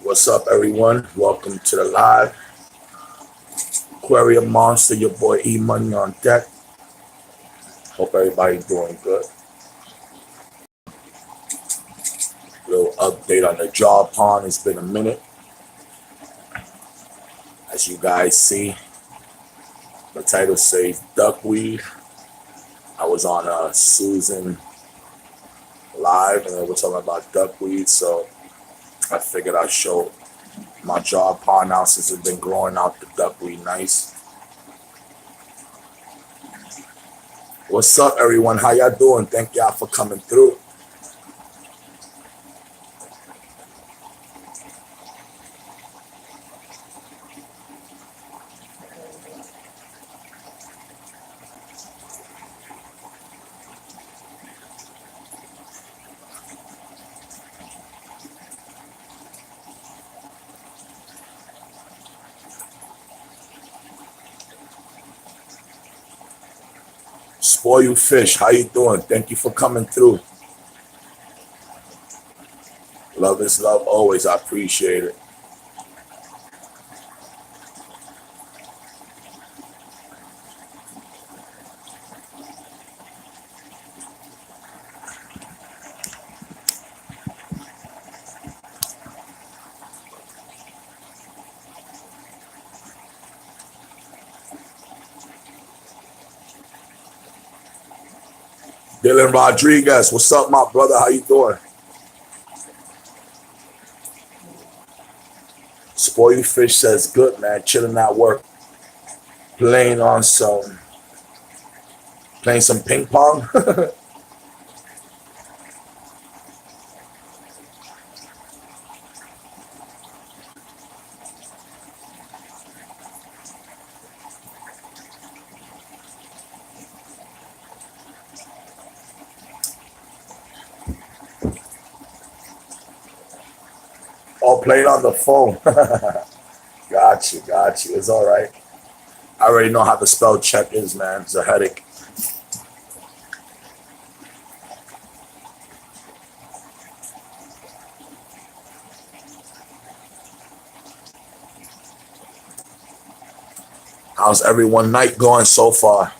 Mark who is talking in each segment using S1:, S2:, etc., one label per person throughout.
S1: What's up, everyone? Welcome to the live. Aquarium Monster, your boy E Money on deck. Hope everybody's doing good. Little update on the jaw pond. It's been a minute. As you guys see, the title says Duckweed. I was on Susan live and they were talking about duckweed, so I figured I'd show my jaw pond now since it's been growing out the duckweed nice. What's up, everyone? How y'all doing? Thank y'all for coming through. Spoil You Fish, how you doing? Thank you for coming through. Love is love always. I appreciate it. Dylan Rodriguez, what's up, my brother? How you doing? Spoil You Fish says, good, man. Chilling at work. Playing some ping pong. Or playing on the phone. Got you. It's all right. I already know how the spell check is, man. It's a headache. How's everyone night going so far?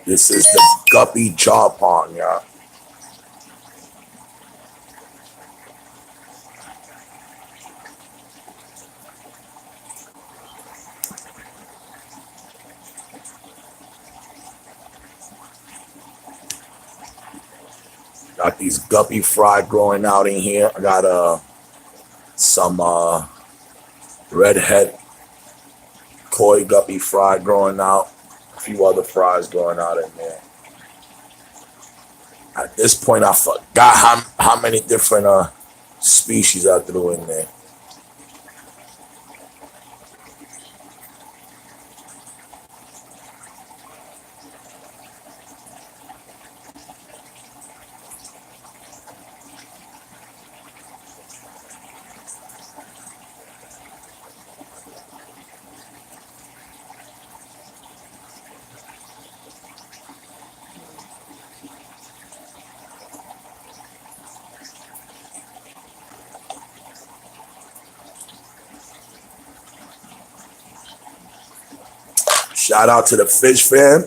S1: This is the guppy jaw pond, y'all. Got these guppy fry growing out in here. I got some redhead koi guppy fry growing out. A few other fries growing out in there. At this point, I forgot how many different species I threw in there. Shout out to the fish fam.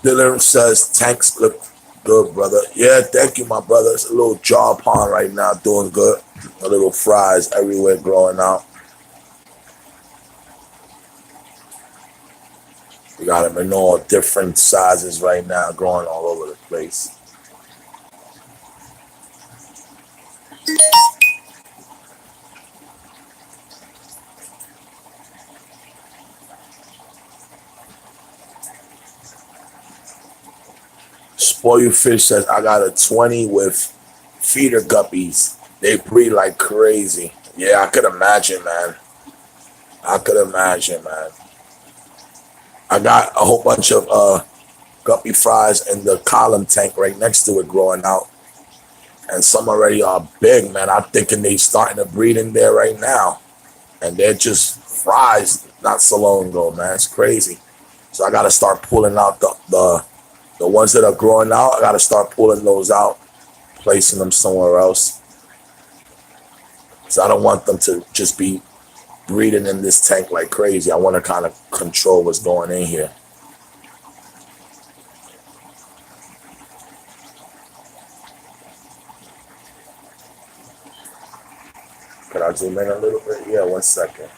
S1: Dylan says, tanks look good, brother. Yeah, thank you, my brother. It's a little jaw pond right now, doing good. A little fries everywhere growing out. We got them in all different sizes right now, growing all over the place. Spoil You Fish says, I got a 20 with feeder guppies. They breed like crazy. Yeah, I could imagine, man. I could imagine, man. I got a whole bunch of guppy fries in the column tank right next to it growing out. And some already are big, man. I'm thinking they starting to breed in there right now. And they're just fries not so long ago, man. It's crazy. So I gotta start pulling out the ones that are growing out. I gotta start pulling those out, placing them somewhere else. So I don't want them to just be breeding in this tank like crazy. I want to kind of control what's going in here. Can I zoom in a little bit? Yeah, 1 second.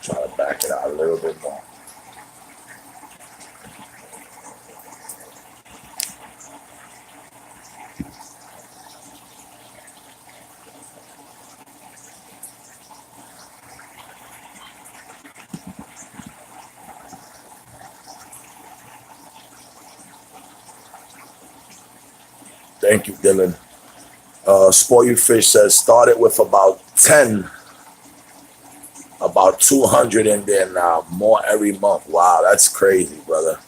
S1: Try to back it out a little bit more. Thank you, Dylan. Spoil You Fish says started with about 10, about 200 in there now, more every month. Wow, that's crazy, brother.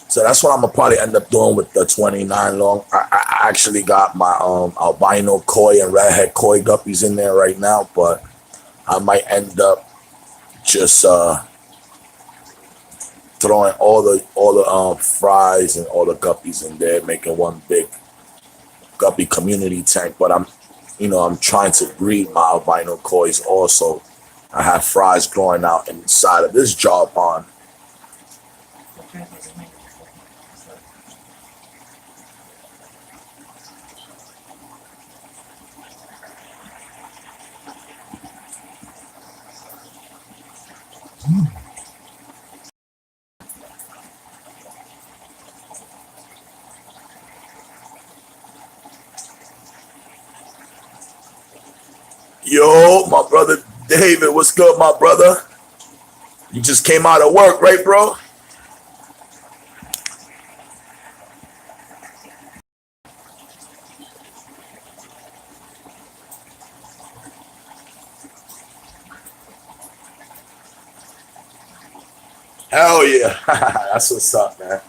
S1: So that's what I'm gonna probably end up doing with the 29 long. I actually got my albino koi and redhead koi guppies in there right now, but I might end up just throwing all the fries and all the guppies in there, making one big guppy community tank. But I'm trying to breed my albino koi's also. I have fries growing out inside of this jar pond. Yo, my brother David, what's good, my brother? You just came out of work, right, bro? Hell yeah. That's what's up, man.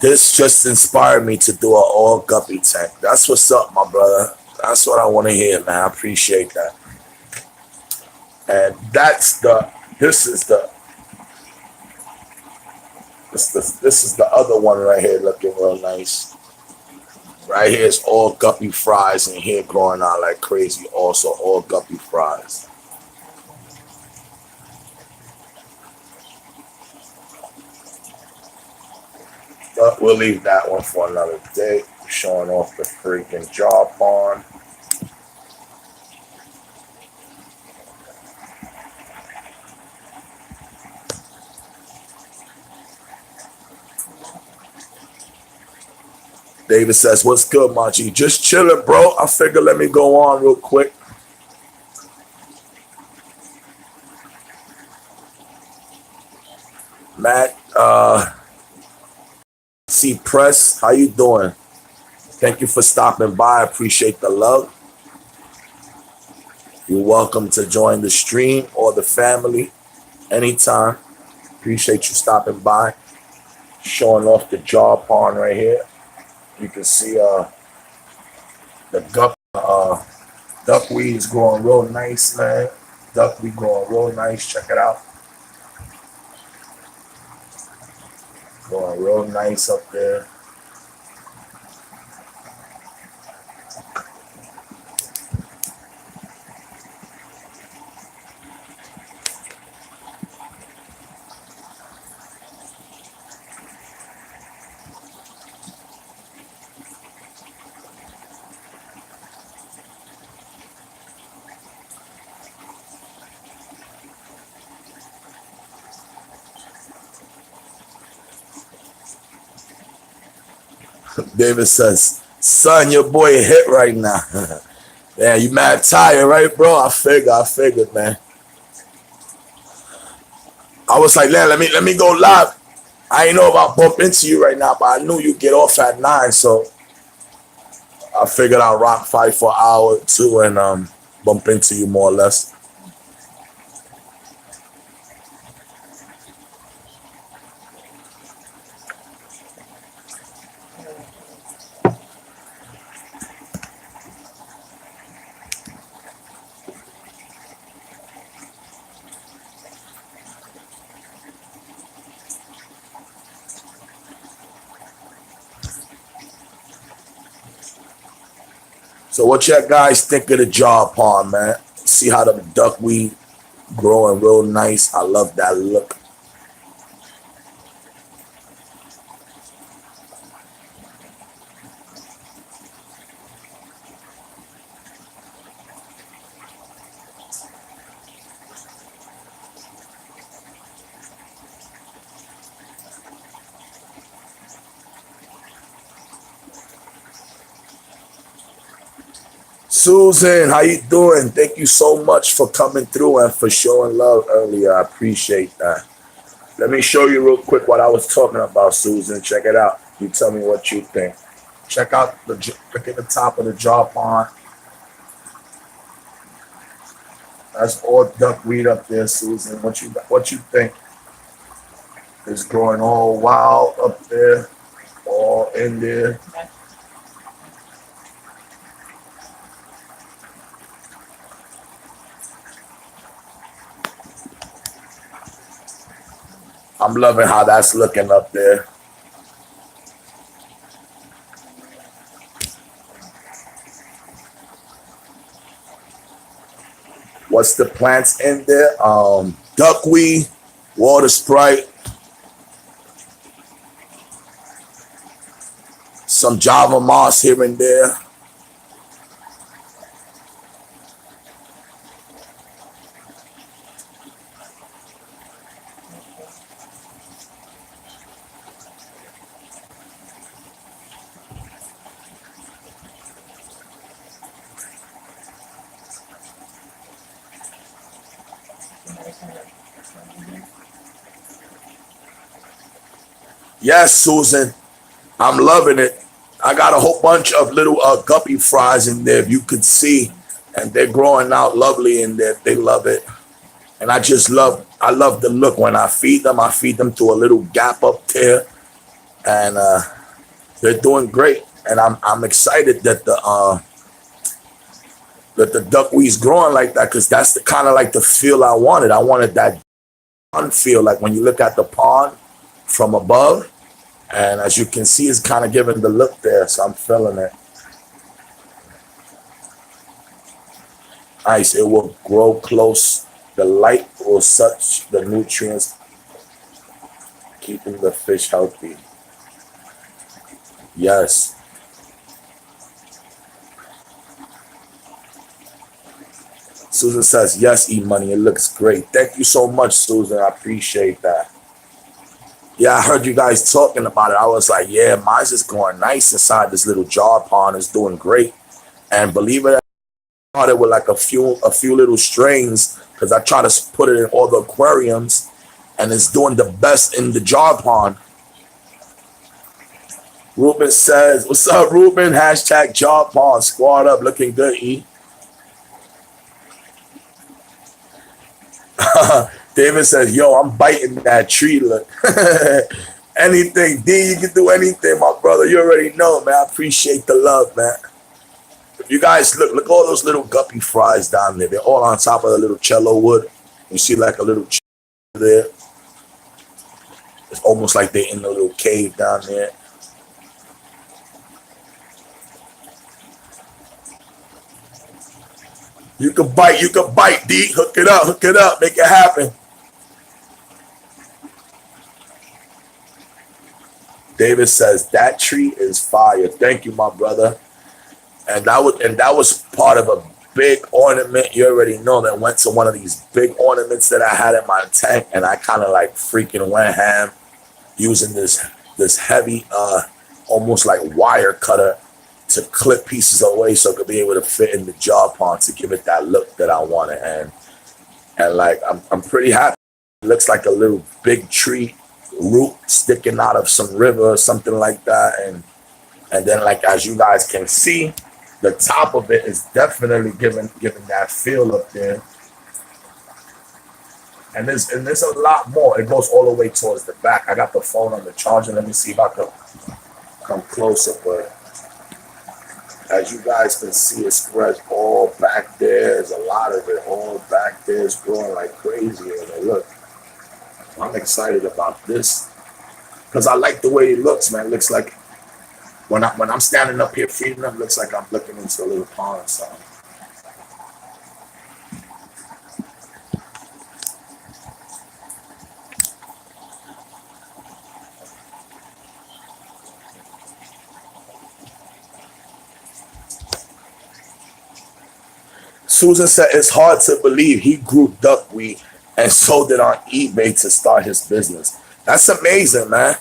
S1: This just inspired me to do an all guppy tank. That's what's up, my brother. That's what I want to hear, man. I appreciate that. And this is the this is the other one right here looking real nice. Right here is all guppy fries and here growing out like crazy. Also all guppy fries. But we'll leave that one for another day. Showing off the freaking jaw pond. David says, "What's good, Machi? Just chilling, bro. I figure let me go on real quick." Matt, C Press, how you doing? Thank you for stopping by. I appreciate the love. You're welcome to join the stream or the family anytime. Appreciate you stopping by. Showing off the jaw pond right here. You can see the duckweed is growing real nice, man. Duckweed growing real nice. Check it out. Growing real nice up there. David says, son, your boy hit right now. Yeah, you mad tired, right, bro? I figured, man. I was like, man, let me go live. I ain't know if I'll bump into you right now, but I knew you get off at 9, so I figured I'll rock fight for an hour or two and bump into you more or less. So what you guys think of the jaw pond, man? See how the duckweed growing real nice. I love that look. Susan, how you doing? Thank you so much for coming through and for showing love earlier. I appreciate that. Let me show you real quick what I was talking about, Susan. Check it out. You tell me what you think. Check out look at the top of the jaw pond. That's all duckweed up there, Susan. What you think? It's growing all wild up there, all in there. I'm loving how that's looking up there. What's the plants in there? Duckweed, water sprite, some Java moss here and there. Yes, Susan, I'm loving it. I got a whole bunch of little guppy fries in there, if you could see, and they're growing out lovely in there. They love it, and I love the look when I feed them. I feed them to a little gap up there, and they're doing great. And I'm excited that the duckweed's growing like that because that's the kind of like the feel I wanted. I wanted that pond feel, like when you look at the pond from above. And as you can see, it's kind of giving the look there, so I'm feeling it. Nice. It will grow close. The light will such the nutrients, keeping the fish healthy. Yes. Susan says, yes, E-Money. It looks great. Thank you so much, Susan. I appreciate that. Yeah, I heard you guys talking about it. I was like, yeah, mine's is going nice inside this little jar pond. It's doing great. And believe it or not, I started with like a few little strains because I try to put it in all the aquariums, and it's doing the best in the jar pond. Ruben says, what's up, Ruben? Hashtag jar pond. Squad up. Looking good, E. David says, yo, I'm biting that tree. Look. Anything, D, you can do anything, my brother. You already know, man. I appreciate the love, man. If you guys look all those little guppy fries down there. They're all on top of the little cello wood. You see like a little there. It's almost like they're in a little cave down there. You can bite, D. Hook it up, make it happen. David says that tree is fire. Thank you, my brother. And that was part of a big ornament. You already know that went to one of these big ornaments that I had in my tank, and I kind of like freaking went ham using this heavy almost like wire cutter to clip pieces away so it could be able to fit in the jar pond to give it that look that I wanted. And like I'm pretty happy. It looks like a little big tree root sticking out of some river or something like that. And then, like, as you guys can see, the top of it is definitely giving that feel up there. And there's a lot more. It goes all the way towards the back. I got the phone on the charger. Let me see if I can come closer. But as you guys can see, it spreads all back there. There's a lot of it all back there. It's growing like crazy. And look, I'm excited about this because I like the way it looks, man. It looks like when I'm standing up here feeding them, it looks like I'm looking into a little pond. So. Susan said it's hard to believe he grew duckweed and sold it on eBay to start his business. That's amazing, man.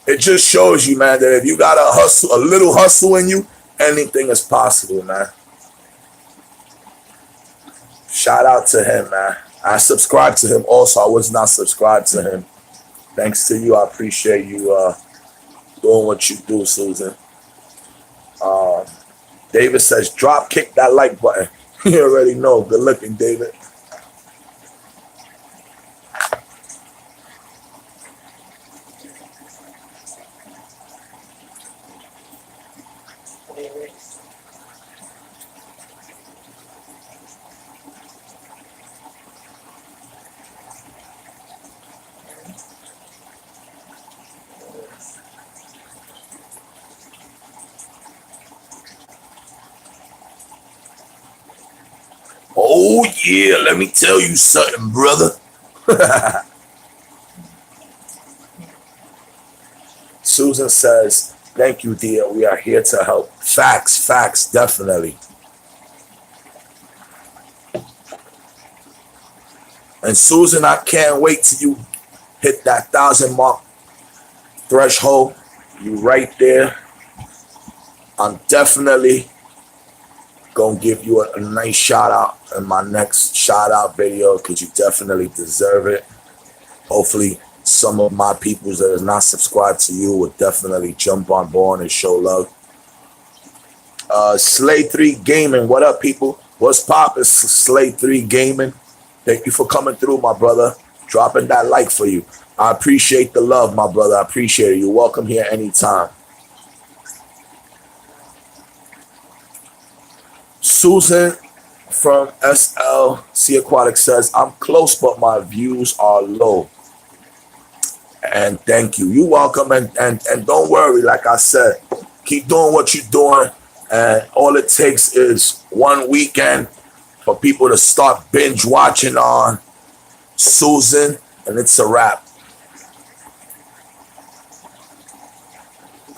S1: It just shows you, man, that if you got a little hustle in you, anything is possible, man. Shout out to him, man. I subscribed to him also. I was not subscribed to him. Thanks to you, I appreciate you doing what you do, Susan. David says, drop kick that like button. You already know. Good looking, David. Oh, yeah, let me tell you something, brother. Susan says, thank you, dear. We are here to help. Facts, definitely. And Susan, I can't wait till you hit that 1,000 mark threshold. You right there. I'm definitely gonna give you a nice shout out in my next shout out video because you definitely deserve it. Hopefully some of my people that is not subscribed to you will definitely jump on board and show love. Slay 3 Gaming, what up, people? What's poppin'? Slay 3 Gaming, thank you for coming through, my brother. Dropping that like for you. I appreciate the love, my brother. I appreciate it. You're welcome here anytime. Susan from SLC Aquatic says, I'm close, but my views are low. And thank you. You're welcome. And don't worry, like I said, keep doing what you're doing. And all it takes is one weekend for people to start binge watching on Susan, and it's a wrap.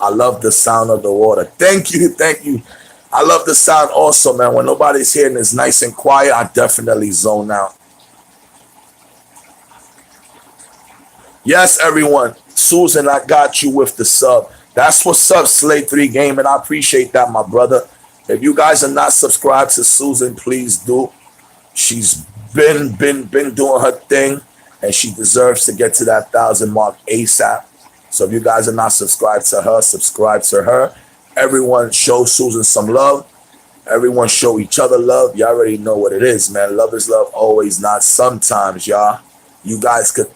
S1: I love the sound of the water. Thank you. I love the sound also, man. When nobody's here and it's nice and quiet, I definitely zone out. Yes, everyone. Susan, I got you with the sub. That's what's up, Slay 3 Game, and I appreciate that, my brother. If you guys are not subscribed to Susan, please do. She's been doing her thing, and she deserves to get to that 1,000 mark ASAP. So if you guys are not subscribed to her, subscribe to her. Everyone show Susan some love. Everyone show each other love. You already know what it is, man. Love is love, always, not sometimes, y'all. You guys could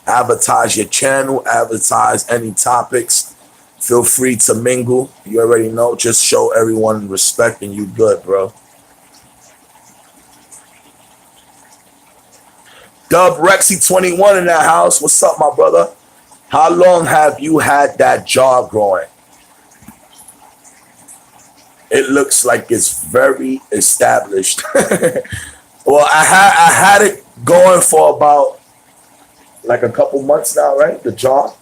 S1: advertise your channel, advertise any topics. Feel free to mingle. You already know. Just show everyone respect and you good, bro. Dub Rexy 21 in that house. What's up, my brother? How long have you had that jaw growing? It looks like it's very established. Well, I had it going for about like a couple months now, right? The jaw.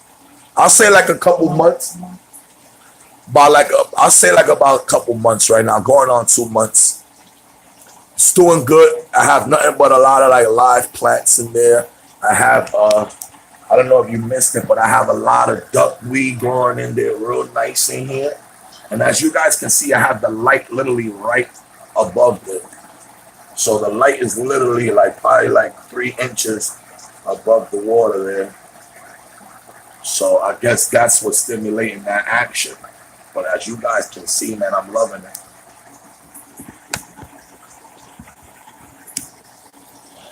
S1: I'll say like a couple months. I'll say like about a couple months right now. Going on 2 months. It's doing good. I have nothing but a lot of like live plants in there. I have I don't know if you missed it, but I have a lot of duckweed growing in there real nice in here. And as you guys can see, I have the light literally right above it. So the light is literally like probably like 3 inches above the water there. So I guess that's what's stimulating that action. But as you guys can see, man, I'm loving it.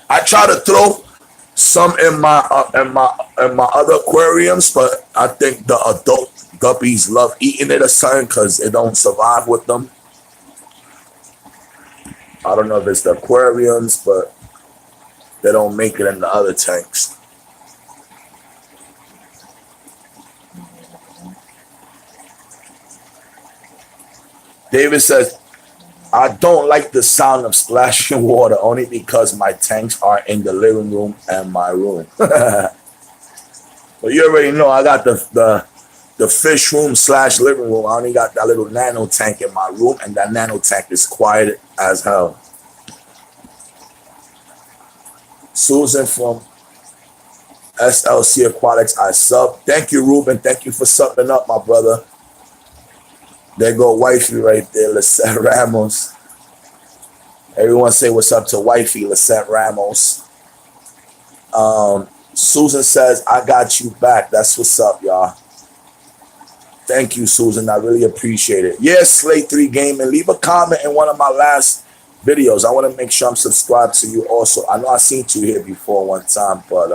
S1: I try to throw some in my other aquariums, but I think the adult guppies love eating it or something because it don't survive with them. I don't know if it's the aquariums, but they don't make it in the other tanks. David says, I don't like the sound of splashing water only because my tanks are in the living room and my room. But you already know I got the fish room / living room. I only got that little nano tank in my room, and that nano tank is quiet as hell. Susan from SLC Aquatics, I sub. Thank you, Ruben. Thank you for subbing up, my brother. There go wifey right there, Lisette Ramos. Everyone say what's up to wifey, Lisette Ramos. Susan says, I got you back. That's what's up, y'all. Thank you, Susan. I really appreciate it. Yes, Slate 3 Gaming. Leave a comment in one of my last videos. I want to make sure I'm subscribed to you also. I know I seen you here before one time, but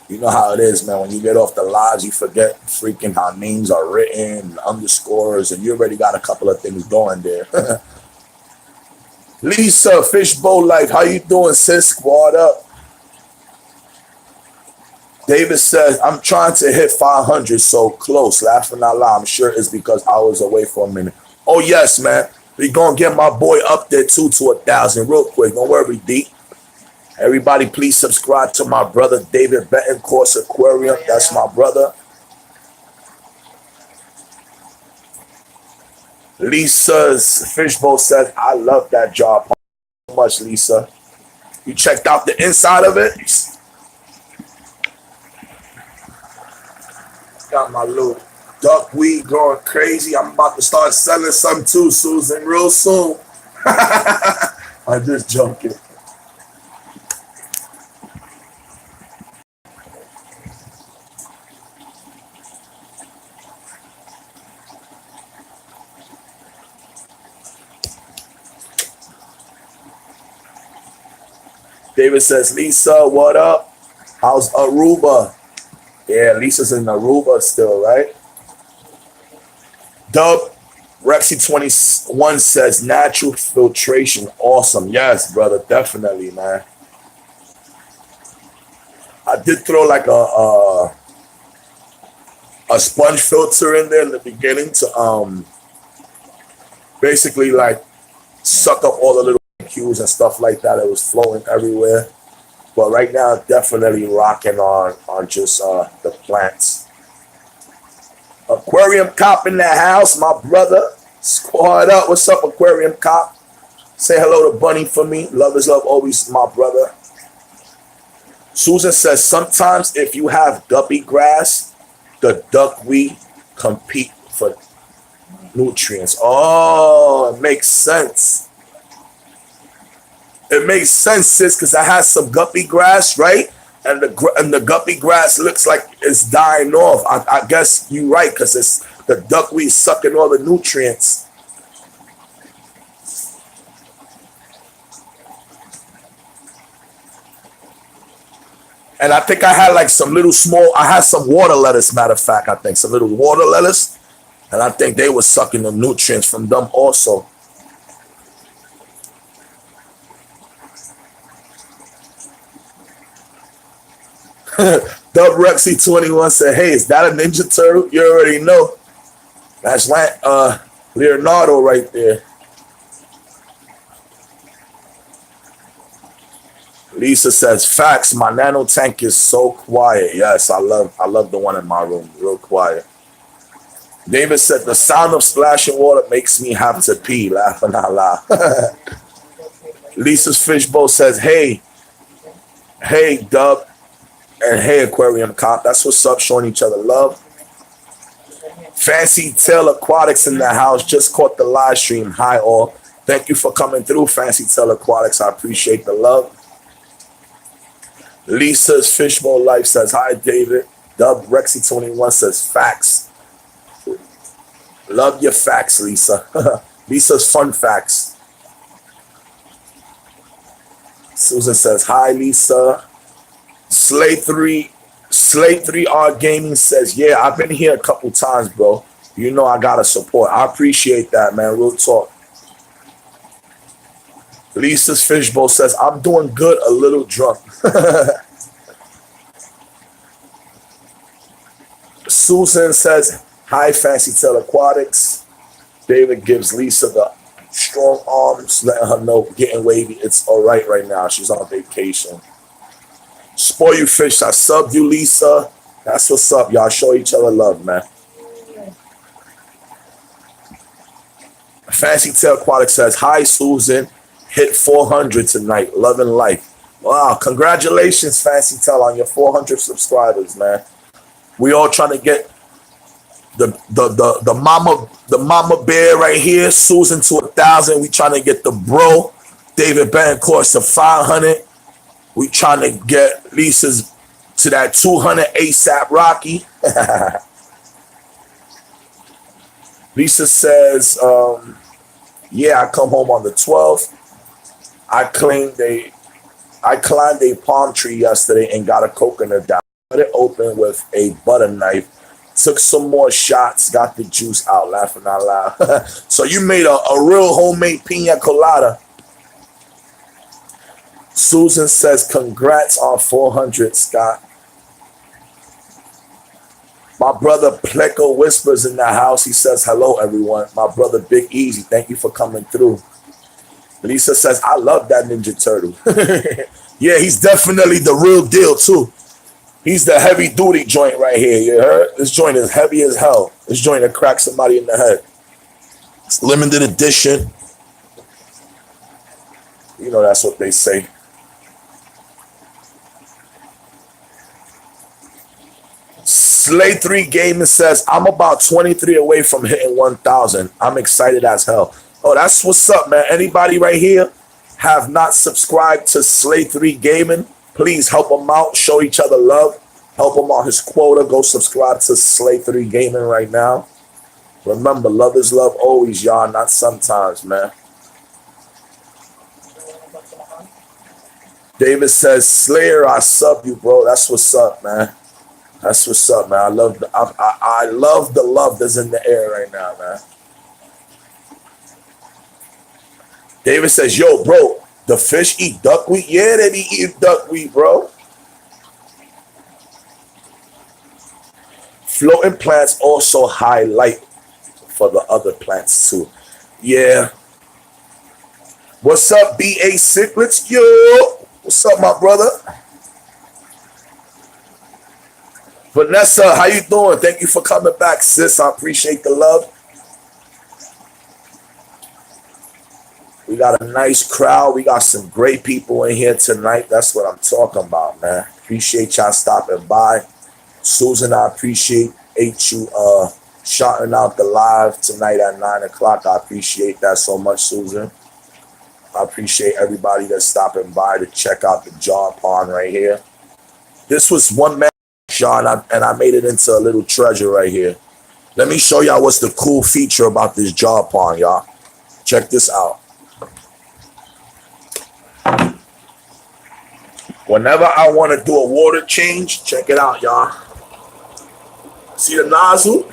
S1: you know how it is, man. When you get off the lives, you forget freaking how names are written, underscores, and you already got a couple of things going there. Lisa, Fishbowl Life, how you doing, sis? Squad up. David says, I'm trying to hit 500, so close. Laughing out loud. I'm sure it's because I was away for a minute. Oh, yes, man. We going to get my boy up there, too, to 1,000 real quick. Don't worry, D. Everybody, please subscribe to my brother, David Betancourt's Aquarium. That's my brother. Lisa's Fishbowl says, I love that job so much, Lisa. You checked out the inside of it? Got my little duckweed going crazy. I'm about to start selling some too, Susan, real soon. I'm just joking. David says, Lisa, what up? How's Aruba? Yeah, Lisa's in Aruba still, right? Dub Rexy21 says, natural filtration. Awesome. Yes, brother. Definitely, man. I did throw like a sponge filter in there in the beginning to basically like suck up all the little cues and stuff like that. It was flowing everywhere. But right now, definitely rocking on just the plants. Aquarium Cop in the house, my brother. Squad up. What's up, Aquarium Cop? Say hello to Bunny for me. Love is love always, my brother. Susan says, sometimes if you have guppy grass, the duckweed compete for nutrients. Oh, it makes sense. It makes sense, sis, because I had some guppy grass, right? And the guppy grass looks like it's dying off. I guess you're right, because it's the duckweed sucking all the nutrients. And I think I had like some little small, I had some water lettuce, matter of fact, I think, some little water lettuce. And I think they were sucking the nutrients from them also. Dub Rexy21 said, hey, is that a Ninja Turtle? You already know. That's Leonardo right there. Lisa says, facts, my nano tank is so quiet. Yes, I love the one in my room. Real quiet. David said, the sound of splashing water makes me have to pee. Laughing out loud. Lisa's Fishbowl says, hey, Dub. And hey, Aquarium Cop, that's what's up, showing each other love. Fancy Tail Aquatics in the house. Just caught the live stream. Hi, all. Thank you for coming through, Fancy Tail Aquatics. I appreciate the love. Lisa's Fishbowl Life says, hi, David. Dub Rexy21 says, facts. Love your facts, Lisa. Lisa's fun facts. Susan says, hi, Lisa. Slay 3R Gaming says, yeah, I've been here a couple times, bro. You know I gotta support. I appreciate that, man. Real talk. Lisa's Fishbowl says, I'm doing good, a little drunk. Susan says, hi, Fancy Tail Aquatics. David gives Lisa the strong arms, letting her know, getting wavy. It's all right now. She's on vacation. Spoil you fish. I subbed you, Lisa. That's what's up. Y'all show each other love, man. Fancy Tail Aquatics says, hi, Susan. Hit 400 tonight. Love and life. Wow. Congratulations, Fancy Tail, on your 400 subscribers, man. We all trying to get the mama bear right here, Susan, to 1,000. We trying to get the bro, David Bancourt, to 500. We trying to get Lisa's to that 200 ASAP Rocky. Lisa says, yeah, I come home on the 12th. I climbed a palm tree yesterday and got a coconut down. Cut it open with a butter knife. Took some more shots, got the juice out, laughing out loud. So you made a real homemade pina colada. Susan says, congrats on 400, Scott. My brother Pleco Whispers in the house. He says, hello, everyone. My brother Big Easy, thank you for coming through. Lisa says, I love that Ninja Turtle. Yeah, he's definitely the real deal, too. He's the heavy duty joint right here. You heard? This joint is heavy as hell. This joint that cracks somebody in the head. It's limited edition. You know, that's what they say. Slay 3 Gaming says, I'm about 23 away from hitting 1,000. I'm excited as hell. Oh, that's what's up, man. Anybody right here have not subscribed to Slay 3 Gaming? Please help him out. Show each other love. Help him on his quota. Go subscribe to Slay 3 Gaming right now. Remember, love is love always, y'all, not sometimes, man. David says, Slayer, I sub you, bro. That's what's up, man. That's what's up, man. I love the love that's in the air right now, man. David says, yo, bro, the fish eat duckweed? Yeah, they be eating duckweed, bro. Floating plants also highlight for the other plants, too. Yeah. What's up, B.A. Cichlids? Yo, what's up, my brother? Vanessa, how you doing? Thank you for coming back, sis. I appreciate the love. We got a nice crowd. We got some great people in here tonight. That's what I'm talking about, man. Appreciate y'all stopping by. Susan, I appreciate you shouting out the live tonight at 9 o'clock. I appreciate that so much, Susan. I appreciate everybody that's stopping by to check out the jar pond right here. This was one man, Sean, and I made it into a little treasure right here. Let me show y'all what's the cool feature about this jar pond, y'all. Check this out. Whenever I want to do a water change, check it out, y'all. See the nozzle?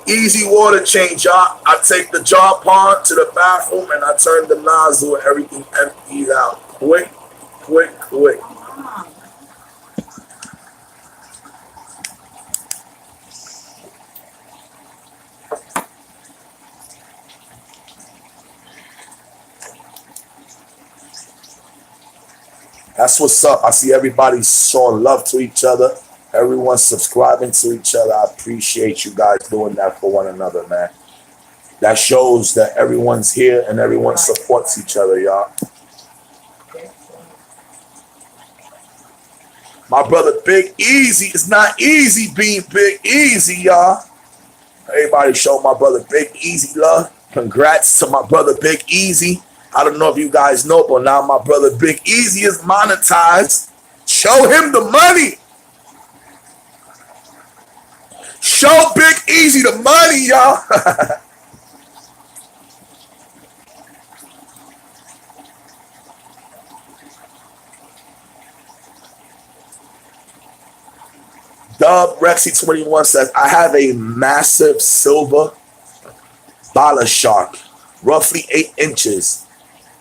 S1: Easy water change, y'all. I take the jar pond to the bathroom and I turn the nozzle and everything empties out. Quick, quick, quick. That's what's up. I see everybody showing love to each other. Everyone's subscribing to each other. I appreciate you guys doing that for one another, man. That shows that everyone's here and everyone supports each other, y'all. My brother Big Easy. It's not easy being Big Easy, y'all. Everybody show my brother Big Easy love. Congrats to my brother Big Easy. I don't know if you guys know, but now my brother Big Easy is monetized. Show him the money. Show Big Easy the money, y'all. Dub Rexy21 says, I have a massive silver bala shark, roughly 8 inches.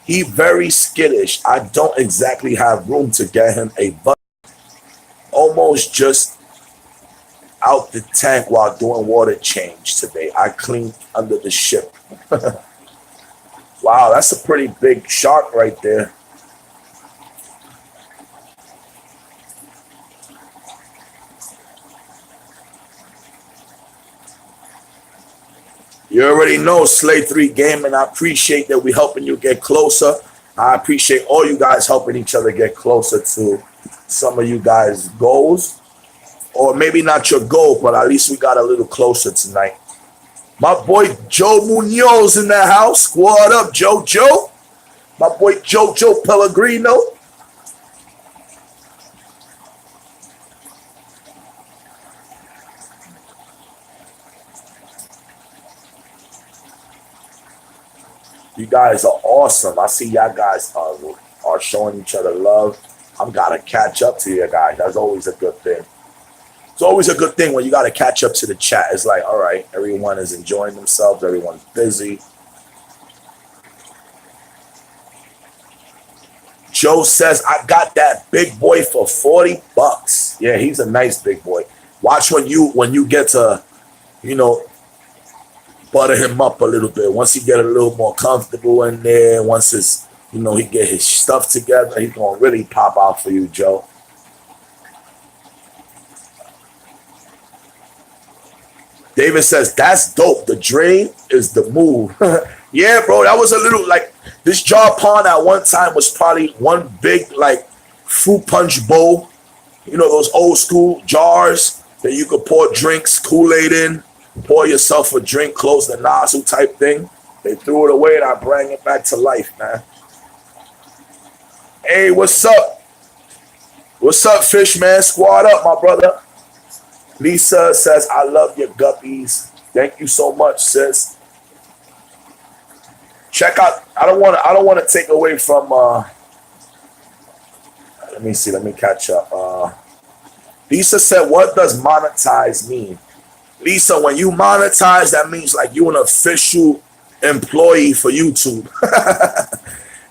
S1: He very skittish. I don't exactly have room to get him a butt. Almost just out the tank while doing water change today. I cleaned under the ship. Wow, that's a pretty big shark right there. You already know Slay 3 Gaming. I appreciate that we helping you get closer. I appreciate all you guys helping each other get closer to some of you guys' goals. Or maybe not your goal, but at least we got a little closer tonight. My boy Joe Munoz in the house. Squad up, Joe. My boy Joe Pellegrino. You guys are awesome. I see y'all guys are showing each other love. I'm gotta catch up to you guys. That's always a good thing. It's always a good thing when you gotta catch up to the chat. It's like, all right, everyone is enjoying themselves. Everyone's busy. Joe says, I got that big boy for $40. Yeah, he's a nice big boy. Watch when you get to, butter him up a little bit. Once he get a little more comfortable in there, once his, he get his stuff together, he's gonna really pop out for you, Joe. David says, that's dope. The drain is the move. Yeah, bro, that was a little like this jar pond at one time was probably one big like fruit punch bowl. Those old school jars that you could pour drinks, Kool-Aid in, pour yourself a drink, close the nozzle type thing. They threw it away and I bring it back to life, man. Hey, what's up? What's up, Fish Man? Squad up, my brother. Lisa says, I love your guppies. Thank you so much, sis. Check out, I don't want to take away from let me see, let me catch up. Lisa said, what does monetize mean? Lisa, when you monetize, that means like you an official employee for YouTube.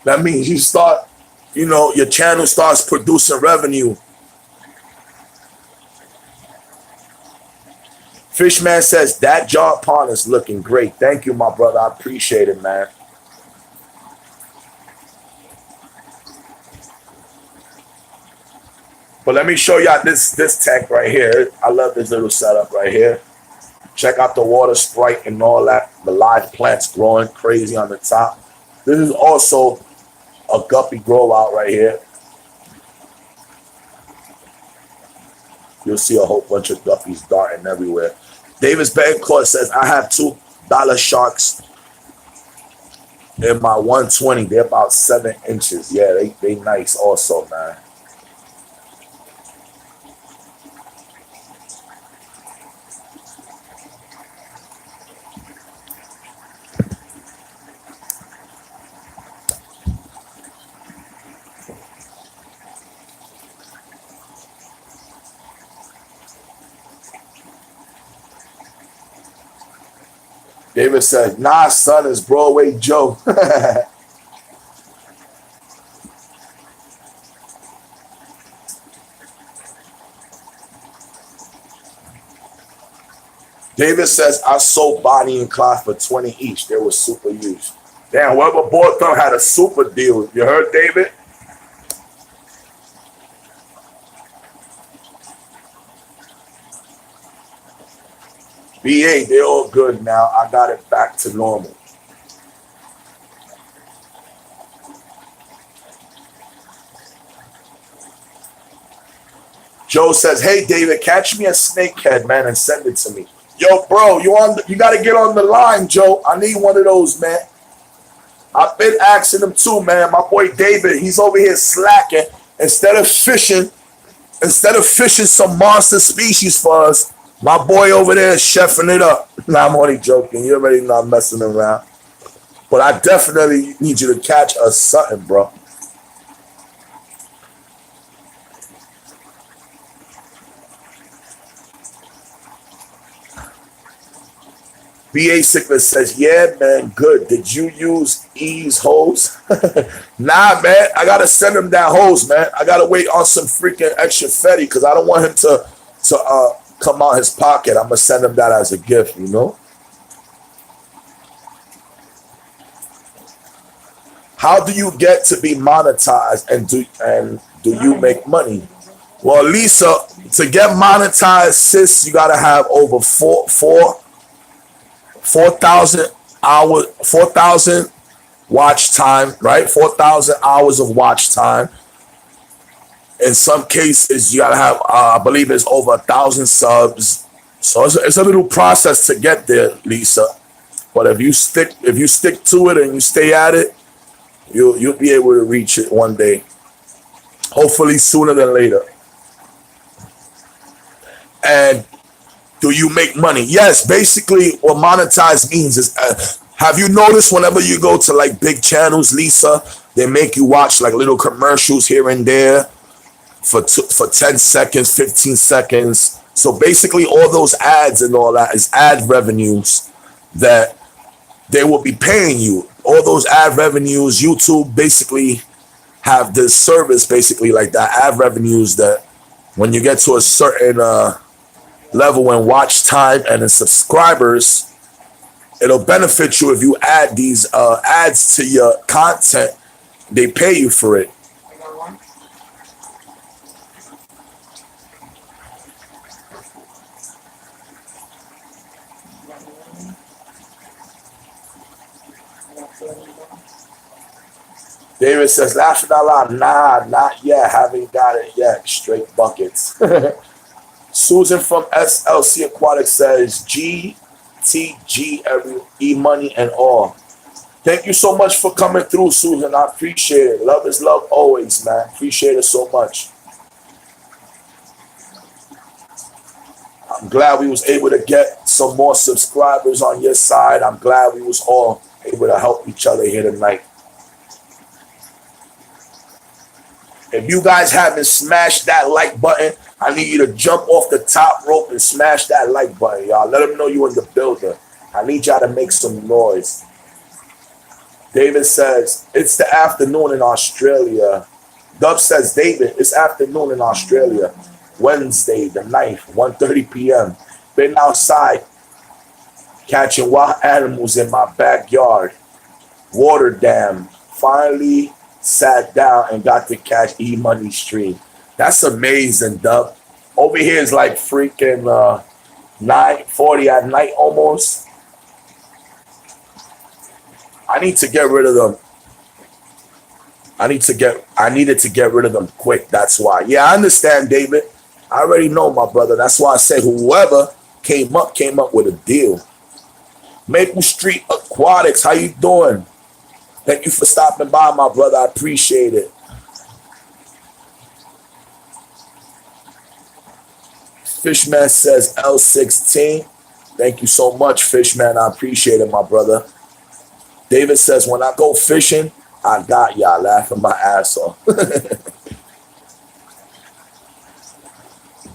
S1: That means you start, your channel starts producing revenue. Fishman says, that jar pond is looking great. Thank you, my brother. I appreciate it, man. But let me show y'all this tech right here. I love this little setup right here. Check out the water sprite and all that. The live plants growing crazy on the top. This is also a guppy grow out right here. You'll see a whole bunch of guppies darting everywhere. Davis Bancourt says, I have $2 sharks in my 120. They're about 7 inches. Yeah, they nice also, man. David said, nah, son, is Broadway Joe. David says, I sold Bonnie and Clyde for 20 each. They were super used. Damn, whoever bought them had a super deal. You heard, David? BA, they're all good now. I got it back to normal. Joe says, hey, David, catch me a snakehead, man, and send it to me. Yo, bro, you got to get on the line, Joe. I need one of those, man. I've been asking him too, man. My boy David, he's over here slacking. Instead of fishing some monster species for us, my boy over there is chefing it up. Nah, I'm only joking. You already know I'm messing around. But I definitely need you to catch us something, bro. BA Sickness says, yeah, man, good. Did you use E's hose? Nah, man. I got to send him that hose, man. I got to wait on some freaking extra Fetty because I don't want him to come out his pocket. I'm going to send him that as a gift, you know? How do you get to be monetized and do you make money? Well, Lisa, to get monetized, sis, you got to have over 4,000 hours, 4,000 watch time, right? 4,000 hours of watch time. In some cases, you gotta have, I believe it's over 1,000 subs. So it's a little process to get there, Lisa. But if you stick to it and you stay at it, you'll be able to reach it one day. Hopefully sooner than later. And do you make money? Yes, basically what monetize means is, have you noticed whenever you go to like big channels, Lisa, they make you watch like little commercials here and there for 10 seconds, 15 seconds. So basically all those ads and all that is ad revenues that they will be paying you. All those ad revenues, YouTube basically have this service basically like that, ad revenues that when you get to a certain level in watch time and in subscribers, it'll benefit you if you add these ads to your content. They pay you for it. David says, laughing out loud, nah, not yet. Haven't got it yet. Straight buckets. Susan from SLC Aquatic says, GTG, every E-money and all. Thank you so much for coming through, Susan. I appreciate it. Love is love always, man. Appreciate it so much. I'm glad we was able to get some more subscribers on your side. I'm glad we was all able to help each other here tonight. If you guys haven't smashed that like button, I need you to jump off the top rope and smash that like button, y'all. Let them know you in the building. I need y'all to make some noise. David says, it's the afternoon in Australia. Dub says, David, it's afternoon in Australia. Wednesday, the 9th, 1:30 p.m. Been outside catching wild animals in my backyard. Water dam. Finally sat down and got to catch E-money stream. That's amazing, Dub. Over here is like freaking 9:40 at night almost. I need to get rid of them. I needed to get rid of them quick. That's why. Yeah, I understand, David. I already know, my brother. That's why I say whoever came up with a deal. Maple Street Aquatics, how you doing? Thank you for stopping by, my brother. I appreciate it. Fishman says L16. Thank you so much, Fishman. I appreciate it, my brother. David says, when I go fishing, I got y'all laughing my ass off.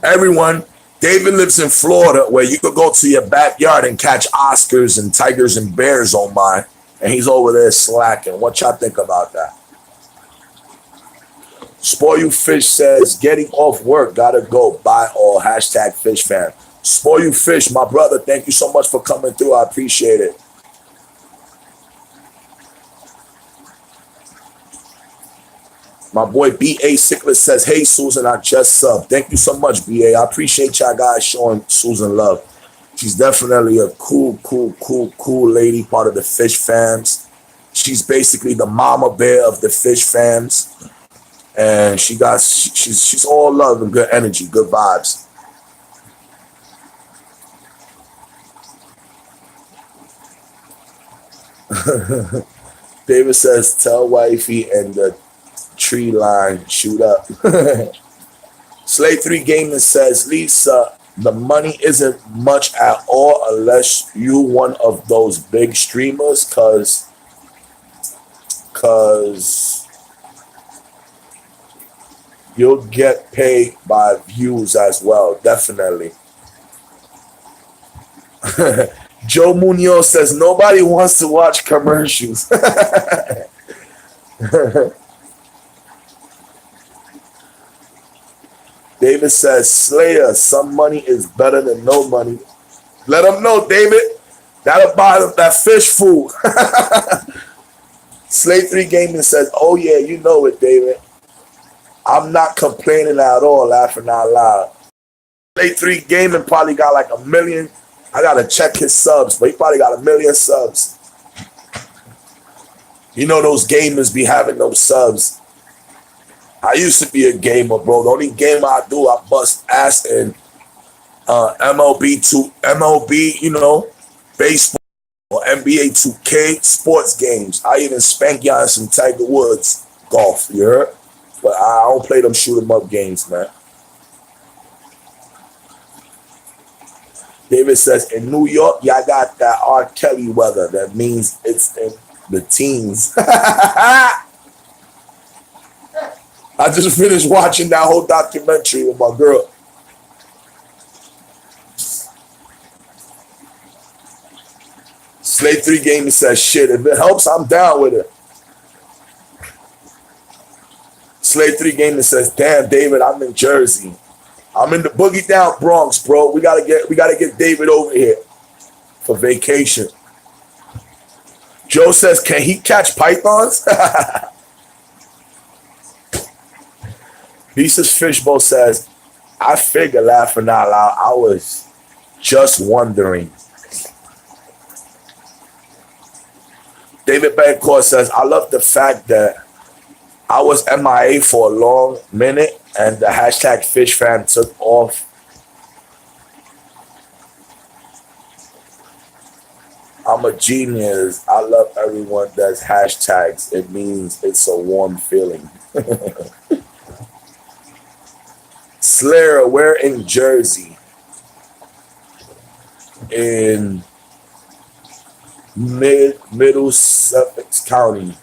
S1: Everyone, David lives in Florida where you could go to your backyard and catch Oscars and tigers and bears on mine. And he's over there slacking. What y'all think about that? Spoil You Fish says, getting off work, gotta go. Buy all. Hashtag fish fan. Spoil You Fish, my brother, thank you so much for coming through. I appreciate it. My boy B.A. Sickler says, hey, Susan, I just subbed. Thank you so much, B.A. I appreciate y'all guys showing Susan love. She's definitely a cool lady, part of the fish fams. She's basically the mama bear of the fish fams. and she's all love and good energy, good vibes. David says, tell wifey and the tree line shoot up. Slay 3 Gaming says, Lisa, the money isn't much at all unless you one of those big streamers, cause you'll get paid by views as well, definitely. Joe Munoz says nobody wants to watch commercials. David says, Slayer, some money is better than no money. Let them know, David. That'll buy them that fish food. Slay 3 Gaming says, oh yeah, you know it, David. I'm not complaining at all, laughing out loud. Slay 3 Gaming probably got like 1 million. I gotta check his subs, but he probably got 1 million subs. You know those gamers be having those subs. I used to be a gamer, bro. The only game I do, I bust ass in MLB, you know, baseball or NBA 2K sports games. I even spank y'all in some Tiger Woods golf, you heard? But I don't play them shoot 'em up games, man. David says, in New York, y'all got that R. Kelly weather. That means it's in the teens. I just finished watching that whole documentary with my girl. Slay 3 Gaming says, shit, if it helps, I'm down with it. Slay 3 Gaming says, damn, David, I'm in Jersey. I'm in the boogie down Bronx, bro. We gotta get David over here for vacation. Joe says, can he catch pythons? Lisa's Fishbowl says, I figure, laughing out loud, I was just wondering. David Bancourt says, I love the fact that I was MIA for a long minute and the hashtag fish fan took off. I'm a genius. I love everyone that's hashtags. It means it's a warm feeling. Slayer, we're in Jersey. In Middle Suffolk County.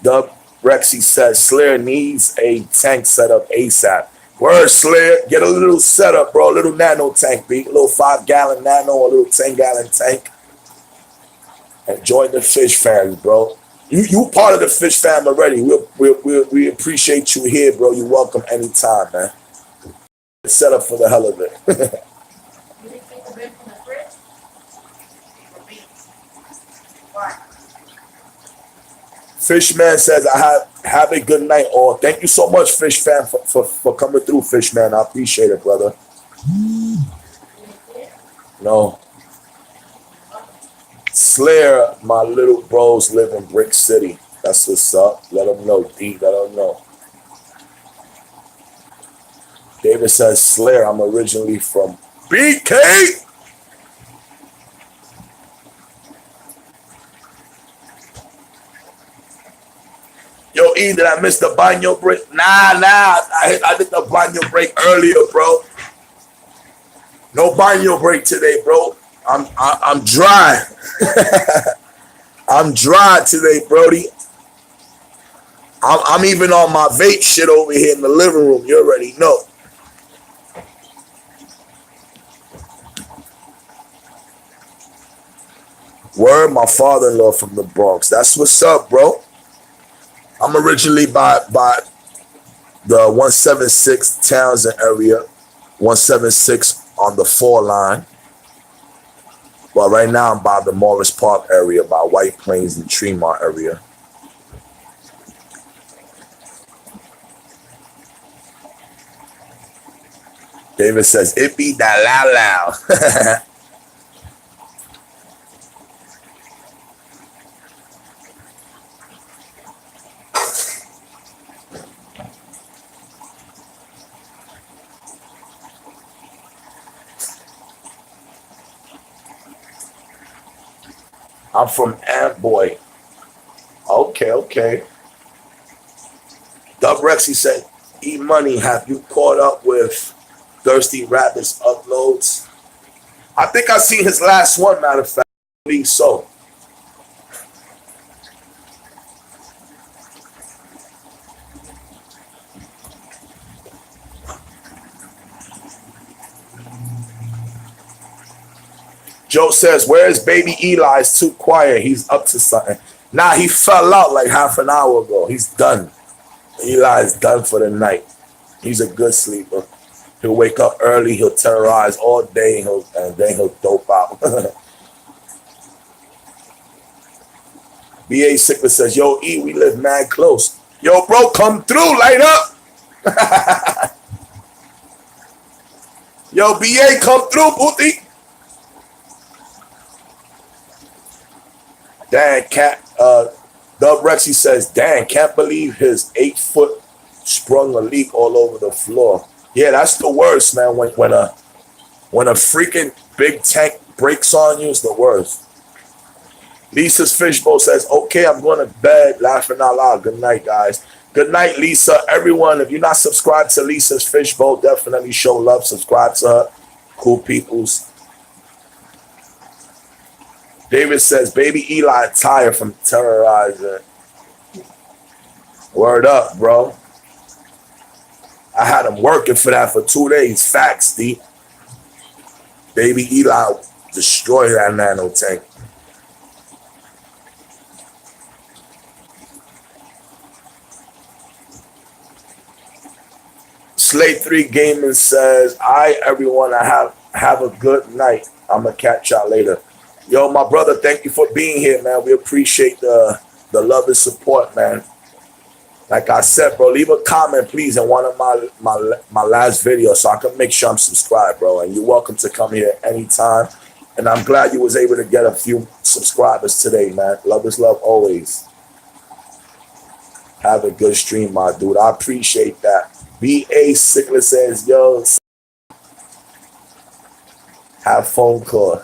S1: Dub Rexy says Slayer needs a tank set up ASAP. Word, Slayer, get a little setup, bro. A little nano tank, B. A little 5-gallon nano, a little 10-gallon tank. And join the fish fam, bro. You part of the fish fam already. We appreciate you here, bro. You're welcome anytime, man. Set up for the hell of it. Fishman says, I have a good night all. Thank you so much, Fish Fan, for coming through, Fishman. I appreciate it, brother. No. Slayer, my little bros live in Brick City. That's what's up. Let them know, D. Let them know. David says, Slayer, I'm originally from BK. Yo, E, did I miss the baño break? Nah. I did the baño break earlier, bro. No baño break today, bro. I'm dry. I'm dry today, Brody. I'm even on my vape shit over here in the living room. You already know. Word, my father-in-law from the Bronx. That's what's up, bro. I'm originally by the 176 Townsend area, 176 on the 4 line. But right now I'm by the Morris Park area, by White Plains and Tremont area. David says, it be that loud. I'm from Amboy. Okay, okay. Dub Rexy said, E Money, have you caught up with Thirsty Rabbit's uploads? I think I seen his last one, matter of fact. I believe so. Joe says, where's baby Eli? It's too quiet. He's up to something. Nah, he fell out like half an hour ago. He's done. Eli is done for the night. He's a good sleeper. He'll wake up early. He'll terrorize all day, and then he'll dope out. BA Sickler says, yo, E, we live mad close. Yo, bro, come through. Light up. Yo, BA, come through, booty. Dan cat Dub Rexy says, Dan, can't believe his 8-foot sprung a leak all over the floor. Yeah, that's the worst, man. When a freaking big tank breaks on you, it's the worst. Lisa's Fishbowl says, okay, I'm going to bed. Laughing out loud. Good night, guys. Good night, Lisa. Everyone, if you're not subscribed to Lisa's Fishbowl, definitely show love. Subscribe to her. Cool peoples. David says, baby Eli tired from terrorizing. Word up, bro. I had him working for that for 2 days. Facts, D. Baby Eli destroyed that nano tank. Slate 3 Gaming says, hi, everyone. I have a good night. I'm going to catch y'all later. Yo, my brother, thank you for being here, man. We appreciate the love and support, man. Like I said, bro, leave a comment, please, in one of my last videos so I can make sure I'm subscribed, bro. And you're welcome to come here anytime. And I'm glad you was able to get a few subscribers today, man. Love is love always. Have a good stream, my dude. I appreciate that. B.A. Sickler says, yo, have phone call.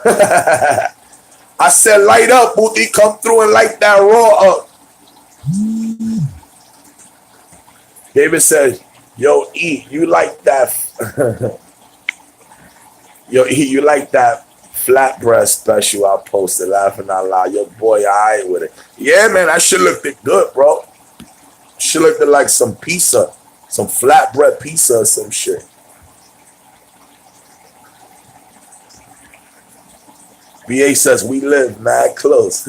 S1: I said, light up, booty. Come through and light that raw up. David says, yo, E, you like that? Yo, E, you like that flat breast special I posted? Laughing out loud. Your boy, all right with it. Yeah, man, that shit looked good, bro. Shit looked like some pizza, some flatbread pizza or some shit. BA says, we live mad close.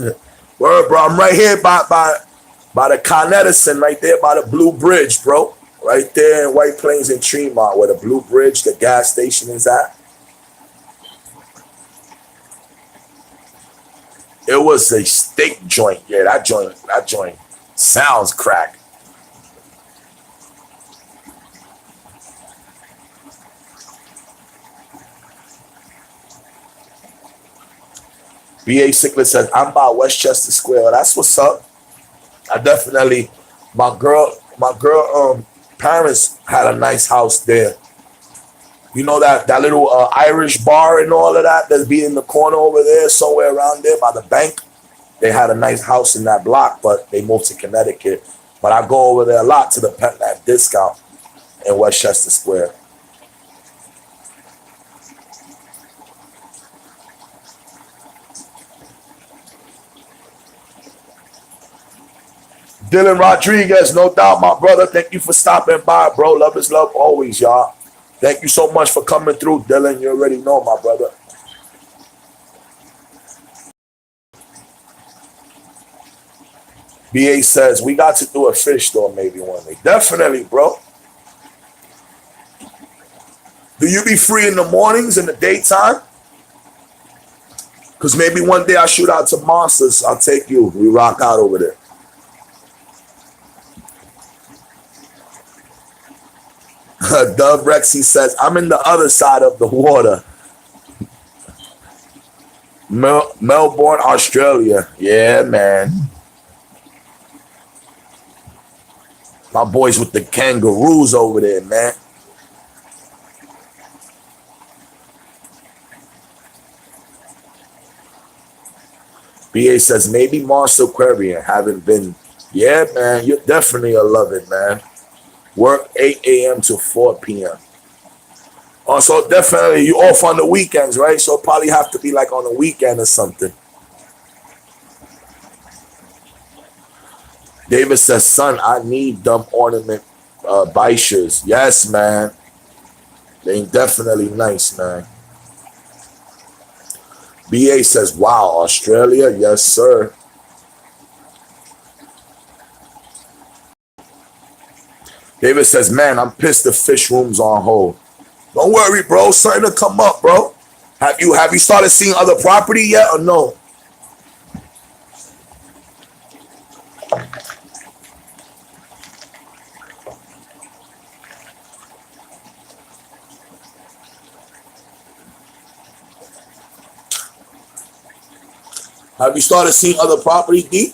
S1: Word, bro, I'm right here by the Con Edison, right there by the Blue Bridge, bro. Right there in White Plains and Tremont, where the Blue Bridge, the gas station is at. It was a steak joint. Yeah, that joint sounds crack. B.A. Sickler says, I'm by Westchester Square. That's what's up. I definitely, my girl parents had a nice house there. You know that little Irish bar and all of that that's be in the corner over there, somewhere around there by the bank. They had a nice house in that block, but they moved to Connecticut. But I go over there a lot to the Pet Nap Discount in Westchester Square. Dylan Rodriguez, no doubt, my brother. Thank you for stopping by, bro. Love is love always, y'all. Thank you so much for coming through, Dylan. You already know, my brother. BA says, we got to do a fish store maybe one day. Definitely, bro. Do you be free in the mornings, in the daytime? Because maybe one day I shoot out to Monsters. I'll take you. We rock out over there. Dub Rexy says, I'm in the other side of the water. Melbourne, Australia. Yeah, man. My boys with the kangaroos over there, man. BA says, maybe Mars Aquarium. Haven't been. Yeah, man, you're definitely a love it, man. Work 8 a.m. to 4 p.m. So definitely you off on the weekends, right? So probably have to be like on a weekend or something. David says, son, I need them ornament bichures. Yes, man. They definitely nice, man. BA says, wow, Australia? Yes, sir. David says, man, I'm pissed the fish room's on hold. Don't worry, bro. Something to come up, bro. Have you started seeing other property yet or no? Have you started seeing other property, D?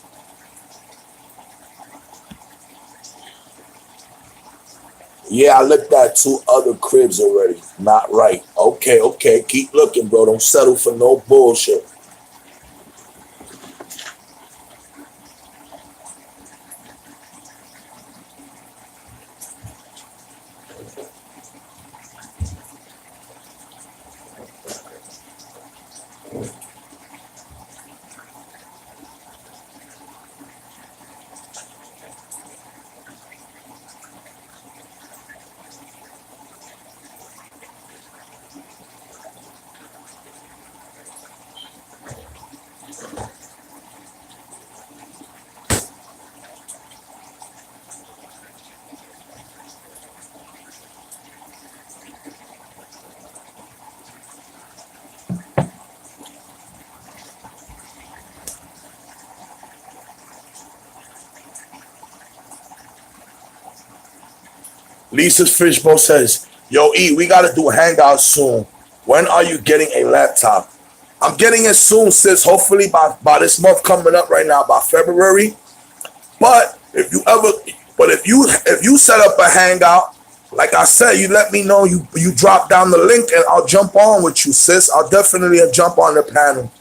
S1: Yeah, I looked at 2 other cribs already. Not right. Okay, okay. Keep looking, bro. Don't settle for no bullshit. Lisa's Fishbowl says, yo, E, we got to do a hangout soon. When are you getting a laptop? I'm getting it soon, sis. Hopefully by this month coming up right now, by February. But if you set up a hangout, like I said, you let me know, you drop down the link and I'll jump on with you, sis. I'll definitely jump on the panel.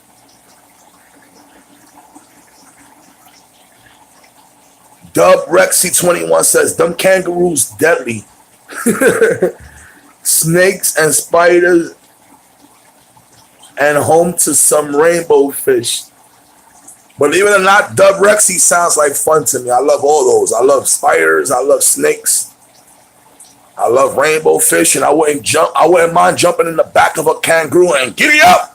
S1: Dub Rexy21 says, them kangaroos deadly. Snakes and spiders and home to some rainbow fish. Believe it or not, Dub Rexy sounds like fun to me. I love all those. I love spiders. I love snakes. I love rainbow fish, and I wouldn't mind jumping in the back of a kangaroo and giddy up.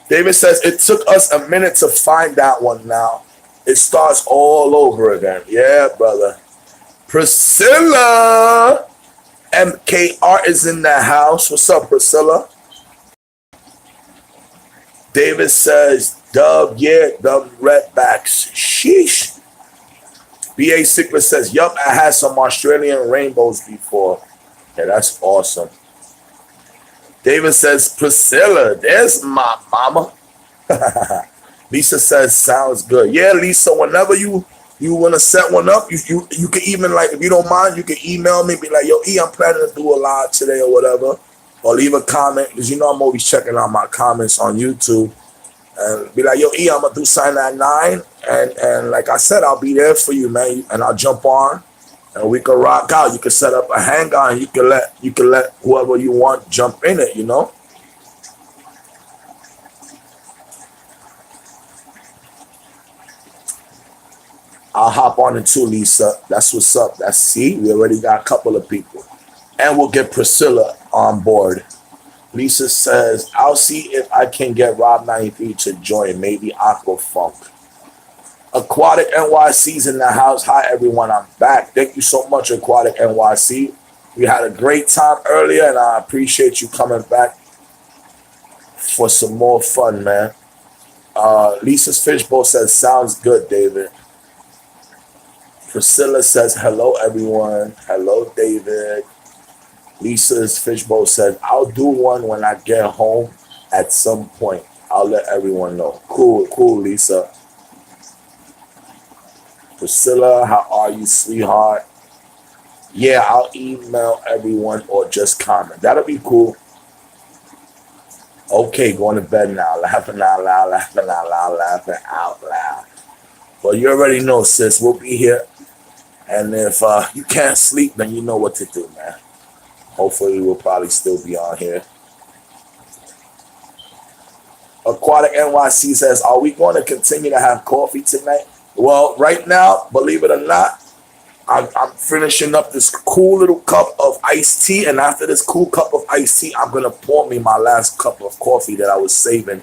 S1: David says, it took us a minute to find that one now. It starts all over again. Yeah, brother. Priscilla MKR is in the house. What's up, Priscilla? David says, Dub, yeah, Dub redbacks. Sheesh. BA Sickler says, yup, I had some Australian rainbows before. Yeah, that's awesome. David says, Priscilla, there's my mama. Lisa says, sounds good. Yeah, Lisa, whenever you want to set one up, you can even, like, if you don't mind, you can email me, be like, yo, E, I'm planning to do a live today or whatever. Or leave a comment, because you know I'm always checking out my comments on YouTube. And be like, yo, E, I'm going to do something at 9. And like I said, I'll be there for you, man. And I'll jump on. And we can rock out. You can set up a hangout and you can let whoever you want jump in it, you know? I'll hop on it too, Lisa. That's what's up. See, we already got a couple of people. And we'll get Priscilla on board. Lisa says, I'll see if I can get Rob 93 to join. Maybe Aqua Funk. Aquatic NYC's in the house. Hi, everyone. I'm back. Thank you so much, Aquatic NYC. We had a great time earlier, and I appreciate you coming back for some more fun, man. Lisa's Fishbowl says, sounds good, David. Priscilla says, hello, everyone. Hello, David. Lisa's Fishbowl says, I'll do one when I get home at some point. I'll let everyone know. Cool, Lisa. Priscilla, how are you, sweetheart? Yeah, I'll email everyone or just comment. That'll be cool. Okay, going to bed now. Laughing out loud, laughing out loud, laughing out loud. Well, you already know, sis. We'll be here. And if you can't sleep, then you know what to do, man. Hopefully, we'll probably still be on here. Aquatic NYC says, are we going to continue to have coffee tonight? Well, right now, believe it or not, I'm finishing up this cool little cup of iced tea. And after this cool cup of iced tea, I'm going to pour me my last cup of coffee that I was saving.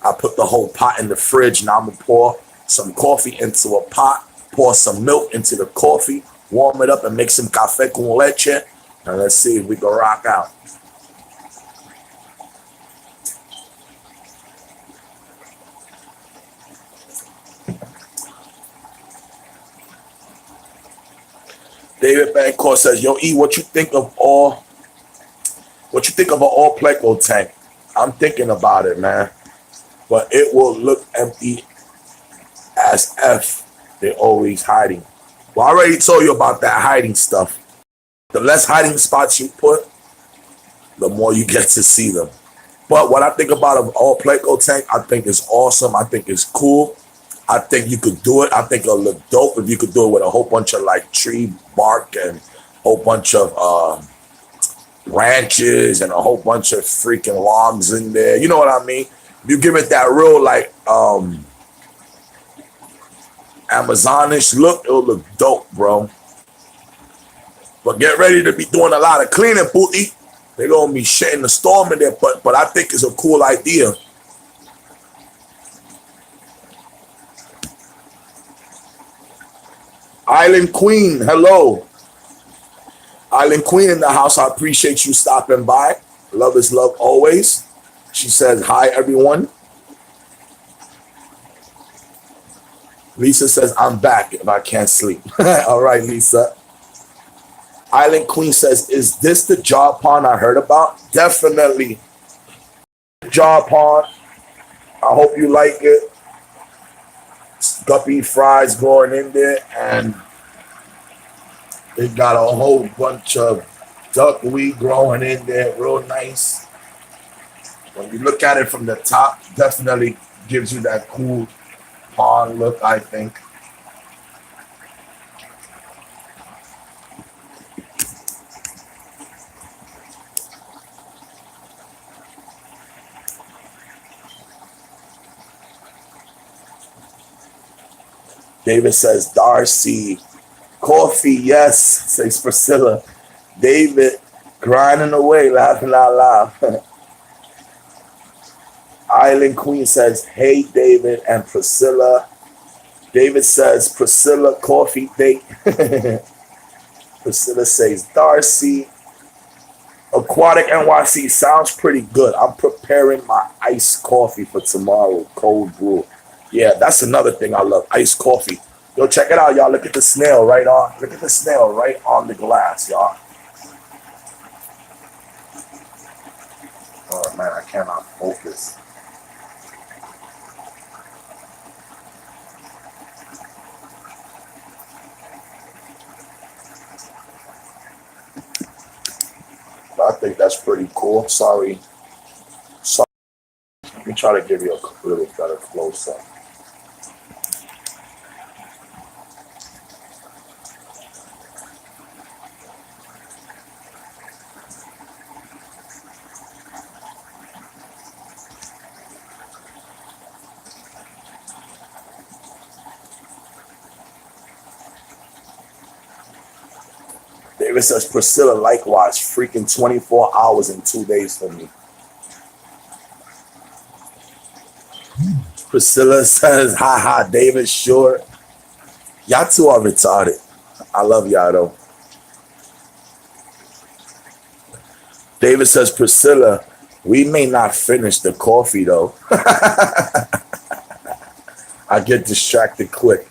S1: I put the whole pot in the fridge. Now I'm going to pour some coffee into a pot, pour some milk into the coffee, warm it up, and make some café con leche. And let's see if we can rock out. David Bancourt says, yo, E, what you think of an all pleco tank? I'm thinking about it, man. But it will look empty as F. They're always hiding. Well, I already told you about that hiding stuff. The less hiding spots you put, the more you get to see them. But what I think about an all pleco tank, I think it's awesome. I think it's cool. I think you could do it. I think it'll look dope if you could do it with a whole bunch of like tree bark and a whole bunch of branches and a whole bunch of freaking logs in there. You know what I mean? If you give it that real like Amazonish look, it'll look dope, bro. But get ready to be doing a lot of cleaning, booty. They're gonna be shitting the storm in there, but I think it's a cool idea. Island Queen, hello. Island Queen in the house. I appreciate you stopping by. Love is love always. She says, hi, everyone. Lisa says, I'm back if I can't sleep. All right, Lisa. Island Queen says, is this the jaw pond I heard about? Definitely. Jaw pond. I hope you like it. Guppy fries going in there, and they got a whole bunch of duckweed growing in there, real nice. When you look at it from the top, definitely gives you that cool pond look, I think. David says, Darcy, coffee, yes, says Priscilla. David, grinding away, laughing out loud. Island Queen says, hey, David and Priscilla. David says, Priscilla, coffee date. Priscilla says, Darcy. Aquatic NYC sounds pretty good. I'm preparing my iced coffee for tomorrow, cold brew. Yeah, that's another thing I love, iced coffee. Yo, check it out, y'all. Look at the snail right on. Look at the snail right on the glass, y'all. Oh man, I cannot focus. I think that's pretty cool. Sorry. Let me try to give you a little better close up. David says, Priscilla, likewise, freaking 24 hours and 2 days for me. Priscilla says, haha, David, sure. Y'all two are retarded. I love y'all, though. David says, Priscilla, we may not finish the coffee, though. I get distracted quick.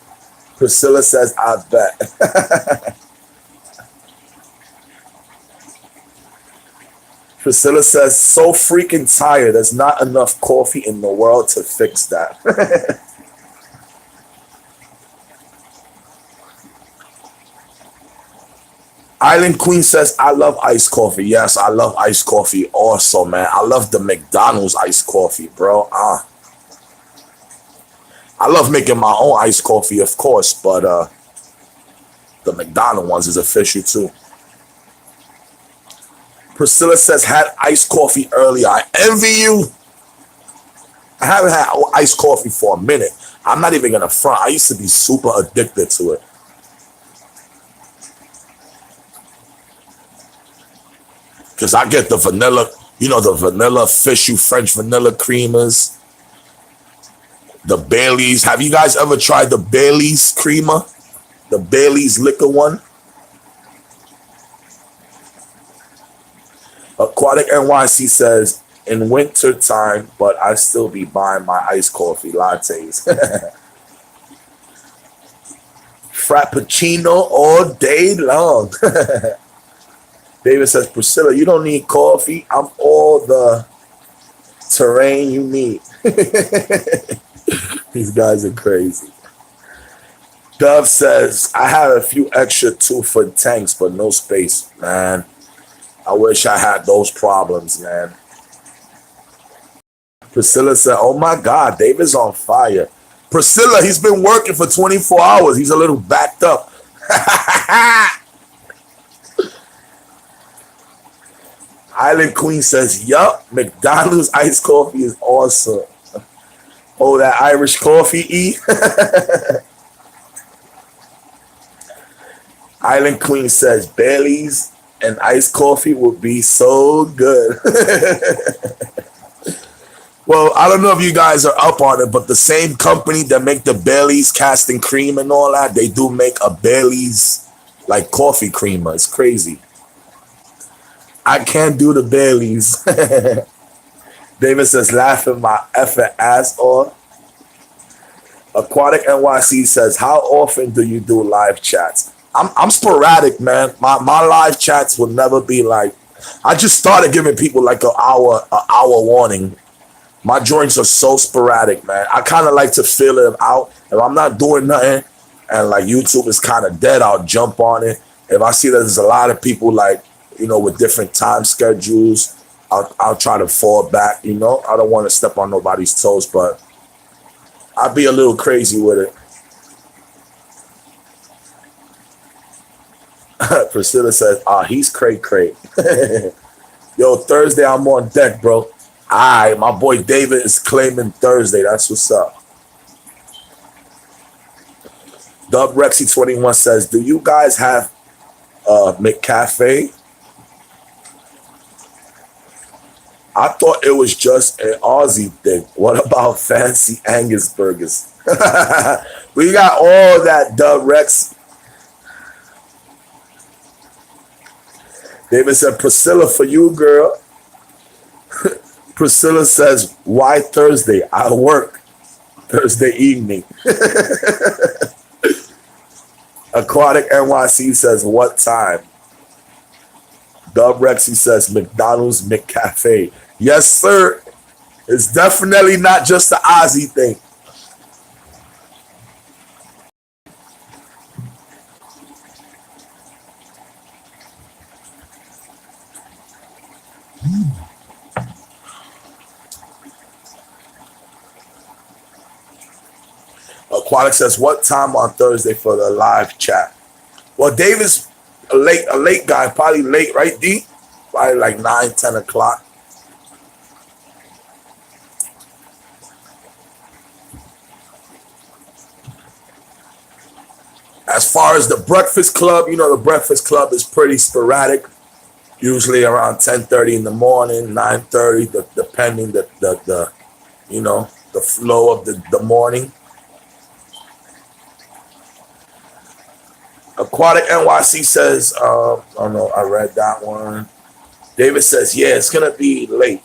S1: Priscilla says, I bet. Priscilla says, so freaking tired. There's not enough coffee in the world to fix that. Island Queen says, I love iced coffee. Yes, I love iced coffee also, man. I love the McDonald's iced coffee, bro. I love making my own iced coffee, of course, but the McDonald's ones is official too. Priscilla says, had iced coffee earlier. I envy you. I haven't had iced coffee for a minute. I'm not even gonna front. I used to be super addicted to it. Because I get the vanilla, the vanilla official French vanilla creamers. The Bailey's. Have you guys ever tried the Bailey's creamer? The Bailey's liquor one? Aquatic NYC says, in winter time, but I still be buying my iced coffee lattes. Frappuccino all day long. David says, Priscilla, you don't need coffee. I'm all the terrain you need. These guys are crazy. Dove says, I have a few extra 2-foot tanks, but no space, man. I wish I had those problems, man. Priscilla said, oh my God, David's on fire. Priscilla, he's been working for 24 hours. He's a little backed up. Island Queen says, yup, McDonald's iced coffee is awesome. Oh, that Irish coffee, E? Island Queen says, Bailey's and iced coffee would be so good. Well, I don't know if you guys are up on it, but the same company that make the Bailey's casting cream and all that, they do make a Bailey's like coffee creamer. It's crazy. I can't do the Bailey's. David says, laughing my effing ass off. Aquatic NYC says, how often do you do live chats? I'm sporadic, man. My live chats will never be like, I just started giving people like an hour warning. My joints are so sporadic, man. I kind of like to fill them out. If I'm not doing nothing and like YouTube is kind of dead, I'll jump on it. If I see that there's a lot of people like, with different time schedules, I'll try to fall back, I don't want to step on nobody's toes, but I'll be a little crazy with it. Priscilla says, he's cray. Yo, Thursday, I'm on deck, bro. Alright, my boy David is claiming Thursday. That's what's up. Dub Rexy21 says, do you guys have McCafe? I thought it was just an Aussie thing. What about fancy Angus burgers? We got all that, Dub Rex. David said, Priscilla, for you, girl. Priscilla says, why Thursday? I work Thursday evening. Aquatic NYC says, what time? Dub Rexy says, McDonald's McCafe. Yes, sir. It's definitely not just the Aussie thing. Aquatic says, what time on Thursday for the live chat? Well, David's a late guy, probably late, right, D? Probably like 9, 10 o'clock. As far as the Breakfast Club, the Breakfast Club is pretty sporadic. Usually around 10:30 in the morning, 9:30, depending the flow of the morning. Aquatic NYC says, oh no, I read that one. David says, yeah, it's going to be late.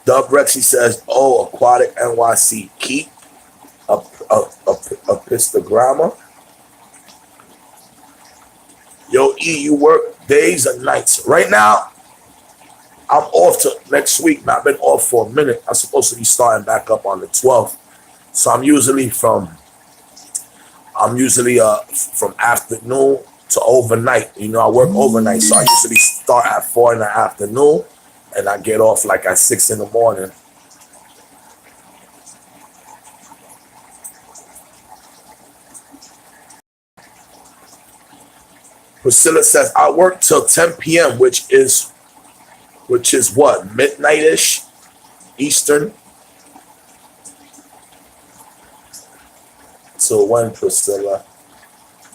S1: Dub Rexy says, oh, Aquatic NYC, keep a pistogramma. Yo, E, you work days and nights. Right now, I'm off to next week, man. I've been off for a minute. I'm supposed to be starting back up on the 12th. So I'm usually from from afternoon to overnight. You know, I work overnight, so I usually start at 4 in the afternoon, and I get off like at 6 in the morning. Priscilla says I work till 10 p.m., which is what, midnight-ish Eastern. So when, Priscilla?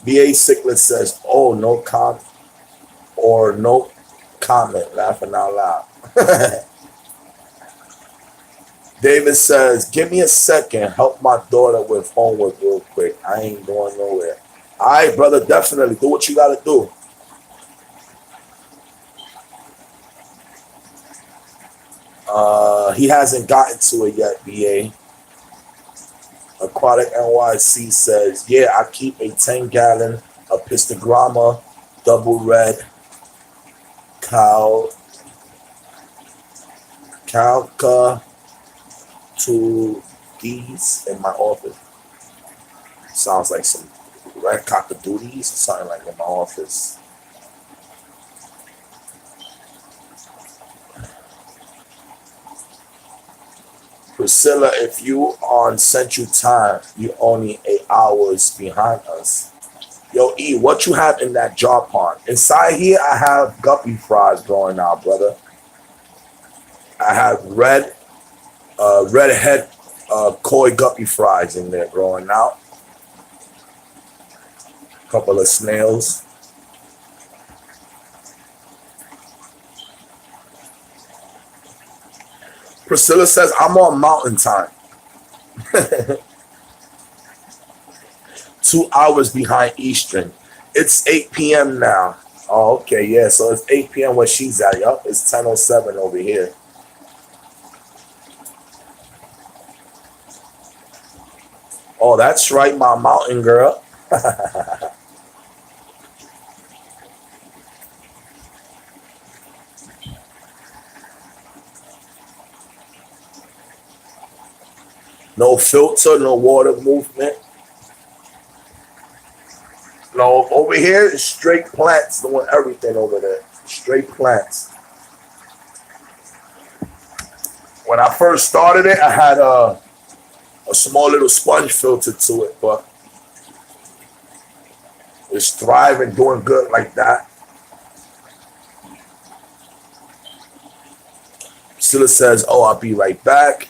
S1: BA Sicklet says, oh, no comment, laughing out loud. David says, give me a second, help my daughter with homework real quick. I ain't going nowhere. All right, brother, definitely do what you got to do. He hasn't gotten to it yet, BA. Aquatic NYC says, yeah, I keep a 10-gallon Epistogramma double red calca to geese in my office. Sounds like some red cockadoodies or something like in my office. Priscilla, if you on Central Time, you only 8 hours behind us. Yo, E, what you have in that jar pond? Inside here, I have guppy fries growing out, brother. I have redhead koi guppy fries in there growing out. A couple of snails. Priscilla says, I'm on mountain time. 2 hours behind Eastern. It's 8 p.m. now. Oh, okay, yeah. So it's 8 p.m. where she's at. Yup, it's 10:07 over here. Oh, that's right, my mountain girl. No filter, no water movement. No, over here is straight plants doing everything over there. Straight plants. When I first started it, I had a small little sponge filter to it, but it's thriving, doing good like that. Priscilla says, oh, I'll be right back.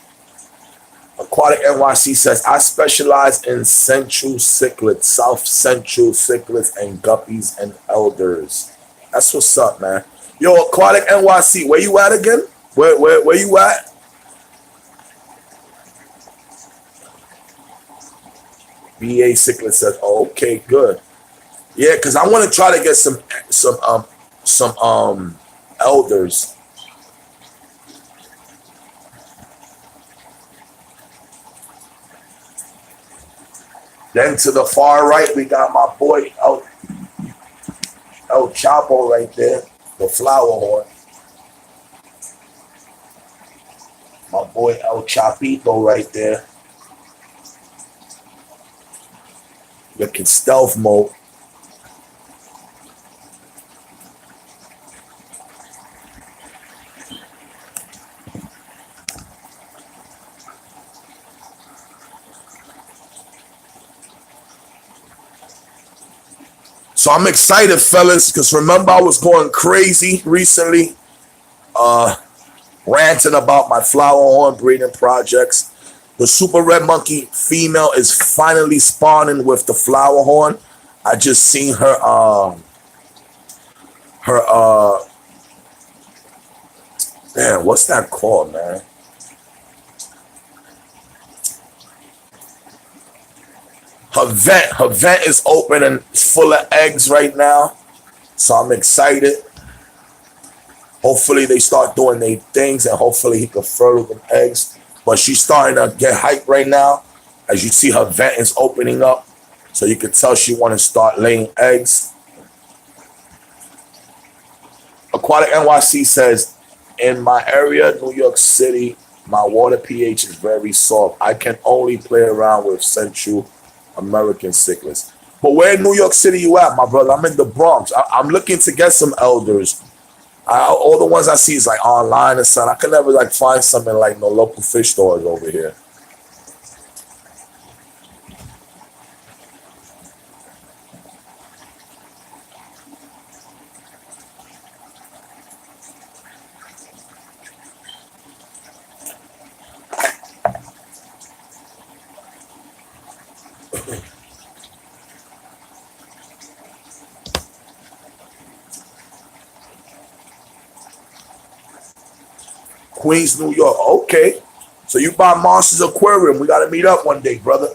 S1: Aquatic NYC says, I specialize in central cichlids, south central cichlids, and guppies and elders. That's what's up, man. Yo, Aquatic NYC, where you at again? Where you at? BA Cichlid says, oh, okay, good. Yeah, because I want to try to get some elders. Then to the far right, we got my boy El Chapo right there, the flower horn. My boy El Chapito right there. Looking stealth mode. So I'm excited, fellas, because remember I was going crazy recently, ranting about my flower horn breeding projects. The super red monkey female is finally spawning with the flower horn. I just seen her man, what's that called, man? Her vent is open and it's full of eggs right now. So I'm excited. Hopefully they start doing their things and hopefully he can fertile them eggs. But she's starting to get hype right now. As you see, her vent is opening up. So you can tell she want to start laying eggs. Aquatic NYC says, in my area, New York City, my water pH is very soft. I can only play around with Central American cichlids. But where in New York City you at, my brother? I'm in the Bronx. I'm looking to get some elders. All the ones I see is like online and something. I can never like find some in like no local fish stores over here. Queens, New York. Okay. So you buy Monsters Aquarium. We gotta meet up one day, brother.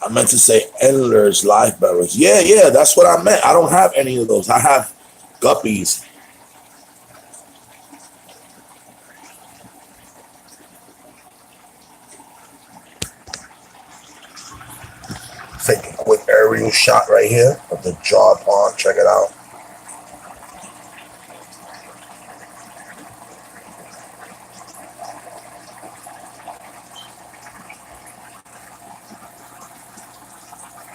S1: I meant to say endlers, live bearers. Yeah, yeah, that's what I meant. I don't have any of those. I have guppies. Take a quick aerial shot right here of the jaw pond. Check it out.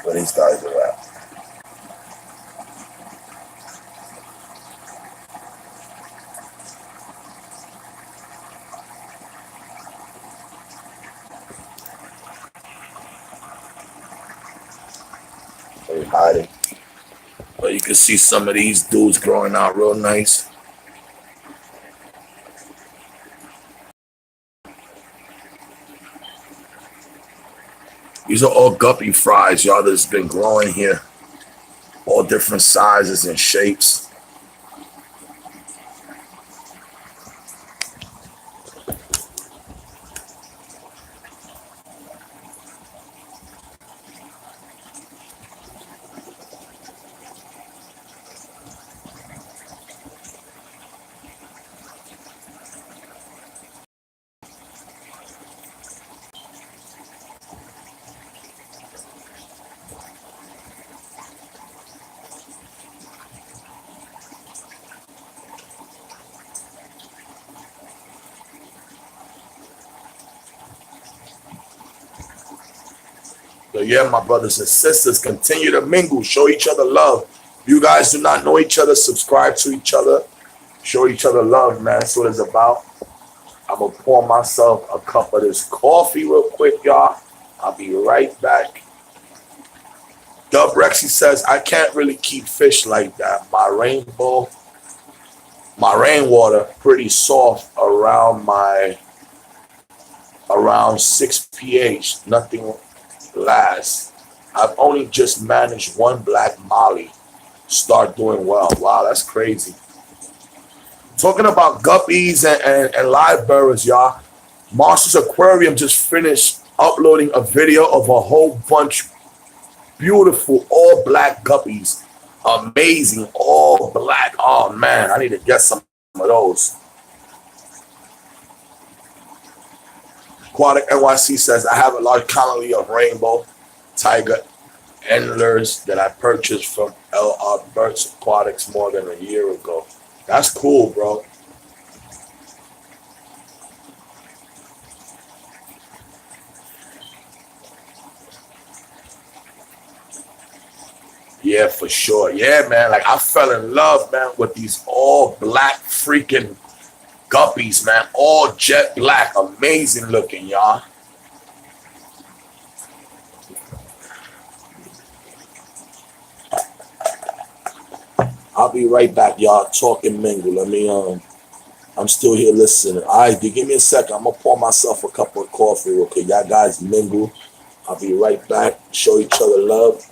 S1: Where these guys are at. They're hiding. But you can see some of these dudes growing out real nice. These are all guppy fries, y'all, that's been growing here. All different sizes and shapes. So yeah, my brothers and sisters, continue to mingle, show each other love. If you guys do not know each other, subscribe to each other, show each other love, man. That's what it's about. I'm gonna pour myself a cup of this coffee real quick, y'all. I'll be right back. Dub Rexy says, I can't really keep fish like that. My rainwater pretty soft around 6 pH. Nothing lasts. I've only just managed one black molly start doing well. Wow, that's crazy. Talking about guppies and live bearers, y'all. Monsters Aquarium just finished uploading a video of a whole bunch beautiful all black guppies. Amazing, all black. Oh man, I need to get some of those. Aquatic NYC says, I have a large colony of rainbow tiger endlers that I purchased from L.R. Burt's Aquatics more than a year ago. That's cool, bro. Yeah, for sure. Yeah, man. Like I fell in love, man, with these all black freaking guppies, man. All jet black. Amazing looking, y'all. I'll be right back, y'all. Talking mingle. Let me I'm still here listening. All right, dude, give me a second. I'm gonna pour myself a cup of coffee real quick. Y'all guys mingle. I'll be right back. Show each other love.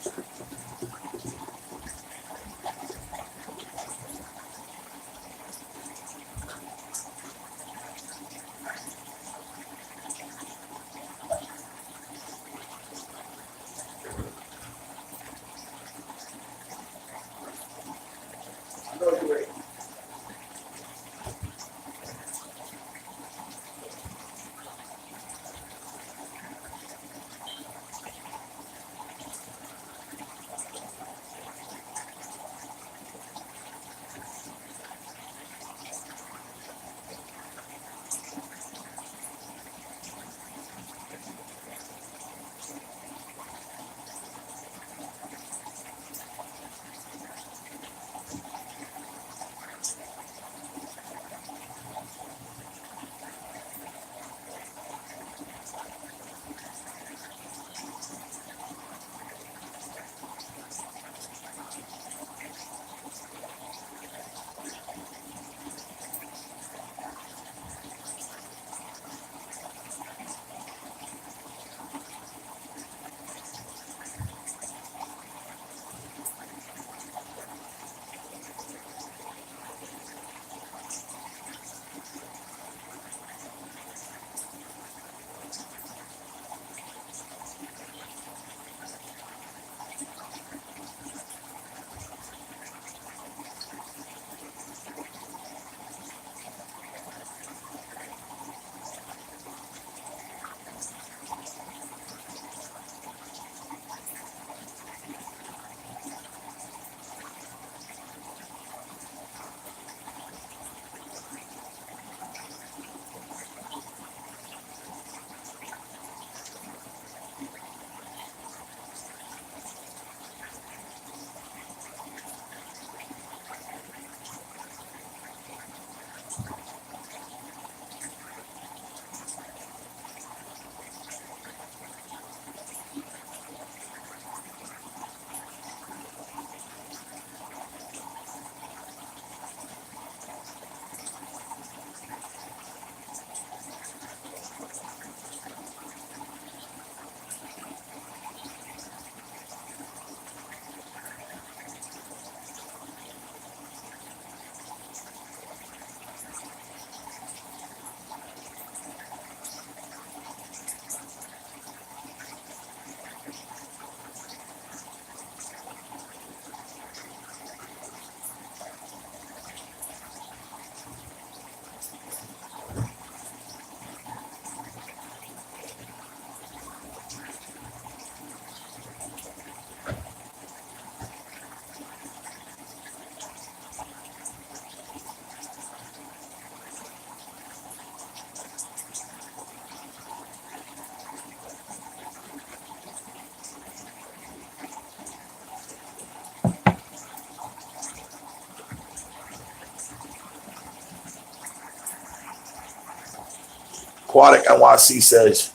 S1: Aquatic NYC says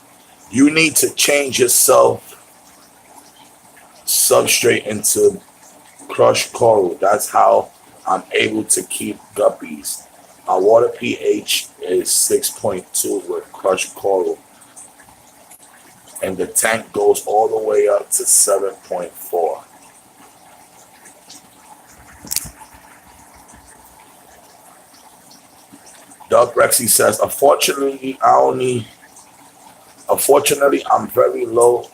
S1: you need to change yourself substrate into crushed coral. That's how I'm able to keep guppies. My water pH is 6.2 with crushed coral, and the tank goes all the way up to 7.4. Doug Rexy says, unfortunately, I'm very low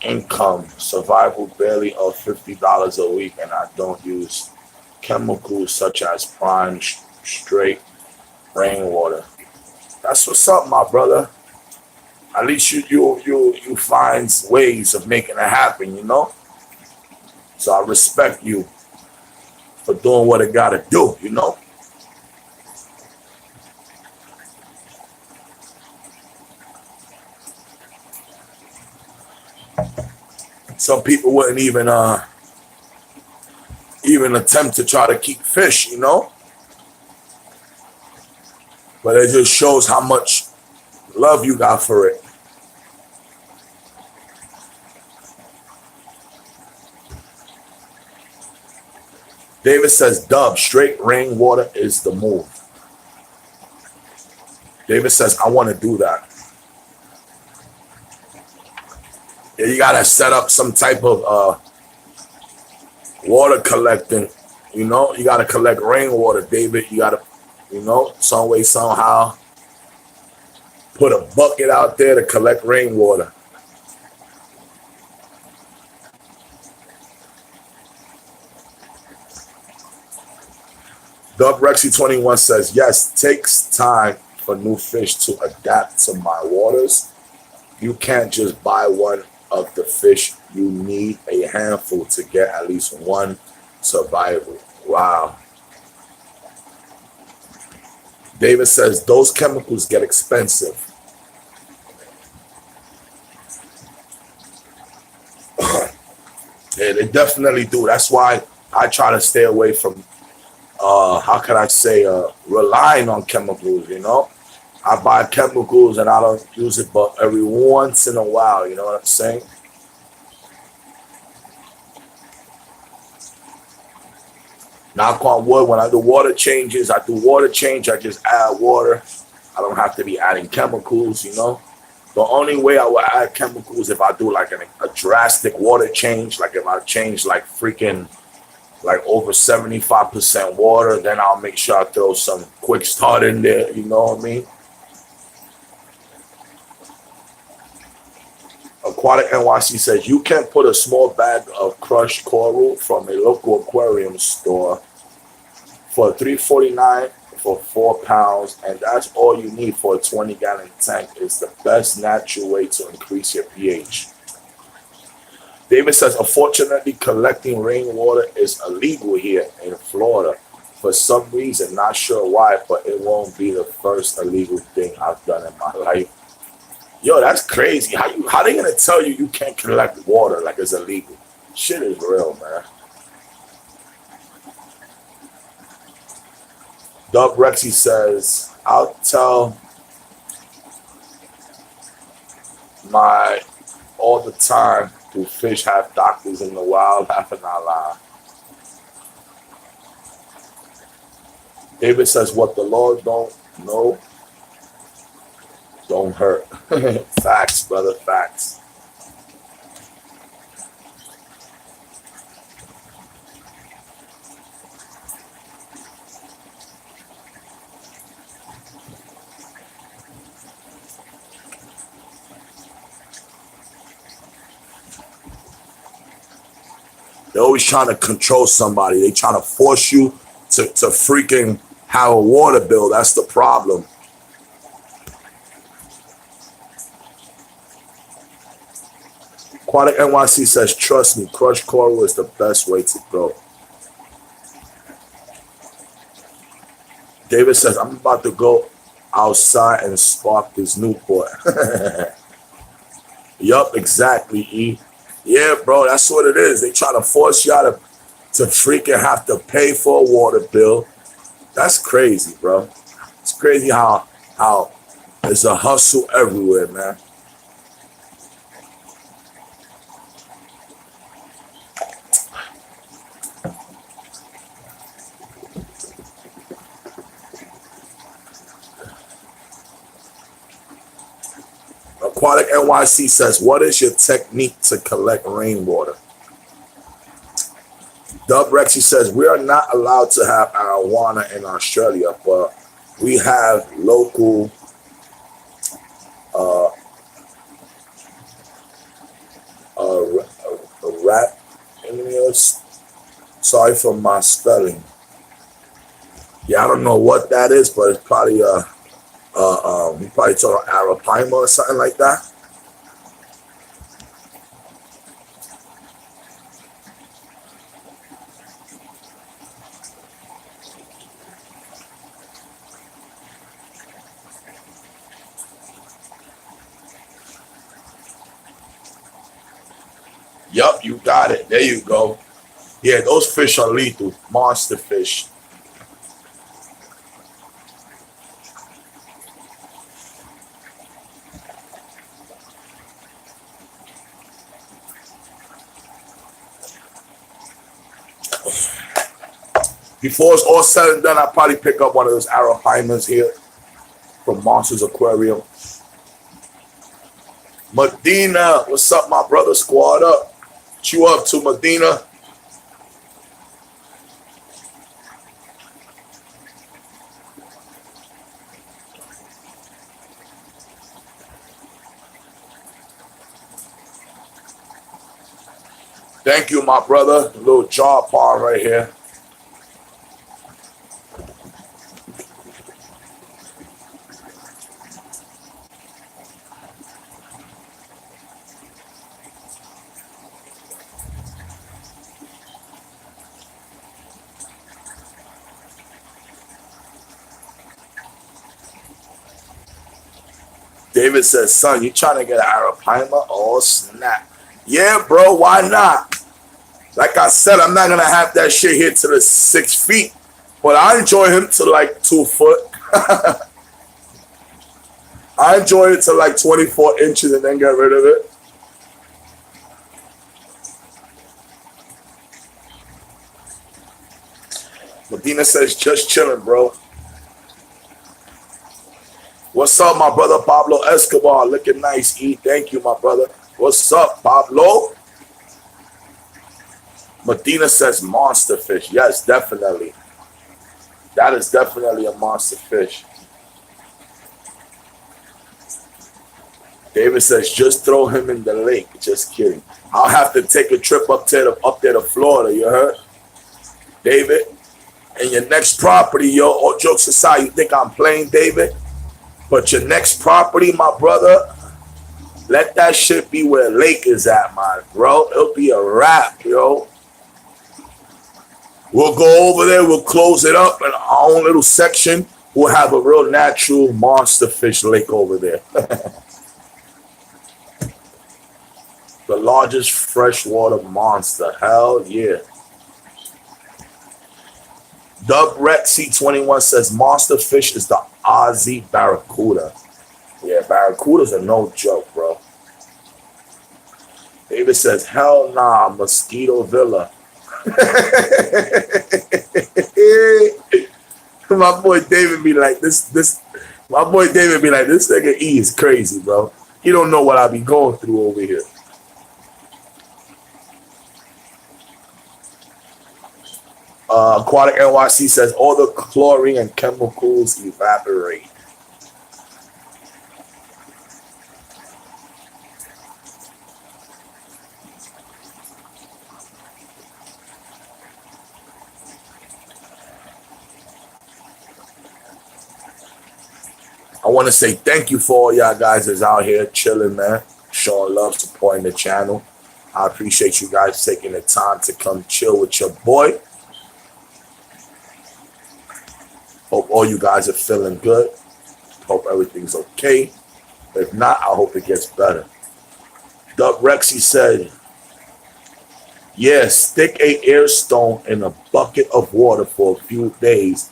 S1: income, survival barely of $50 a week, and I don't use chemicals such as prime, straight rainwater. That's what's up, my brother. At least you find ways of making it happen, you know. So I respect you for doing what it gotta do, you know. Some people wouldn't even attempt to try to keep fish, you know. But it just shows how much love you got for it. David says, Dub, straight rainwater is the move. David says, I want to do that. Yeah, you got to set up some type of water collecting. You know, you got to collect rainwater, David. You got to, you know, some way, somehow, put a bucket out there to collect rainwater. Doug Rexy21 says, yes, takes time for new fish to adapt to my waters. You can't just buy one of the fish. You need a handful to get at least one survival. Wow. David says, those chemicals get expensive. Yeah, they definitely do. That's why I try to stay away from how can I say, relying on chemicals, you know? I buy chemicals and I don't use it but every once in a while, you know what I'm saying? Knock on wood, when I do water changes, I just add water. I don't have to be adding chemicals, you know? The only way I would add chemicals if I do like a drastic water change, like if I change like freaking like over 75% water, then I'll make sure I throw some quick start in there, you know what I mean? Aquatic NYC says, you can put a small bag of crushed coral from a local aquarium store for $3.49 for 4 pounds, and that's all you need for a 20-gallon tank. It's the best natural way to increase your pH. David says, unfortunately, collecting rainwater is illegal here in Florida. For some reason, not sure why, but it won't be the first illegal thing I've done in my life. Yo, that's crazy. How they gonna tell you can't collect water like it's illegal? Shit is real, man. Dub Rexy says, I'll tell my all the time, do fish have doctors in the wild? Laughing out loud. David says, what the Lord don't know, don't hurt. Facts, brother, facts. They're always trying to control somebody. They trying to force you to freaking have a water bill. That's the problem. Aquatic NYC says, trust me, crushed coral is the best way to go. David says, I'm about to go outside and spark this Newport. Yup, exactly, E. Yeah, bro, that's what it is. They try to force y'all to freaking have to pay for a water bill. That's crazy, bro. It's crazy how there's a hustle everywhere, man. Aquatic NYC says, what is your technique to collect rainwater? Dub Rexy says, we are not allowed to have arowana in Australia, but we have local rat. Sorry for my spelling. Yeah, I don't know what that is, but it's probably you probably talking arapaima or something like that. Yup, you got it. There you go. Yeah, those fish are lethal. Monster fish. Before it's all said and done, I'll probably pick up one of those arrowheimers here from Monsters Aquarium. Medina, what's up, my brother? Squad up. What you up to, Medina? Thank you, my brother. A little jaw palm right here. David says, son, you trying to get an arapaima? Oh, snap. Yeah, bro, why not? Like I said, I'm not going to have that shit hit to the 6 feet. But I enjoy him to like 2 foot. I enjoy it to like 24 inches and then get rid of it. Medina says, just chilling, bro. What's up, my brother Pablo Escobar? Looking nice, E. Thank you, my brother. What's up, Pablo? Medina says monster fish. Yes, definitely. That is definitely a monster fish. David says, just throw him in the lake. Just kidding. I'll have to take a trip up there to Florida, you heard? David, and your next property, yo, all jokes aside, you think I'm playing, David? But your next property, my brother, let that shit be where lake is at, man, bro. It'll be a wrap, yo. We'll go over there. We'll close it up in our own little section. We'll have a real natural monster fish lake over there. The largest freshwater monster. Hell yeah. Dub Rexy 21 says monster fish is the Aussie barracuda. Yeah, barracudas are no joke, bro. David says, hell nah, Mosquito Villa. My boy David be like, this nigga E is crazy, bro. He don't know what I be going through over here. Aquatic NYC says all the chlorine and chemicals evaporate. I want to say thank you for all y'all guys that's out here chilling, man. Showing love, supporting the channel. I appreciate you guys taking the time to come chill with your boy. Hope all you guys are feeling good. Hope everything's okay. If not, I hope it gets better. Doug Rexy said, yeah, stick a air stone in a bucket of water for a few days.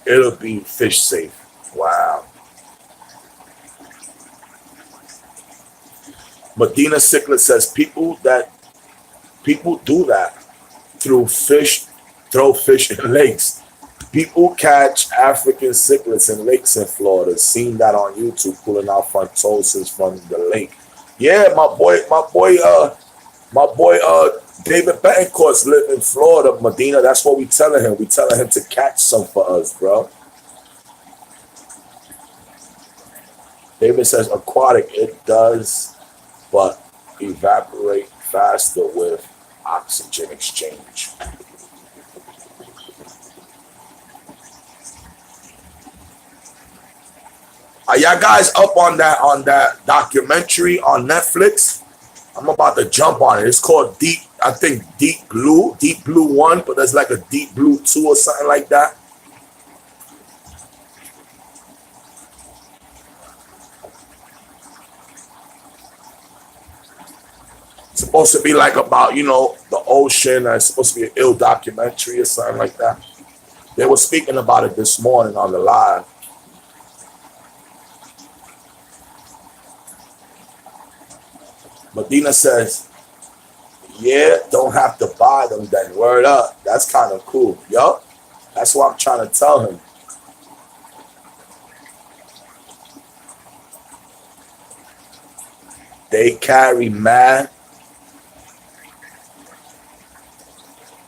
S1: It'll be fish safe. Wow. Medina Sicklet says people do that throw fish in lakes. People catch African cichlids in lakes in Florida. Seen that on YouTube, pulling out frontosis from the lake. Yeah, my boy, David Betancourt's live in Florida, Medina. That's what we telling him. We telling him to catch some for us, bro. David says aquatic, it does, but evaporate faster with oxygen exchange. Are y'all guys up on that documentary on Netflix? I'm about to jump on it. It's called Deep Blue 1, but there's like a Deep Blue 2 or something like that. It's supposed to be like about, you know, the ocean. It's supposed to be an ill documentary or something like that. They were speaking about it this morning on the live. Medina says, yeah, don't have to buy them then. Word up. That's kind of cool. Yup. That's what I'm trying to tell him. They carry mad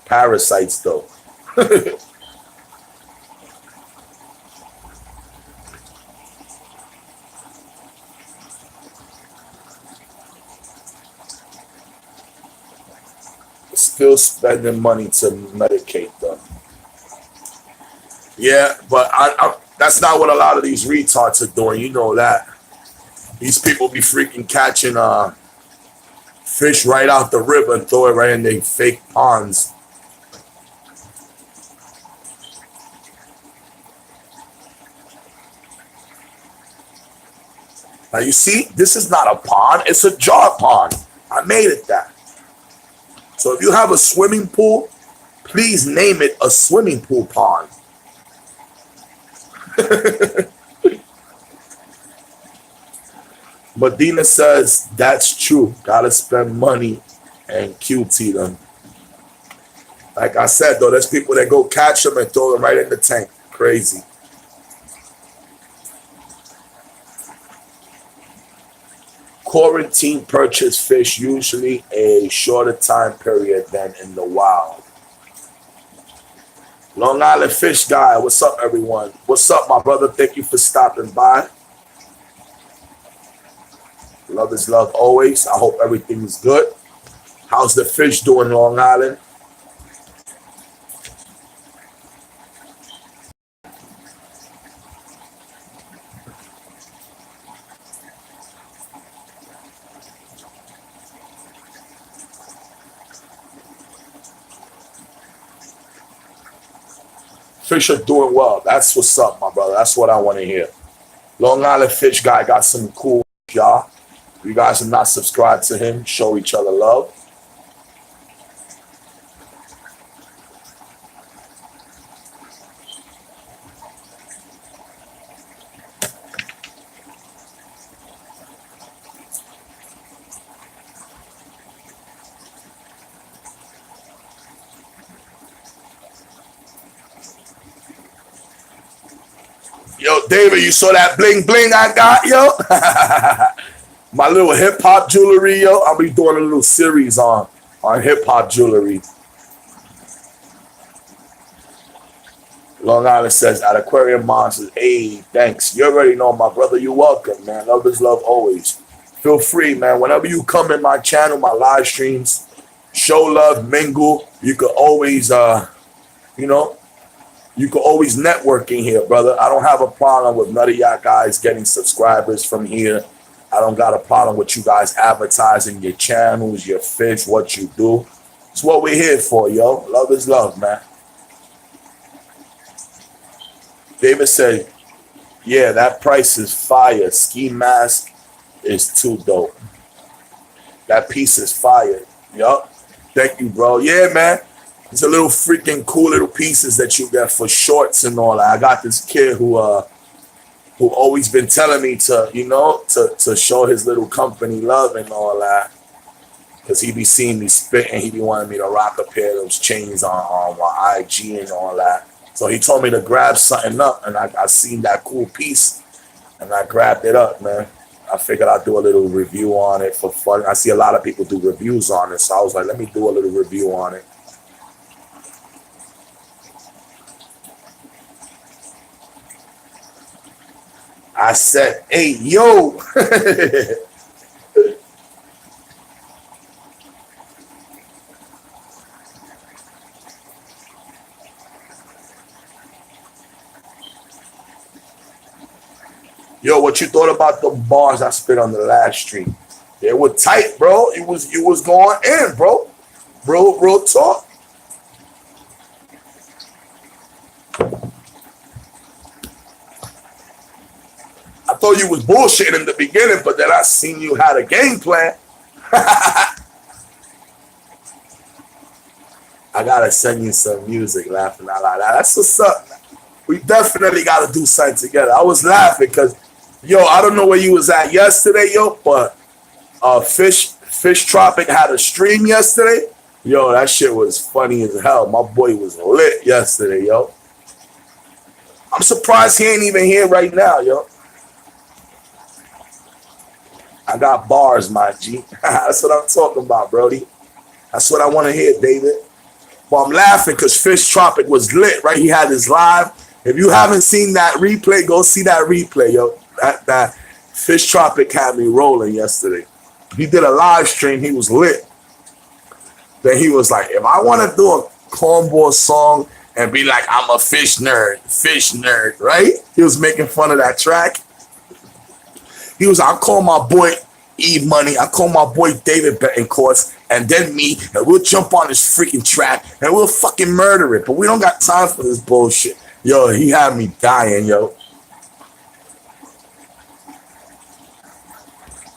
S1: parasites though. Still spending money to medicate them. Yeah, but that's not what a lot of these retards are doing. You know that. These people be freaking catching fish right out the river and throw it right in their fake ponds. Now you see, this is not a pond, it's a jar pond. I made it that. So if you have a swimming pool, please name it a swimming pool pond. Medina says that's true. Gotta spend money and QT them. Like I said though, there's people that go catch them and throw them right in the tank. Crazy. Quarantine purchase fish usually a shorter time period than in the wild. Long Island Fish Guy, what's up everyone? What's up my brother? Thank you for stopping by. Love is love always. I hope everything's good. How's the fish doing Long Island? Fish are doing well. That's what's up, my brother. That's what I want to hear. Long Island Fish Guy got some cool, y'all. If you guys are not subscribed to him, show each other love. Yo, David, you saw that bling bling I got, yo? My little hip hop jewelry, yo. I'll be doing a little series on hip hop jewelry. Long Island says at Aquarium Monsters, hey, thanks. You already know, my brother. You're welcome, man. Love is love always. Feel free, man. Whenever you come in my channel, my live streams, show love, mingle. You could always, you know, you could always network in here, brother. I don't have a problem with none of y'all guys getting subscribers from here. I don't got a problem with you guys advertising your channels, your fish, what you do. It's what we're here for, yo. Love is love, man. David said, yeah, that price is fire. Ski mask is too dope. That piece is fire. Yup. Thank you, bro. Yeah, man. It's a little freaking cool little pieces that you get for shorts and all that. I got this kid who always been telling me to, you know, to show his little company love and all that. Because he be seeing me spit and he be wanting me to rock a pair of those chains on my IG and all that. So he told me to grab something up and I seen that cool piece and I grabbed it up, man. I figured I'd do a little review on it for fun. I see a lot of people do reviews on it. So I was like, let me do a little review on it. I said, hey, yo. Yo, what you thought about the bars I spit on the last stream? They were tight, bro. You was going in, bro. Real talk. I thought you was bullshitting in the beginning, but then I seen you had a game plan. I gotta send you some music, laughing out loud. That's what's up. We definitely gotta do something together. I was laughing because, yo, I don't know where you was at yesterday, yo, but Fish Tropic had a stream yesterday. Yo, that shit was funny as hell. My boy was lit yesterday, yo. I'm surprised he ain't even here right now, yo. I got bars, my G. That's what I'm talking about, Brody. That's what I want to hear, David. Well, I'm laughing because Fish Tropic was lit, right? He had his live. If you haven't seen that replay, go see that replay, yo. That Fish Tropic had me rolling yesterday. He did a live stream. He was lit. Then he was like, if I want to do a cornball song and be like, I'm a fish nerd, right? He was making fun of that track. He was, I call my boy E Money, I call my boy David Betancourt, and then me, and we'll jump on this freaking track and we'll fucking murder it. But we don't got time for this bullshit. Yo, he had me dying, yo.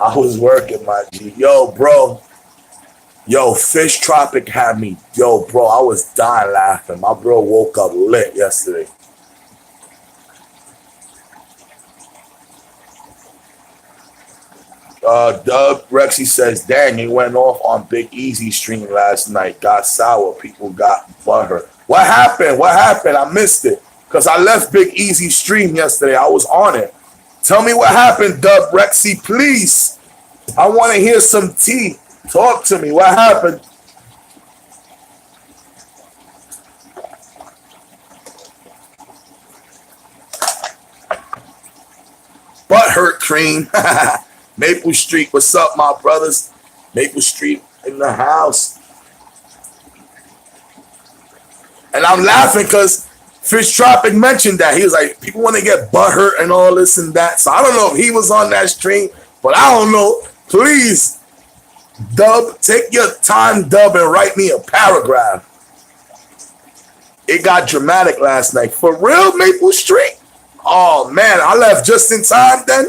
S1: I was working, my G. Yo, bro. Yo, Fish Tropic had me. Yo, bro, I was dying laughing. My bro woke up lit yesterday. Doug Rexy says, dang, he went off on Big Easy stream last night. Got sour. People got butthurt. What happened? What happened? I missed it. Because I left Big Easy stream yesterday. I was on it. Tell me what happened, Doug Rexy, please. I want to hear some tea. Talk to me. What happened? Butthurt cream. Maple Street, what's up, my brothers? Maple Street in the house. And I'm laughing because Fish Tropic mentioned that. He was like, people want to get butthurt and all this and that. So I don't know if he was on that stream, but I don't know. Please, Dub, take your time, Dub, and write me a paragraph. It got dramatic last night. For real, Maple Street? Oh, man, I left just in time then.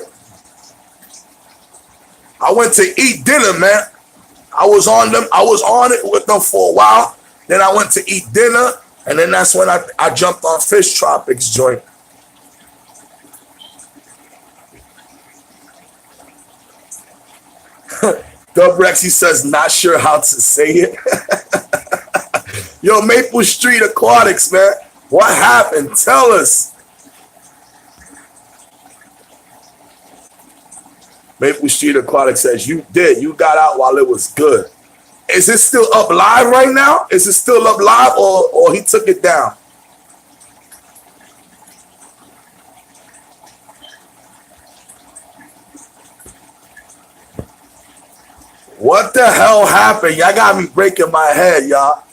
S1: I went to eat dinner, man. I was on it with them for a while. Then I went to eat dinner, and then that's when I jumped on Fish Tropics joint. Dub Rexy says, not sure how to say it. Yo, Maple Street Aquatics, man. What happened? Tell us. Maple Street Aquatic says, you got out while it was good. Is it still up live right now? Is it still up live or he took it down? What the hell happened? Y'all got me breaking my head, y'all.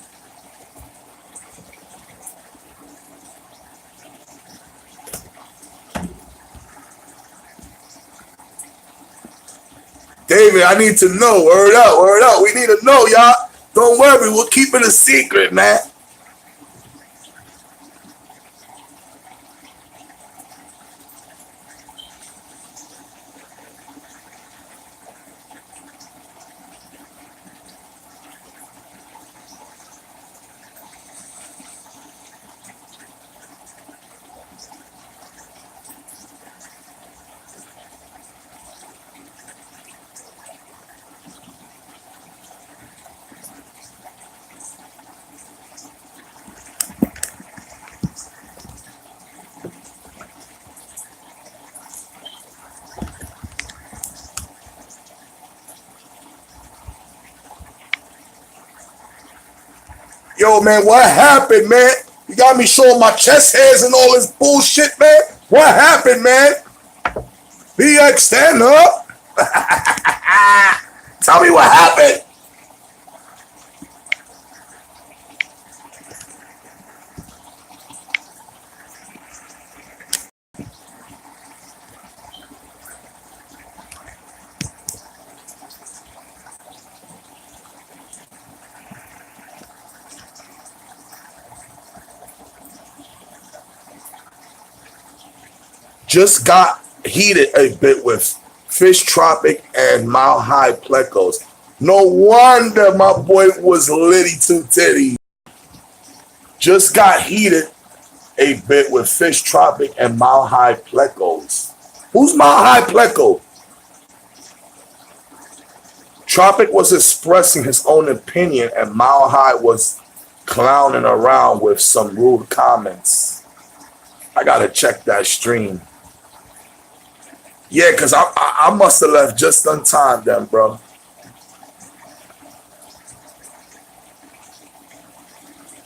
S1: David, I need to know. Word up. We need to know, y'all. Don't worry, we'll keep it a secret, man. Yo, man, what happened, man? You got me showing my chest hairs and all this bullshit, man. What happened, man? BX, stand up. Tell me what happened. Just got heated a bit with Fish Tropic and Mile High Plecos. No wonder my boy was litty to titty. Just got heated a bit with Fish Tropic and Mile High Plecos. Who's Mile High Pleco? Tropic was expressing his own opinion and Mile High was clowning around with some rude comments. I gotta check that stream. Yeah, because I must have left just on time then, bro.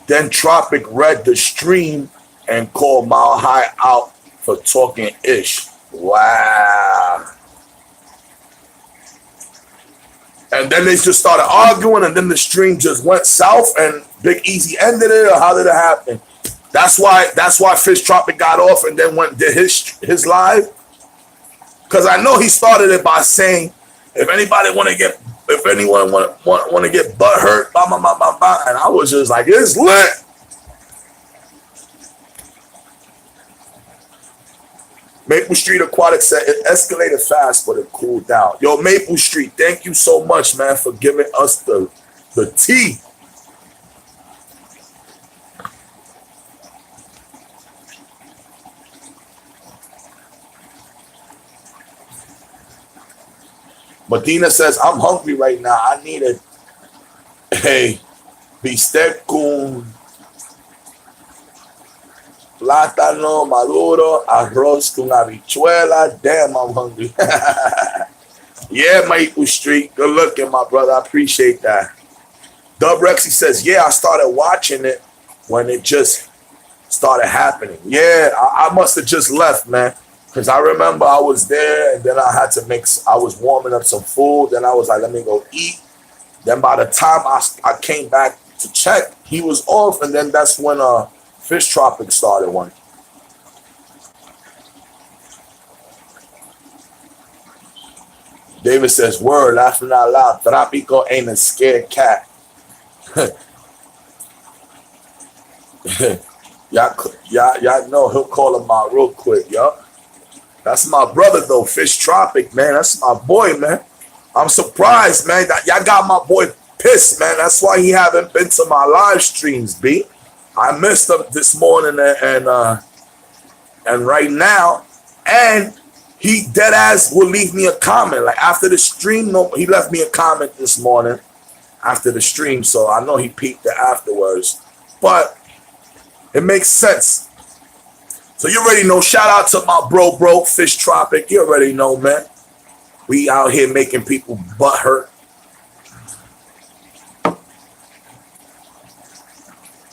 S1: Then Tropic read the stream and called Mile High out for talking ish. Wow. And then they just started arguing, and then the stream just went south, and Big Easy ended it. Or how did it happen? That's why Fish Tropic got off and then did his live. Because I know he started it by saying, if anyone want to get butt hurt, blah, blah, blah, blah, blah. And I was just like, it's lit. Maple Street Aquatic said it escalated fast, but it cooled down. Yo, Maple Street, thank you so much, man, for giving us the tea. Medina says, I'm hungry right now. I need a bistec con plátano maduro, arroz con habichuela. Damn, I'm hungry. Yeah, Maple Street. Good looking, my brother. I appreciate that. Dub Rexy says, yeah, I started watching it when it just started happening. Yeah, I must have just left, man. Because I remember I was there, and then I was warming up some food. Then I was like, let me go eat. Then by the time I came back to check, he was off. And then that's when Fish Tropic started one. David says, word, laughing out loud. Tropico ain't a scared cat. Y'all know he'll call him out real quick, y'all. That's my brother, though, Fish Tropic, man. That's my boy, man. I'm surprised, man. Y'all got my boy pissed, man. That's why he haven't been to my live streams, B. I missed him this morning and right now. And he dead ass will leave me a comment. Like, after the stream, he left me a comment this morning after the stream. So I know he peeped it afterwards. But it makes sense. So you already know. Shout out to my bro, Fish Tropic. You already know, man. We out here making people butt hurt.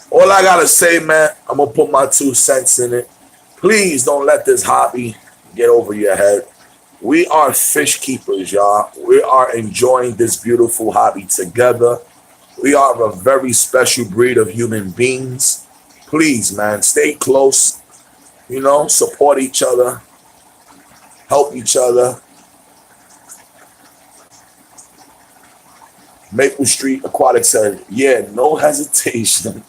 S1: All I gotta say, man, I'm gonna put my 2 cents in it. Please don't let this hobby get over your head. We are fish keepers, y'all. We are enjoying this beautiful hobby together. We are a very special breed of human beings. Please, man, stay close. You know, support each other, help each other. Maple Street Aquatic said, yeah, no hesitation.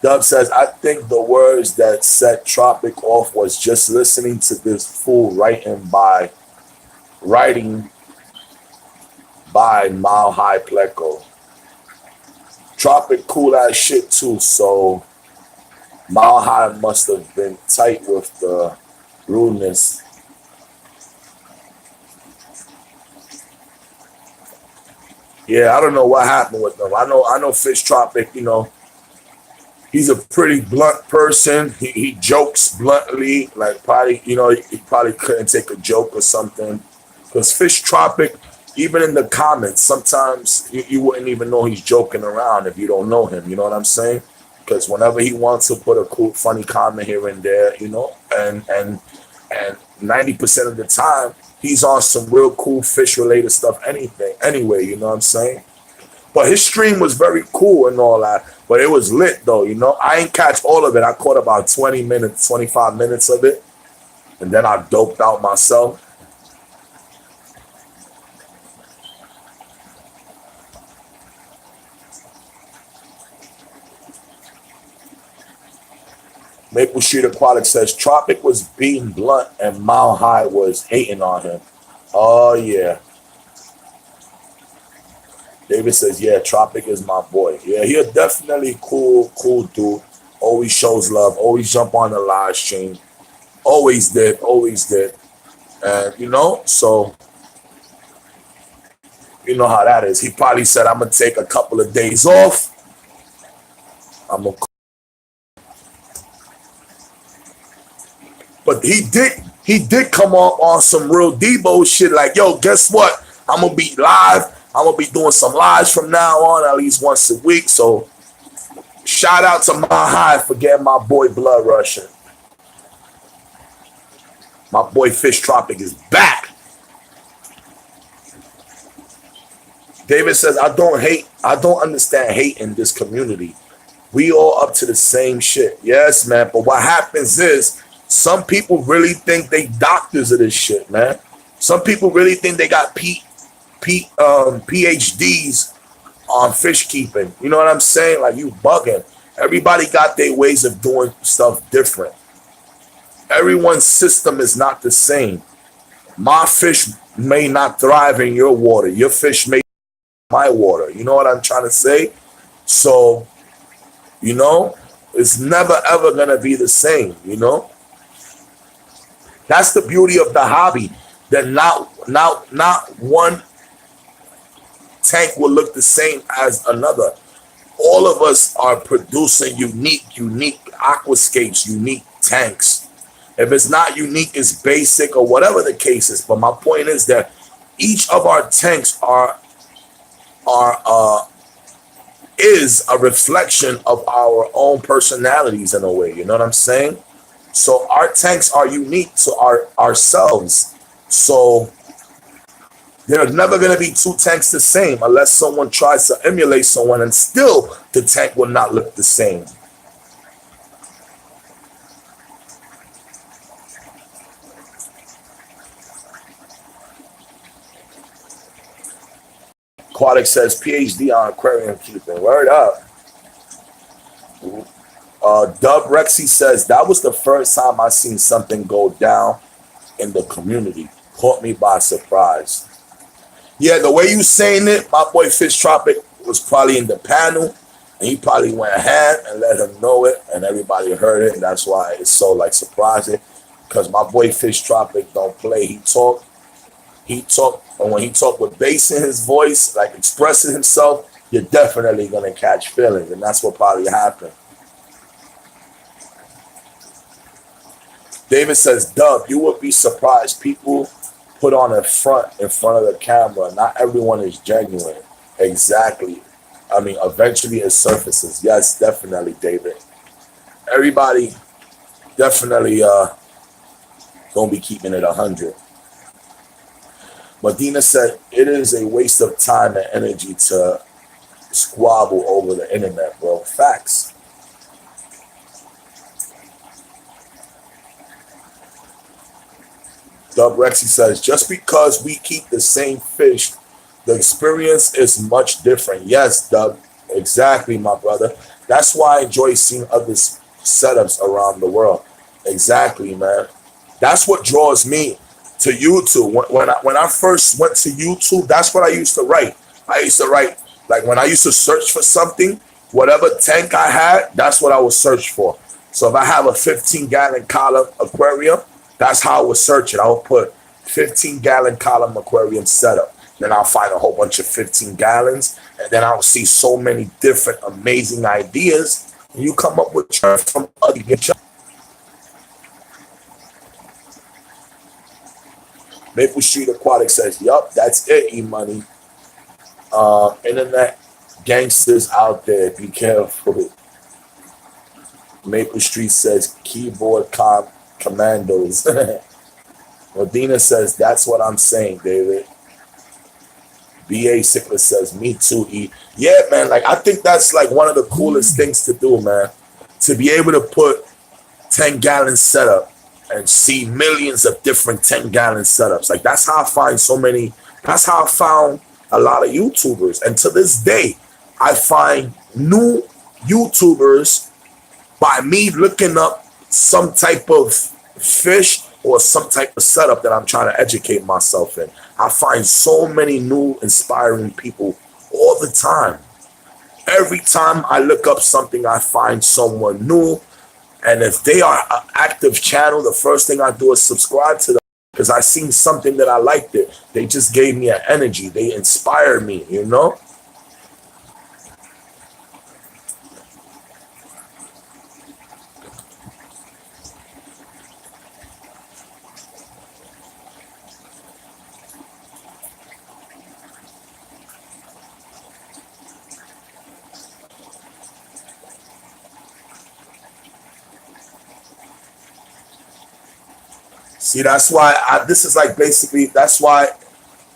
S1: Dub says, I think the words that set Tropic off was just listening to this fool writing by Mile High Pleco. Tropic cool ass shit too, so Mile High must have been tight with the rudeness. Yeah, I don't know what happened with them. I know Fish Tropic, you know, he's a pretty blunt person. He jokes bluntly, like probably, you know, he probably couldn't take a joke or something. Because Fish Tropic, even in the comments, sometimes you wouldn't even know he's joking around if you don't know him. You know what I'm saying? Because whenever he wants to put a cool, funny comment here and there, you know, and 90% of the time, he's on some real cool fish-related stuff anyway, you know what I'm saying? But his stream was very cool and all that, but it was lit, though, you know? I ain't catch all of it. I caught about 20 minutes, 25 minutes of it, and then I doped out myself. Maple Street Aquatic says Tropic was being blunt and Mile High was hating on him. Oh, yeah. David says, yeah, Tropic is my boy. Yeah, he a definitely cool dude. Always shows love. Always jump on the live stream. Always did. And, you know, so, you know how that is. He probably said, I'm going to take a couple of days off. But he did come on some real Debo shit. Like, yo, guess what? I'm gonna be live. I'm gonna be doing some lives from now on, at least once a week. So shout out to my high for getting my boy blood rushing. My boy Fish Tropic is back. David says, I don't understand hate in this community. We all up to the same shit. Yes, man. But what happens is some people really think they doctors of this shit, man. Some people really think they got PhDs on fish keeping. You know what I'm saying? Like, you bugging. Everybody got their ways of doing stuff different. Everyone's system is not the same. My fish may not thrive in your water. Your fish may my water. You know what I'm trying to say? So, you know, it's never ever gonna be the same, you know? That's the beauty of the hobby. That not one tank will look the same as another. All of us are producing unique aquascapes, unique tanks. If it's not unique, it's basic or whatever the case is. But my point is that each of our tanks is a reflection of our own personalities in a way. You know what I'm saying? So our tanks are unique to ourselves. So there's never going to be two tanks the same unless someone tries to emulate someone, and still the tank will not look the same. Aquatic says PhD on aquarium keeping. Word up. Dub Rexy says that was the first time I seen something go down in the community. Caught me by surprise. Yeah, the way you saying it, my boy Fish Tropic was probably in the panel, and he probably went ahead and let him know it, and everybody heard it, and that's why it's so like surprising. Because my boy Fish Tropic don't play. He talk, and when he talk with bass in his voice, like expressing himself, you're definitely gonna catch feelings, and that's what probably happened. David says, Dub, you would be surprised. People put on a front in front of the camera. Not everyone is genuine. Exactly. I mean, eventually it surfaces. Yes, definitely, David. Everybody definitely gonna be keeping it 100. Medina said, it is a waste of time and energy to squabble over the internet, bro. Facts. Dub Rexy says, just because we keep the same fish, the experience is much different. Yes, Dub, exactly, my brother. That's why I enjoy seeing other setups around the world. Exactly, man. That's what draws me to YouTube. When I first went to YouTube, that's what I used to write. I used to write, like when I used to search for something, whatever tank I had, that's what I would search for. So if I have a 15-gallon column aquarium, that's how I would search it. I would put 15-gallon column aquarium setup. Then I'll find a whole bunch of 15 gallons. And then I'll see so many different amazing ideas. And you come up with from other. Maple Street Aquatic says, yup, that's it, E-Money. Internet gangsters out there, be careful. Maple Street says, keyboard commandos. Medina says, that's what I'm saying, David. BA Sickler says, me too, E. Yeah, man, like I think that's like one of the coolest things to do, man. To be able to put 10-gallon setup and see millions of different 10-gallon setups. Like that's how I find that's how I found a lot of YouTubers. And to this day, I find new YouTubers by me looking up some type of fish or some type of setup that I'm trying to educate myself in. I find so many new inspiring people all the time. Every time I look up something, I find someone new. And if they are an active channel, the first thing I do is subscribe to them because I seen something that I liked it. They just gave me an energy. They inspired me, you know? See, that's why this is like basically, that's why,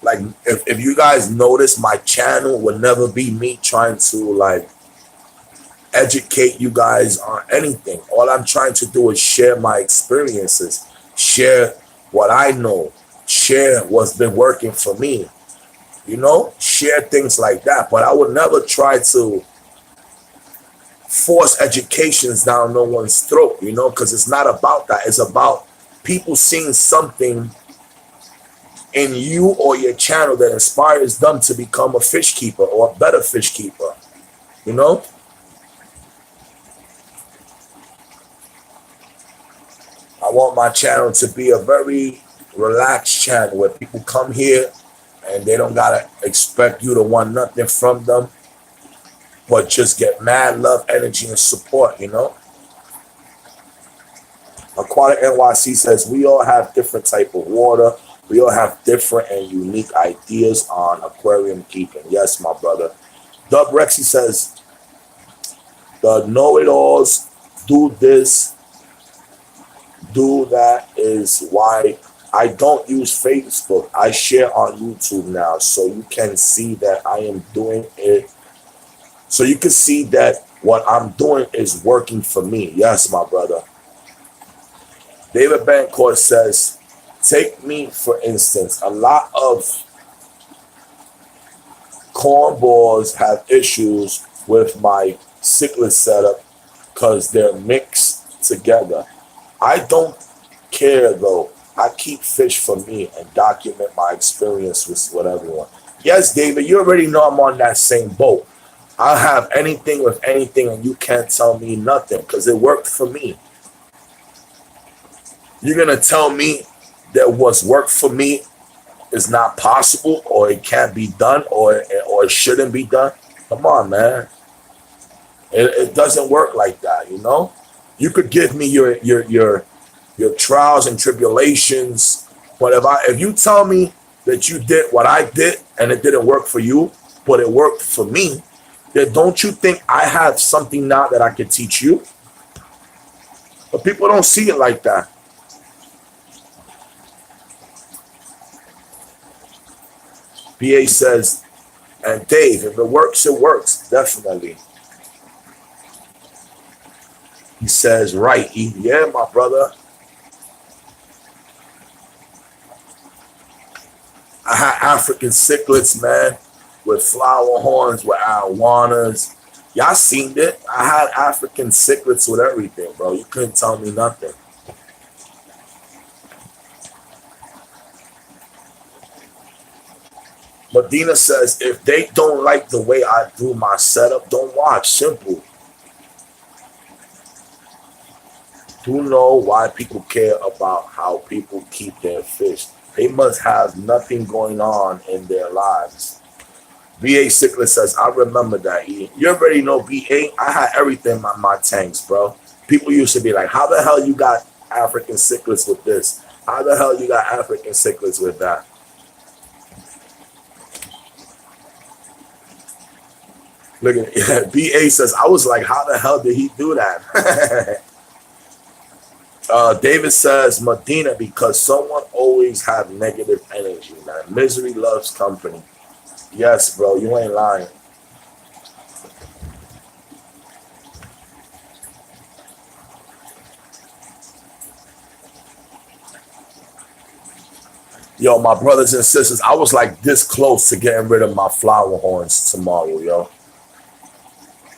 S1: like, if you guys notice, my channel would never be me trying to like educate you guys on anything. All I'm trying to do is share my experiences, share what I know, share what's been working for me, share things like that. But I would never try to force educations down no one's throat, because it's not about that. It's about people seeing something in you or your channel that inspires them to become a fish keeper or a better fish keeper, I want my channel to be a very relaxed channel where people come here and they don't gotta expect you to want nothing from them, but just get mad love, energy, and support, Aquatic NYC says, we all have different type of water. We all have different and unique ideas on aquarium keeping. Yes, my brother. Dub Rexy says, the know-it-alls do this, do that is why I don't use Facebook. I share on YouTube now, so you can see that I am doing it. So you can see that what I'm doing is working for me. Yes, my brother. David Bancourt says, take me for instance. A lot of cornballs have issues with my cichlid setup because they're mixed together. I don't care though. I keep fish for me and document my experience with everyone. Yes, David, you already know I'm on that same boat. I'll have anything with anything and you can't tell me nothing because it worked for me. You're going to tell me that what's worked for me is not possible or it can't be done or it shouldn't be done? Come on, man. It doesn't work like that, You could give me your trials and tribulations, but if you tell me that you did what I did and it didn't work for you, but it worked for me, then don't you think I have something now that I could teach you? But people don't see it like that. BA says, and Dave, if it works, it works. Definitely. He says, right. Yeah, my brother. I had African cichlids, man, with flower horns, with arowanas. Y'all seen it. I had African cichlids with everything, bro. You couldn't tell me nothing. Medina says, if they don't like the way I do my setup, don't watch. Simple. Do know why people care about how people keep their fish. They must have nothing going on in their lives. BA Cichlid says, I remember that. You already know BA. I had everything in my tanks, bro. People used to be like, how the hell you got African cichlids with this? How the hell you got African cichlids with that? Look at it. BA says, I was like, how the hell did he do that? David says, Medina, because someone always have negative energy, man. Misery loves company. Yes, bro, you ain't lying. Yo, my brothers and sisters, I was like this close to getting rid of my flower horns tomorrow, yo.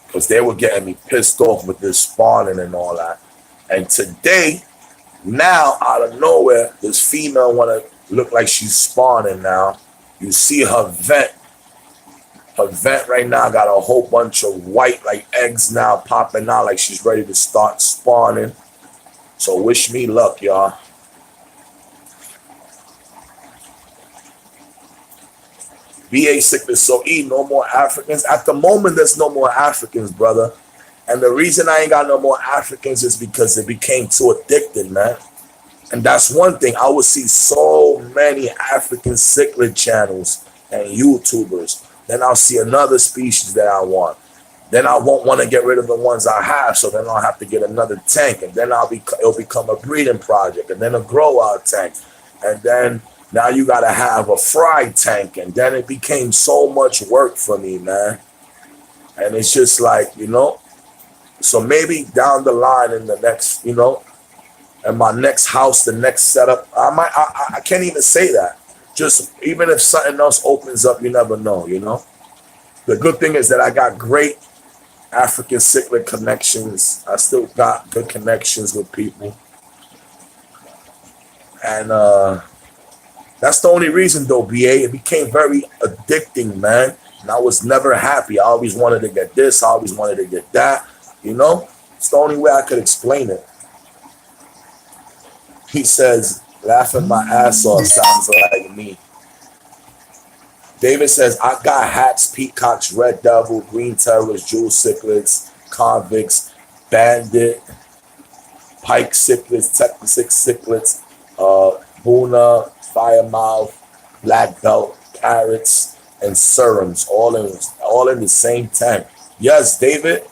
S1: Because they were getting me pissed off with this spawning and all that. And today, now out of nowhere, this female want to look like she's spawning now. You see her vent. Her vent right now got a whole bunch of white like eggs now popping out like she's ready to start spawning. So wish me luck, y'all. BA sickness. So no more Africans. At the moment, there's no more Africans, brother. And the reason I ain't got no more Africans is because they became too addicted, man. And that's one thing. I would see so many African cichlid channels and YouTubers. Then I'll see another species that I want. then I won't want to get rid of the ones I have, so then I'll have to get another tank, and then it'll become a breeding project, and then a grow out tank, and then now you gotta have a fry tank, and then it became so much work for me, man. And it's just like, so maybe down the line in the next, in my next house, the next setup, I can't even say that. Just even if something else opens up, you never know, The good thing is that I got great African cichlid connections. I still got good connections with people. And that's the only reason though, BA. It became very addicting, man. And I was never happy. I always wanted to get this. I always wanted to get that. It's the only way I could explain it. He says, laughing my ass off sounds like me. David says, I got hats, peacocks, red devil, green terrors, jewel cichlids, convicts, bandit, pike cichlids, Texas cichlids, Boona, firemouth, black belt, parrots, and serums, all in the same tank. Yes, David,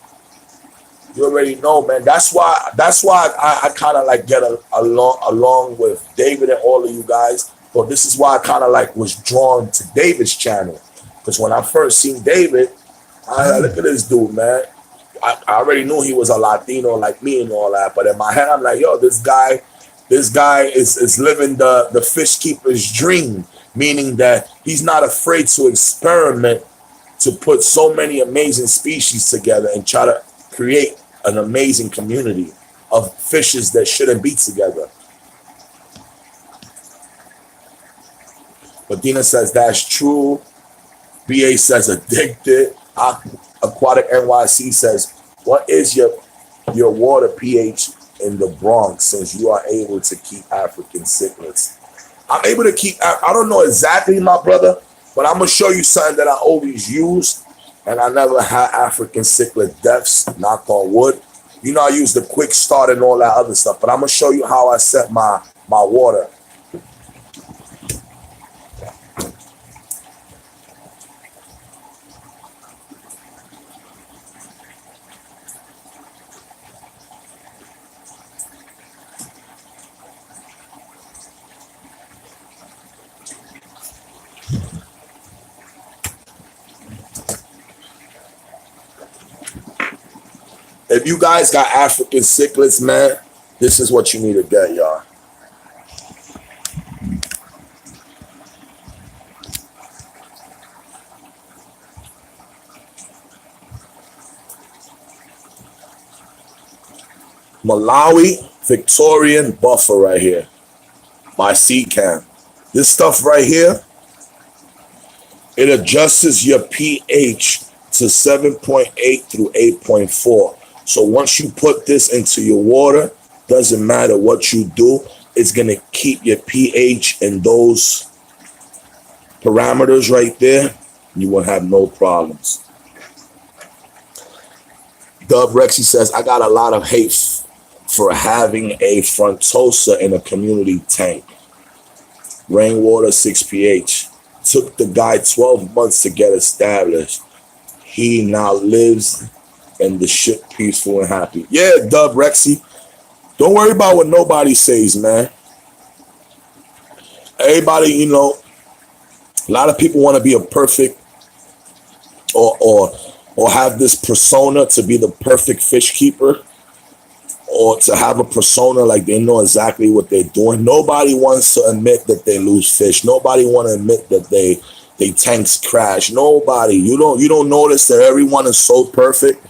S1: you already know, man. That's why I kind of like get along with David and all of you guys. But this is why I kind of like was drawn to David's channel, because when I first seen David, I look at this dude, man. I already knew he was a Latino like me and all that, but in my head I'm like, yo, this guy is living the fish keeper's dream, meaning that he's not afraid to experiment, to put so many amazing species together and try to create an amazing community of fishes that shouldn't be together. But Dina says that's true. BA says addicted. Aquatic NYC says, what is your water pH in the Bronx, since you are able to keep African cichlids? I'm able to keep, I don't know exactly, my brother, but I'm going to show you something that I always use, and I never had African cichlid deaths, knock on wood. I use the quick start and all that other stuff, but I'm going to show you how I set my water. If you guys got African cichlids, man, this is what you need to get, y'all. Malawi Victorian buffer right here by Seacam. This stuff right here, it adjusts your pH to 7.8 through 8.4. So once you put this into your water, doesn't matter what you do, it's going to keep your pH in those parameters right there. You will have no problems. Dub Rexy says, I got a lot of hate for having a frontosa in a community tank. Rainwater 6 pH. Took the guy 12 months to get established. He now lives in the shit peaceful and happy. Yeah, Dub Rexy. Don't worry about what nobody says, man. Everybody, a lot of people want to be a perfect or have this persona to be the perfect fish keeper, or to have a persona like they know exactly what they're doing. Nobody wants to admit that they lose fish. Nobody want to admit that they tanks crash. Nobody. You don't notice that everyone is so perfect.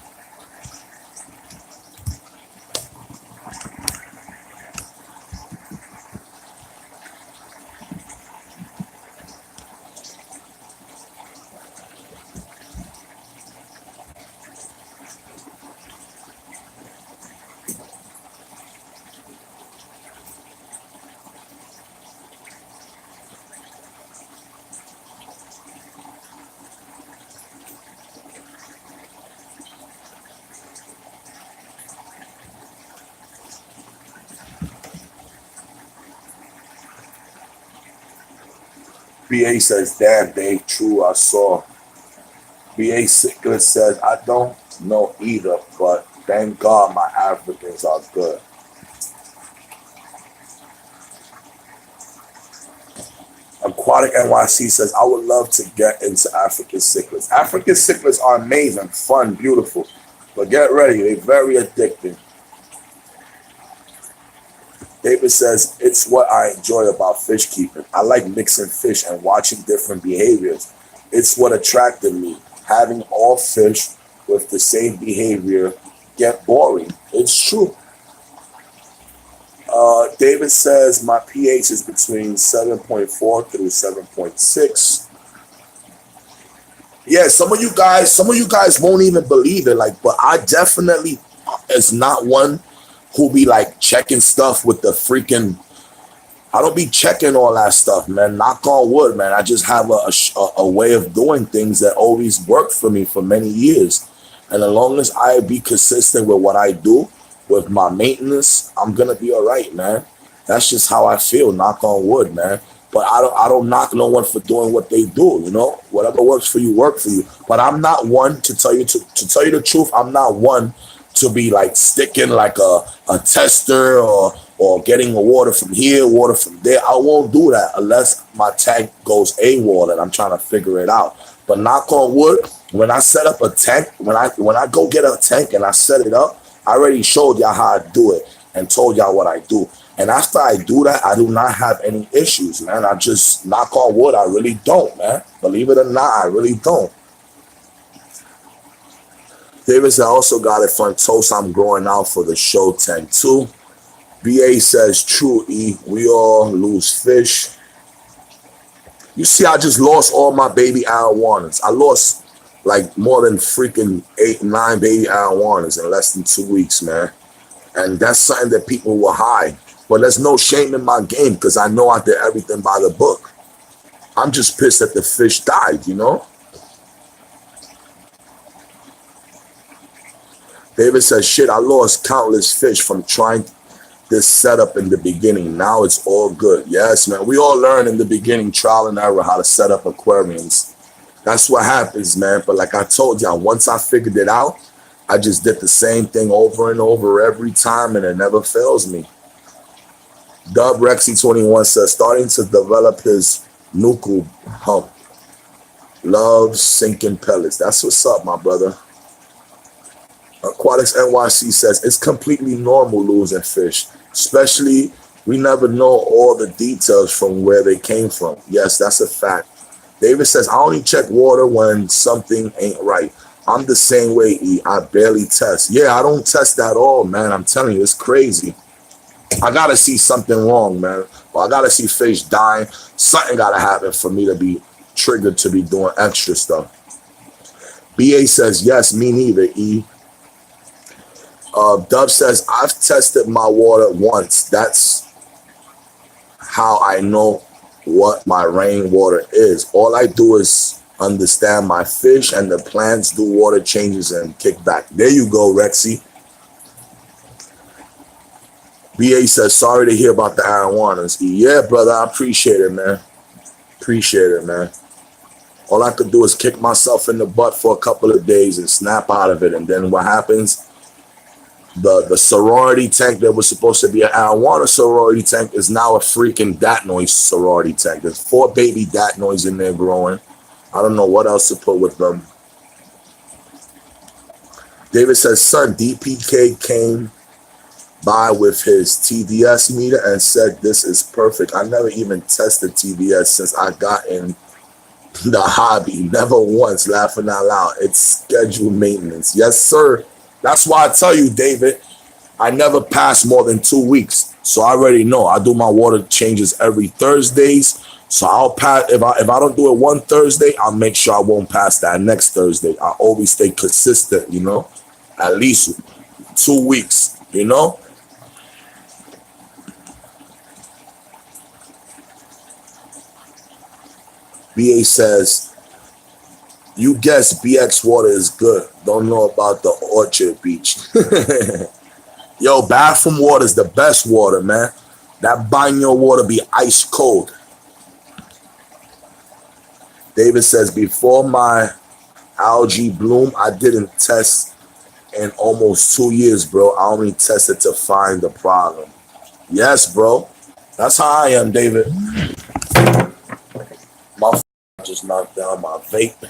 S1: BA says, damn, Dave, true, I saw. BA Cichlid says, I don't know either, but thank God my Africans are good. Aquatic NYC says, I would love to get into African cichlids. African cichlids are amazing, fun, beautiful. But get ready, they're very addicting. David says, it's what I enjoy about fish keeping. I like mixing fish and watching different behaviors. It's what attracted me. Having all fish with the same behavior get boring. It's true. David says, my pH is between 7.4 through 7.6. Yeah, some of you guys won't even believe it. Like, but I definitely is not one who be like checking stuff with the freaking. I don't be checking all that stuff, man. Knock on wood, man. I just have a way of doing things that always worked for me for many years. And as long as I be consistent with what I do, with my maintenance, I'm gonna be all right, man. That's just how I feel. Knock on wood, man. But I don't knock no one for doing what they do. You know, whatever works for you, work for you. But I'm not one to tell you the truth. I'm not one to be like sticking like a tester or getting water from here, water from there. I won't do that unless my tank goes AWOL and I'm trying to figure it out. But knock on wood, when I set up a tank, when I go get a tank and I set it up, I already showed y'all how I do it and told y'all what I do. And after I do that, I do not have any issues, man. I just knock on wood. I really don't, man. Believe it or not, I really don't. David said, I also got a front toast I'm growing out for the show tank too. BA says, true, E. We all lose fish. You see, I just lost all my baby arowanas. I lost like more than freaking 8, 9 baby arowanas in less than 2 weeks, man. And that's something that people will hide. But there's no shame in my game because I know I did everything by the book. I'm just pissed that the fish died, you know? David says, shit, I lost countless fish from trying this setup in the beginning. Now it's all good. Yes, man. We all learn in the beginning, trial and error, how to set up aquariums. That's what happens, man. But like I told y'all, once I figured it out, I just did the same thing over and over every time, and it never fails me. Dub Rexy21 says, starting to develop his nuku hump. Loves sinking pellets. That's what's up, my brother. Aquatics NYC says, it's completely normal losing fish. Especially, we never know all the details from where they came from. Yes, that's a fact. David says, I only check water when something ain't right. I'm the same way, E. I barely test. Yeah, I don't test at all, man. I'm telling you, it's crazy. I gotta see something wrong, man. Well, I gotta see fish dying. Something gotta happen for me to be triggered to be doing extra stuff. BA says, yes, me neither, E. Dub says, I've tested my water once. That's how I know what my rainwater is. All I do is understand my fish and the plants do water changes and kick back. There you go, Rexy. BA says, sorry to hear about the arowanas. Yeah, brother, I appreciate it, man. Appreciate it, man. All I could do is kick myself in the butt for a couple of days and snap out of it. And then what happens? The sorority tank that was supposed to be an arowana sorority tank is now a freaking datnoid sorority tank. There's 4 baby datnoids in there growing. I don't know what else to put with them. David says, son, DPK came by with his TDS meter and said this is perfect. I never even tested TDS since I got in the hobby. Never once, laughing out loud. It's scheduled maintenance. Yes, sir. That's why I tell you, David, I never pass more than 2 weeks. So I already know. I do my water changes every Thursdays. So I'll pass. If I don't do it one Thursday, I'll make sure I won't pass that next Thursday. I always stay consistent, you know, at least 2 weeks, you know. BA says, you guess BX water is good. Don't know about the Orchard Beach. Yo, bathroom water is the best water, man. That baño water be ice cold. David says, before my algae bloom, I didn't test in almost 2 years, bro. I only tested to find the problem. Yes, bro. That's how I am, David. My just knocked down my vape.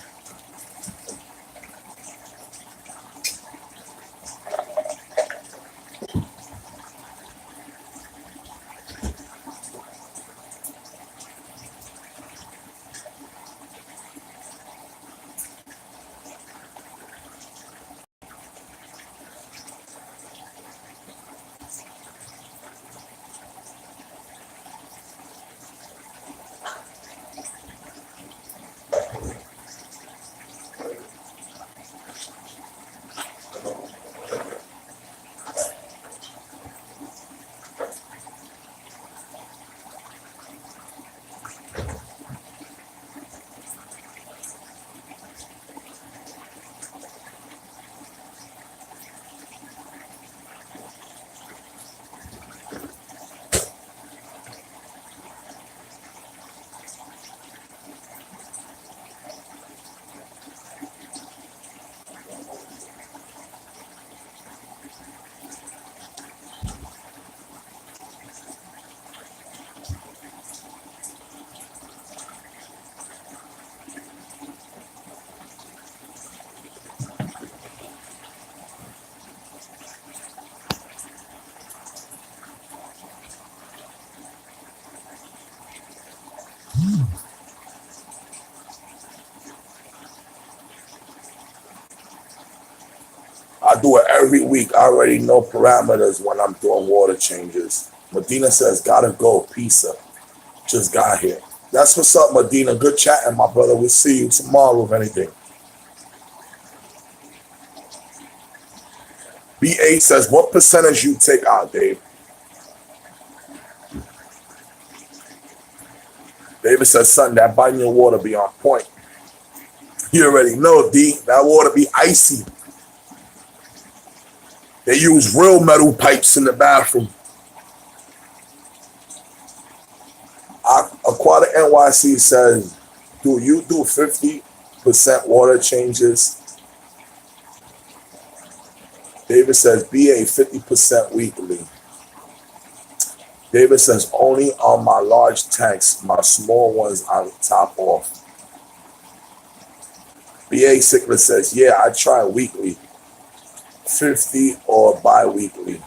S1: I do it every week. I already know parameters when I'm doing water changes. Medina says, gotta go. Pizza. Just got here. That's what's up, Medina. Good chatting, my brother. We'll see you tomorrow, if anything. BA says, what percentage you take out, Dave? David says, son, that biting water be on point. You already know, D. That water be icy. They use real metal pipes in the bathroom. Aquatic NYC says, do you do 50% water changes? David says, BA 50% weekly. David says, only on my large tanks, my small ones I top off. BA Sickler says, yeah, I try weekly, 50 or bi-weekly.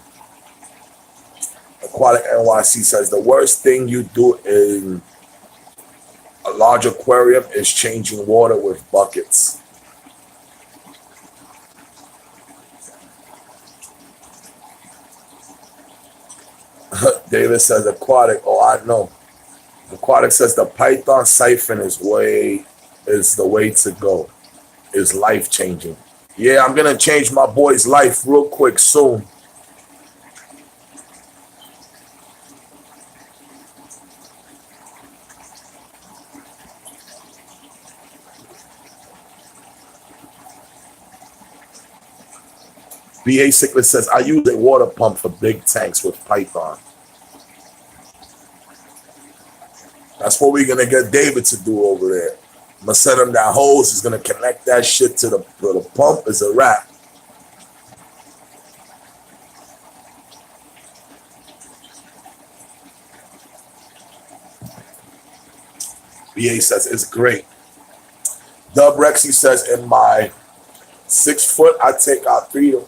S1: Aquatic NYC says, the worst thing you do in a large aquarium is changing water with buckets. David says, Aquatic, oh, I know. Aquatic says, the Python siphon is the way to go. Is life-changing. Yeah, I'm going to change my boy's life real quick soon. BA Sickler says, I use a water pump for big tanks with Python. That's what we're going to get David to do over there. I'm going to send him that hose. He's going to connect that shit to the pump. It's a wrap. BA says, it's great. Dub Rexy says, in my 6 foot, I take out 3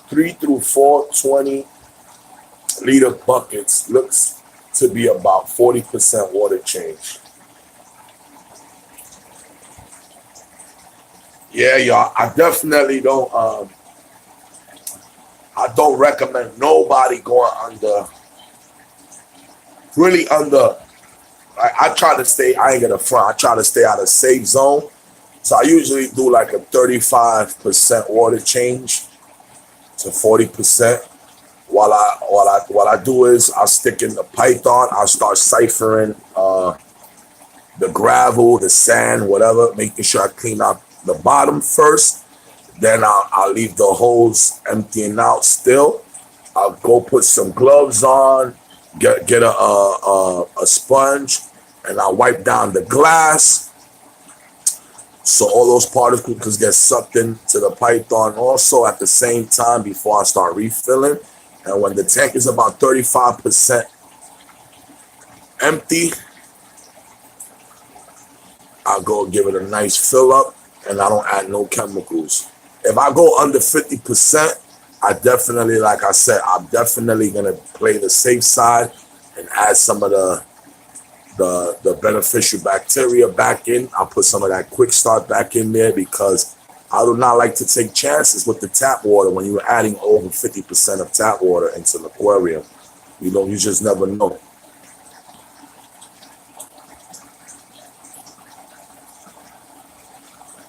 S1: through 4 20-liter buckets. Looks to be about 40% water change. Yeah, y'all. I definitely don't. I don't recommend nobody going under. Really under. I try to stay. I ain't gonna front. I try to stay out of safe zone. So I usually do like a 35% water change to 40%. What I do is I'll stick in the Python. I'll start siphoning the gravel, the sand, whatever, making sure I clean out the bottom first. Then I'll leave the hose emptying out still. I'll go put some gloves on, get a sponge, and I'll wipe down the glass. So all those particles get sucked into the python also at the same time before I start refilling. And when the tank is about 35% empty, I'll go give it a nice fill up, and I don't add no chemicals. If I go under 50%, I definitely, like I said, I'm definitely gonna play the safe side and add some of the beneficial bacteria back in. I'll put some of that quick start back in there because I do not like to take chances with the tap water when you're adding over 50% of tap water into the aquarium. You know, you just never know.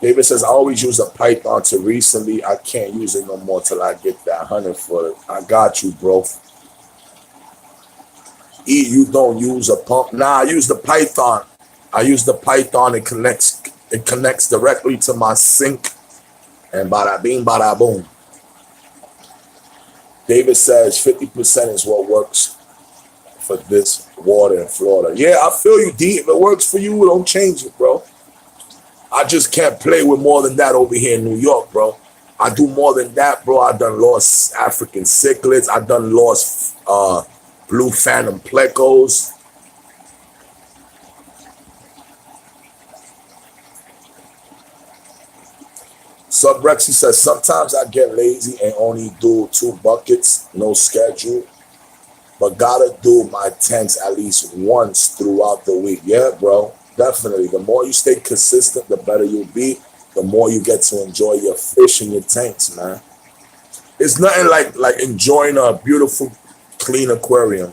S1: David says, I always use a python till recently. I can't use it no more till I get that 100-footer. I got you, bro. You don't use a pump. Nah, I use the python. I use the python. It connects directly to my sink. And bada bing, bada boom. David says 50% is what works for this water in Florida. Yeah, I feel you, D. If it works for you, don't change it, bro. I just can't play with more than that over here in New York, bro. I do more than that, bro. I done lost African cichlids. I done lost blue phantom plecos. Subrexy says, sometimes I get lazy and only do 2 buckets, no schedule, but gotta do my tanks at least once throughout the week. Yeah, bro, definitely. The more you stay consistent, the better you'll be. The more you get to enjoy your fish and your tanks, man. It's nothing like enjoying a beautiful, clean aquarium.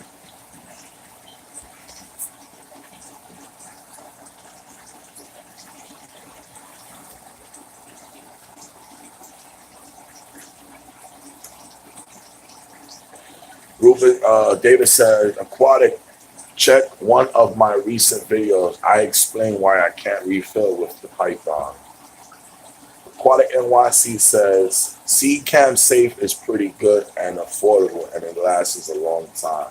S1: Ruben, David said, aquatic, check one of my recent videos. I explain why I can't refill with the python. Aquatic NYC says, C-Cam Safe is pretty good and affordable, and it lasts a long time.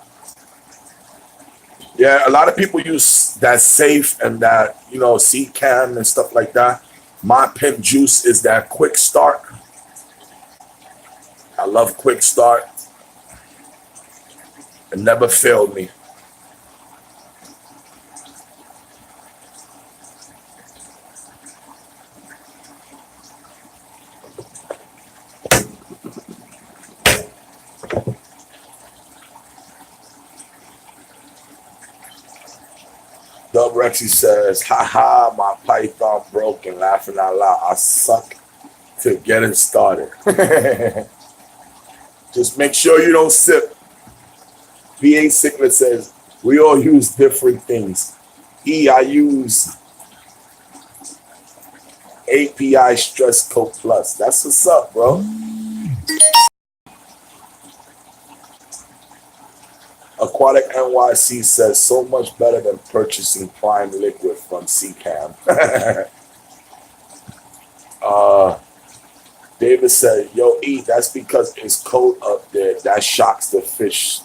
S1: Yeah, a lot of people use that Safe and that, you know, C-Cam and stuff like that. My pimp juice is that quick start. I love quick start. It never failed me. Dub Rexy says, haha, my python broke and laughing out loud. I suck to get it started. Just make sure you don't sip. VA Sicklet says, we all use different things. I use API Stress Coat Plus. That's what's up, bro. Aquatic NYC says, so much better than purchasing prime liquid from C-Cam. David said, yo, that's because it's cold up there. That shocks the fish.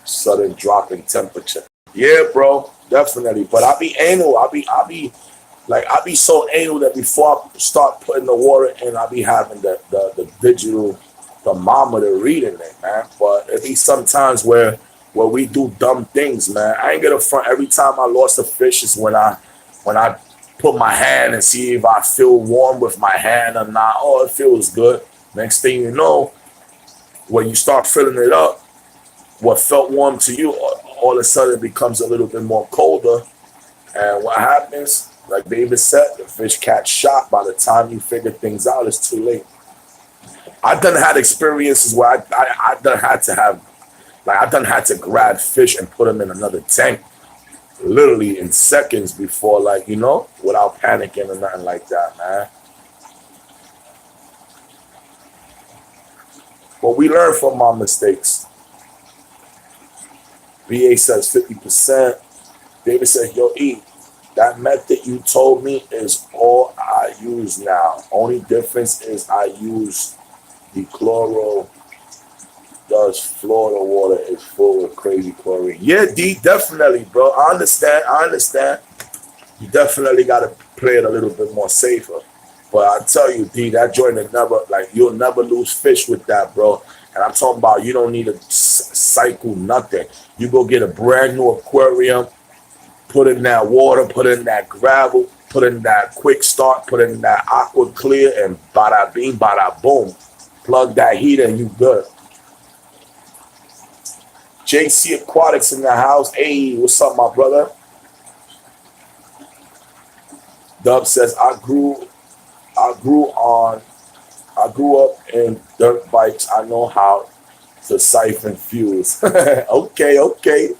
S1: Sudden drop in temperature. Yeah, bro, definitely. But I be anal. I be so anal that before I start putting the water in, I be having the digital thermometer reading it, man. But it be sometimes where we do dumb things, man. I ain't gonna front. Every time I lost a fish is when I put my hand and see if I feel warm with my hand or not. Oh, it feels good. Next thing you know, when you start filling it up, what felt warm to you, all of a sudden becomes a little bit more colder. And what happens, like David said, the fish catch shock. By the time you figure things out, it's too late. I done had experiences where I done had to have, like I done had to grab fish and put them in another tank, literally in seconds before, like, you know, without panicking or nothing like that, man. But we learn from our mistakes. VA says 50%. David said, yo, that method you told me is all I use now. Only difference is I use the chloro. Does Florida water is full of crazy chlorine. Yeah, D, definitely, bro. I understand. You definitely got to play it a little bit more safer. But I tell you, D, that joint will never, like, you'll never lose fish with that, bro. And I'm talking about you don't need to cycle nothing. You go get a brand new aquarium, put in that water, put in that gravel, put in that quick start, put in that aqua clear, and bada bing, bada boom. Plug that heater and you good. JC Aquatics in the house. Hey, what's up, my brother? Dub says, I grew up in dirt bikes. I know how to siphon fuels. Okay, okay.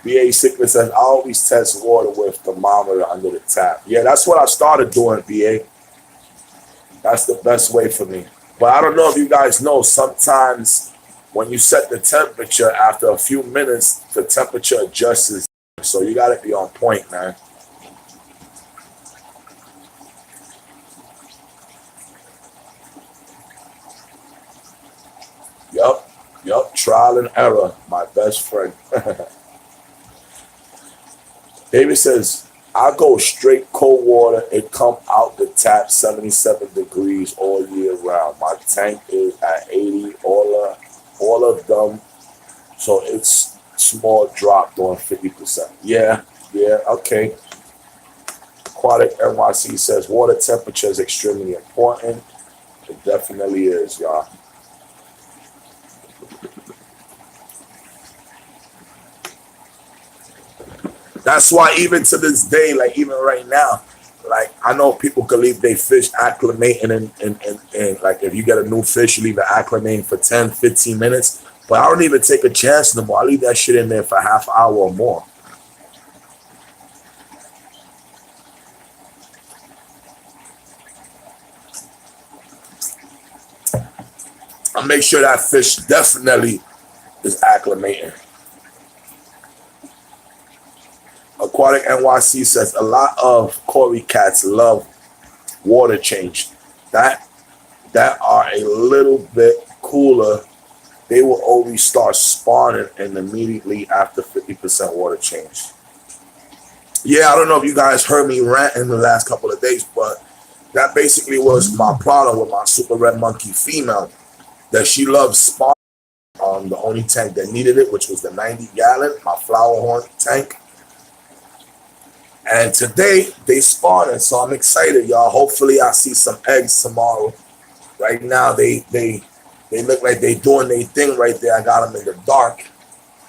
S1: BA Sickness says, I always test water with thermometer under the tap. Yeah, that's what I started doing, BA. That's the best way for me. But I don't know if you guys know, sometimes when you set the temperature, after a few minutes, the temperature adjusts. So you got to be on point, man. Yup, trial and error, my best friend. David says, I go straight cold water. It come out the tap 77 degrees all year round. My tank is at 80, all of them. So it's small drop on 50%. Yeah, okay. Aquatic NYC says, water temperature is extremely important. It definitely is, y'all. That's why even to this day, like even right now, like I know people can leave their fish acclimating and like if you get a new fish, you leave it acclimating for 10, 15 minutes. But I don't even take a chance no more. I leave that shit in there for half hour or more. I make sure that fish definitely is acclimating. Aquatic NYC says a lot of Cory cats love water change. That are a little bit cooler. They will always start spawning and immediately after 50% water change. Yeah, I don't know if you guys heard me rant in the last couple of days, but that basically was my problem with my super red monkey female. That she loves spawning on the only tank that needed it, which was the 90-gallon, my flower horn tank. And today they spawning, so I'm excited, y'all. Hopefully I see some eggs tomorrow. Right now they look like they doing their thing right there. I got them in the dark.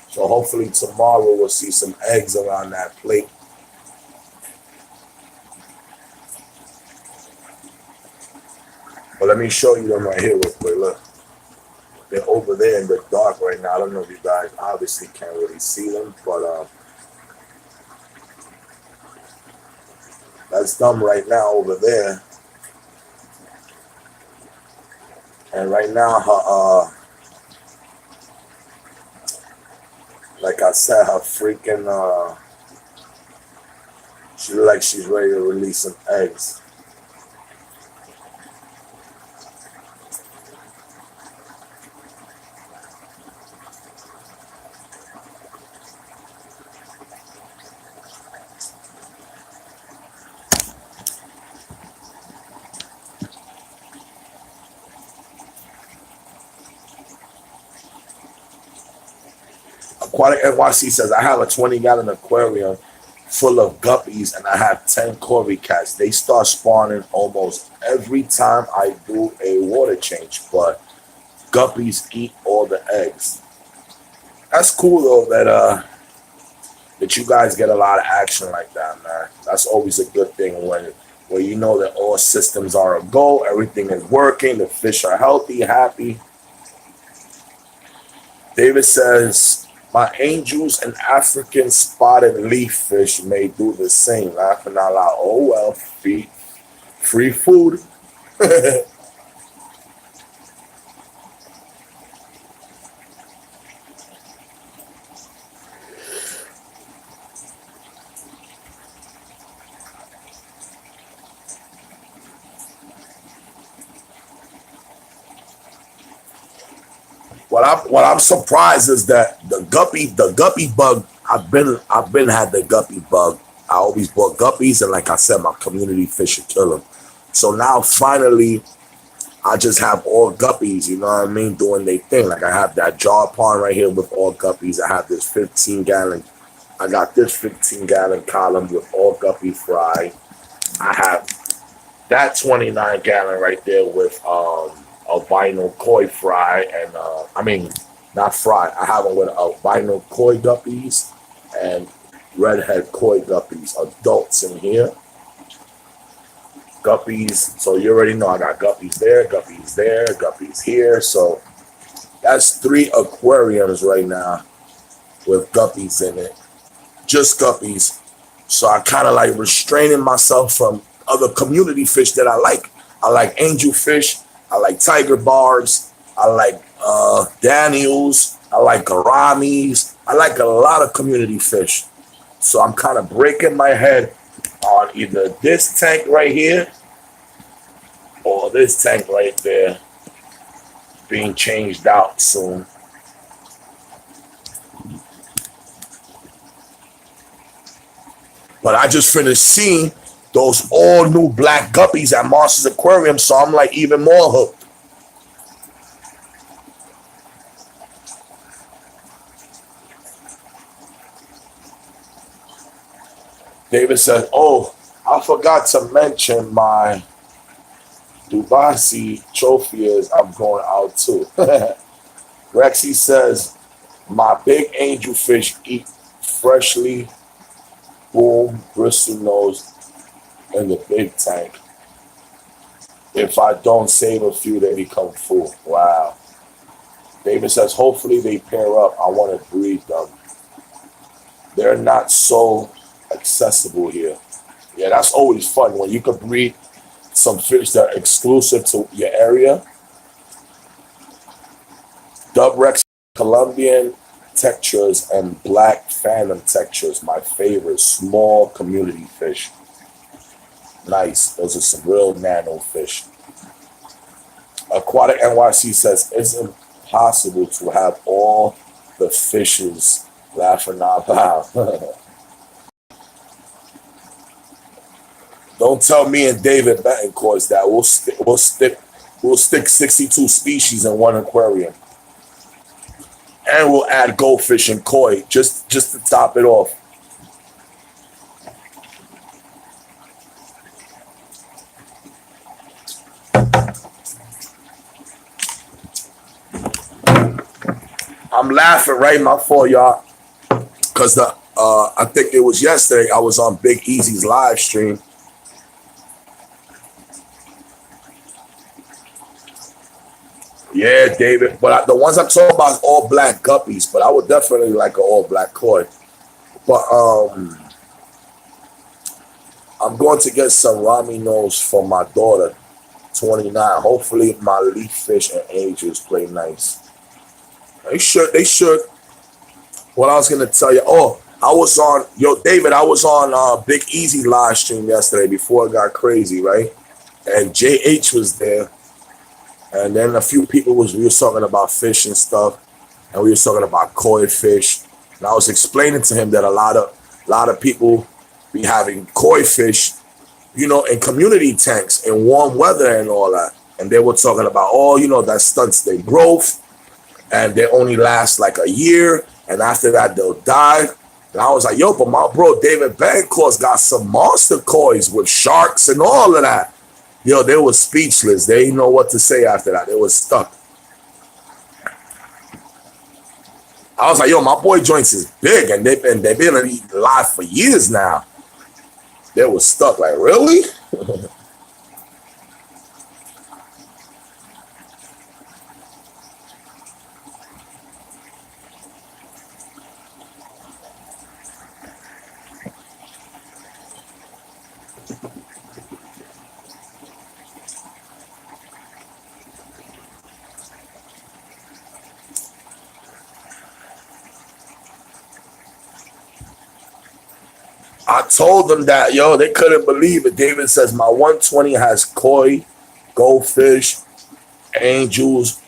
S1: So hopefully tomorrow we'll see some eggs around that plate. But let me show you them right here real quick. Look. They're over there in the dark right now. I don't know if you guys obviously can't really see them, but that's them right now over there. And right now, her, like I said, her freaking, she looks like she's ready to release some eggs. Aquatic NYC says, I have a 20-gallon aquarium full of guppies and I have 10 Cory cats. They start spawning almost every time I do a water change, but guppies eat all the eggs. That's cool though that you guys get a lot of action like that, man. That's always a good thing when you know that all systems are a go, everything is working, the fish are healthy, happy. David says, my angels and African spotted leaf fish may do the same. Laughing out loud. Oh well, free food. What I'm surprised is that the guppy bug. I've been had the guppy bug. I always bought guppies, and like I said, my community fish should kill them. So now finally, I just have all guppies, you know what I mean, doing their thing. Like I have that jar pond right here with all guppies. I have this 15-gallon. I got this 15-gallon column with all guppy fry. I have that 29-gallon right there with albino koi fry and I mean not fry. I have them with albino koi guppies and redhead koi guppies, adults in here. Guppies, so you already know I got guppies there, guppies here. So that's 3 aquariums right now with guppies in it. Just guppies. So I kind of like restraining myself from other community fish that I like. I like angelfish. I like tiger barbs. I like Daniels. I like gouramis. I like a lot of community fish. So I'm kind of breaking my head on either this tank right here or this tank right there being changed out soon. But I just finished seeing those all new black guppies at Monsters Aquarium, so I'm like even more hooked. David says, oh, I forgot to mention my Dubasi trophy is I'm going out too. Rexy says, my big angelfish eat freshly, boom, bristle nose in the big tank. If I don't save a few, they become full. Wow. David says, hopefully they pair up. I want to breed them. They're not so accessible here. Yeah, that's always fun when you could breed some fish that are exclusive to your area. Dub Rex Colombian textures and black phantom textures, my favorite. Small community fish. Nice. Those are some real nano fish. Aquatic NYC says it's impossible to have all the fishes laughing out loud. Don't tell me and David Betancourt that we'll stick 62 species in one aquarium. And we'll add goldfish and koi just to top it off. I'm laughing, right? My fault, y'all. Because I think it was yesterday, I was on Big Easy's live stream. Yeah, David. But the ones I'm talking about is all black guppies. But I would definitely like an all black koi. But I'm going to get some Rami nose for my daughter, 29. Hopefully my leaf fish and angels play nice. They should. What I was going to tell you. Oh, I was on, David, I was on Big Easy live stream yesterday before it got crazy, right? And JH was there. And then a few people we were talking about fish and stuff, and we were talking about koi fish. And I was explaining to him that a lot of people be having koi fish, in community tanks in warm weather and all that. And they were talking about, that stunts their growth, and they only last like a year, and after that they'll die. And I was like, but my bro David Bancourt's got some monster kois with sharks and all of that. They were speechless. They didn't know what to say after that. They were stuck. I was like, my boy joints is big, and they've been live for years now. They were stuck. Like, really? I told them that, they couldn't believe it. David says, my 120 has koi, goldfish, angels,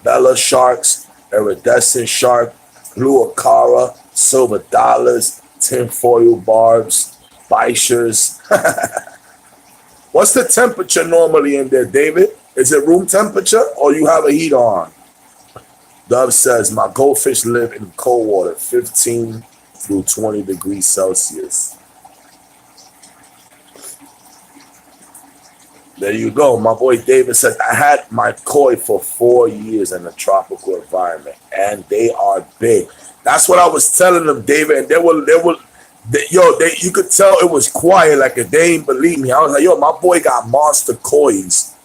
S1: bella sharks, iridescent shark, blue acara, silver dollars, tinfoil barbs, bichers. What's the temperature normally in there, David? Is it room temperature or you have a heater on? Dove says, my goldfish live in cold water, 15 through 20 degrees Celsius. There you go. My boy David says, I had my koi for 4 years in a tropical environment, and they are big. That's what I was telling them, David. And you could tell it was quiet, like if they didn't believe me. I was like, yo, my boy got monster kois.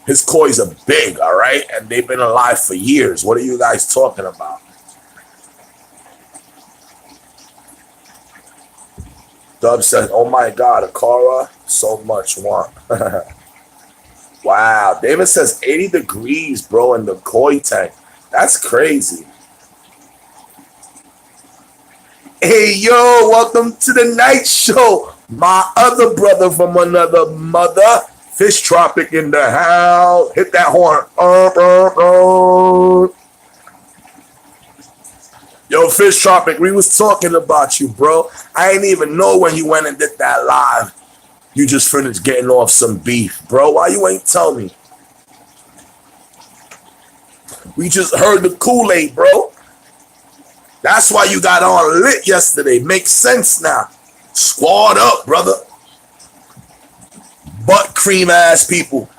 S1: His kois are big, all right? And they've been alive for years. What are you guys talking about? Dub says, oh my God, Akara, so much want. Wow. David says 80 degrees, bro, in the koi tank. That's crazy. Hey, yo, welcome to the night show. My other brother from another mother, Fish Tropic in the house. Hit that horn. Yo, Fish Tropic, we was talking about you, bro. I ain't even know when you went and did that live. You just finished getting off some beef, bro. Why you ain't tell me? We just heard the Kool-Aid, bro. That's why you got on lit yesterday. Makes sense now. Squad up, brother. Butt cream ass people.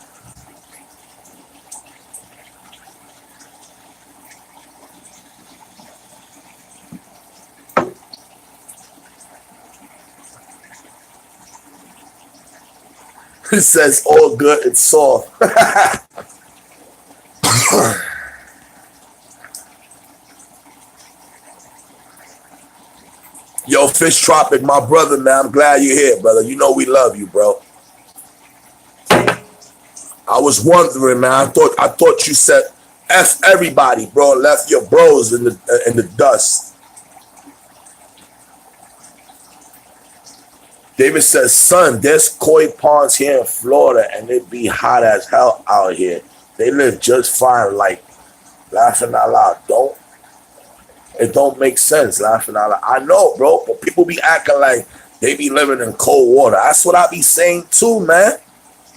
S1: It says all good, it's soft. Yo, Fish Tropic, my brother, man. I'm glad you're here, brother. You know we love you, bro. I was wondering, man. I thought you said F everybody, bro. Left your bros in the dust. David says, son, there's koi ponds here in Florida and it be hot as hell out here. They live just fine, like laughing out loud. It don't make sense, laughing out loud. I know, bro, but people be acting like they be living in cold water. That's what I be saying too, man.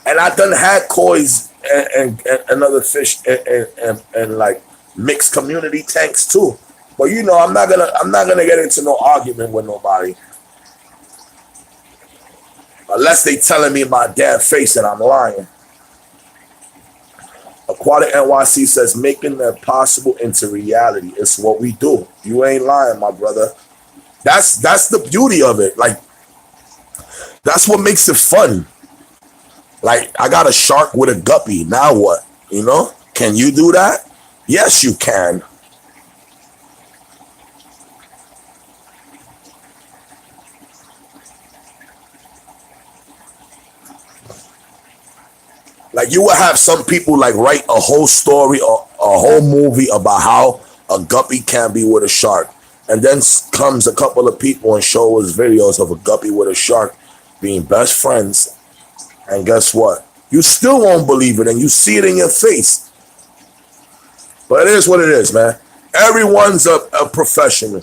S1: And I done had kois and other fish and like mixed community tanks too. But you know, I'm not gonna get into no argument with nobody. Unless they telling me my damn face that I'm lying. Aquatic NYC says, making the impossible into reality. It's what we do. You ain't lying, my brother. That's the beauty of it. Like, that's what makes it fun. Like, I got a shark with a guppy. Now what? You know? Can you do that? Yes, you can. Like, you would have some people like write a whole story or a whole movie about how a guppy can be with a shark. And then comes a couple of people and show us videos of a guppy with a shark being best friends. And guess what? You still won't believe it and you see it in your face. But it is what it is, man. Everyone's a professional.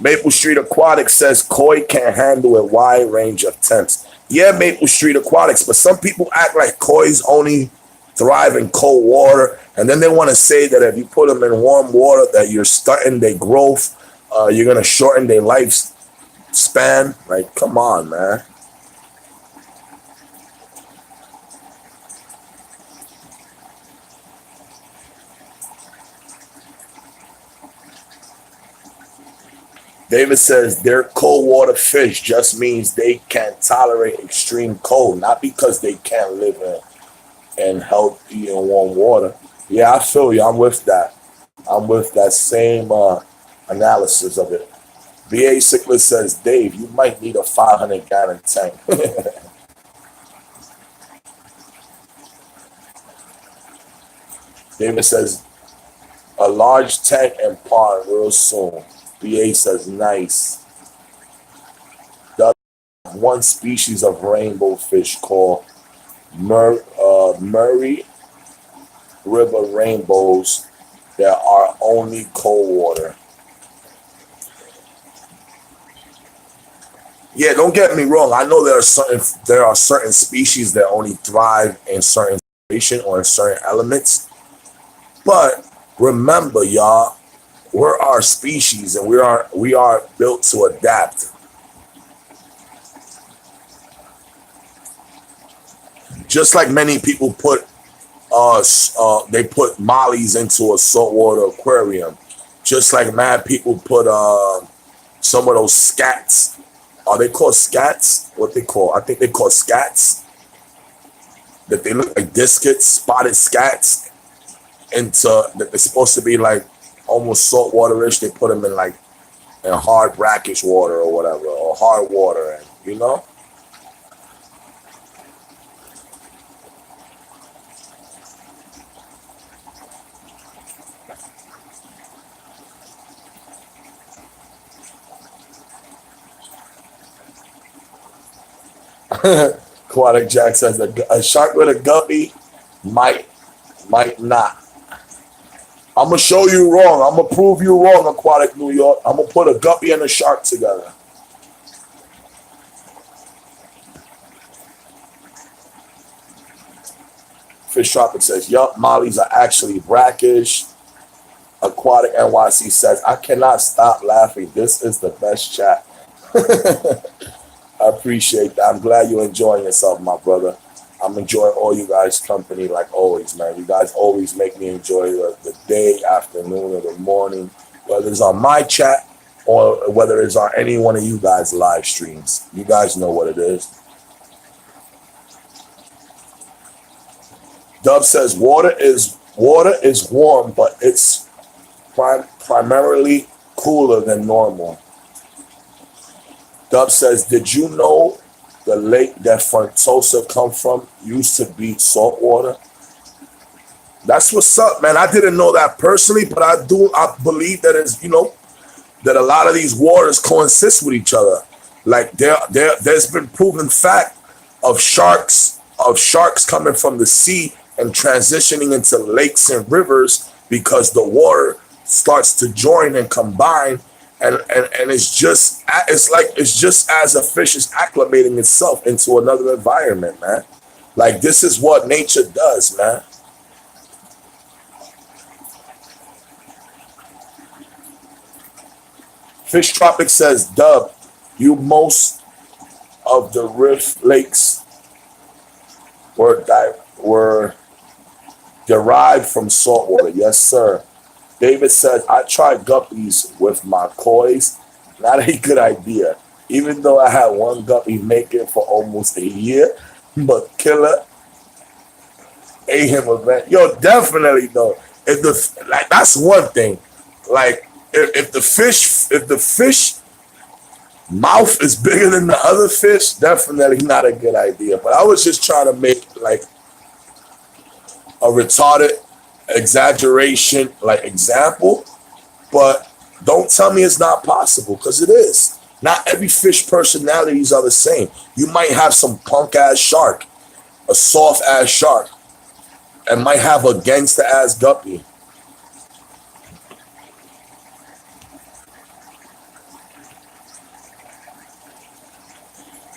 S1: Maple Street Aquatics says koi can't handle a wide range of temps. Yeah, Maple Street Aquatics, but some people act like koi's only thrive in cold water, and then they want to say that if you put them in warm water, that you're stunting their growth, you're gonna shorten their lifespan. Like, come on, man. David says their cold water fish just means they can't tolerate extreme cold, not because they can't live in healthy and warm water. Yeah, I feel you. I'm with that. I'm with that same analysis of it. BA Sickler says, Dave, you might need a 500-gallon tank. David says, a large tank and pond real soon. BA says, nice. One species of rainbow fish called Murray River rainbows that are only cold water. Yeah, don't get me wrong. I know there are certain species that only thrive in certain situation or in certain elements. But remember, y'all, we're our species and we are built to adapt. Just like many people put they put mollies into a saltwater aquarium. Just like mad people put some of those scats. Are they called scats? What they call? I think they call scats. That they look like discus, spotted scats. Into that they're supposed to be like almost saltwaterish. They put them in like in hard brackish water or whatever, or hard water, and you know. Aquatic Jack says a shark with a guppy might might not. I'm gonna show you wrong. I'm gonna prove you wrong, Aquatic New York. I'm gonna put a guppy and a shark together. Fish Tropic says, yup, mollies are actually brackish. Aquatic NYC says, I cannot stop laughing. This is the best chat. I appreciate that. I'm glad you're enjoying yourself, my brother. I'm enjoying all you guys' company like always, man. You guys always make me enjoy the day, afternoon, or the morning, whether it's on my chat or whether it's on any one of you guys' live streams. You guys know what it is. Dub says water is warm, but it's primarily cooler than normal. Dub says, did you know the lake that Fantosa come from used to be salt water? That's what's up, man. I didn't know that personally, but I believe that that a lot of these waters coexist with each other. Like there's been proven fact of sharks coming from the sea and transitioning into lakes and rivers because the water starts to join and combine, and it's just as a fish is acclimating itself into another environment, man. Like this is what nature does, man. Fish Tropic says, Dub, you most of the Rift Lakes were derived from salt water. Yes, sir. David says, I tried guppies with my koi's. Not a good idea. Even though I had one guppy make it for almost a year, but killer ate him event. Yo, definitely though. If the like that's one thing. Like if the fish mouth is bigger than the other fish, definitely not a good idea. But I was just trying to make like a retarded exaggeration like example, but don't tell me it's not possible because it is. Not every fish personalities are the same. You might have some punk ass shark, a soft ass shark, and might have a gangster ass guppy.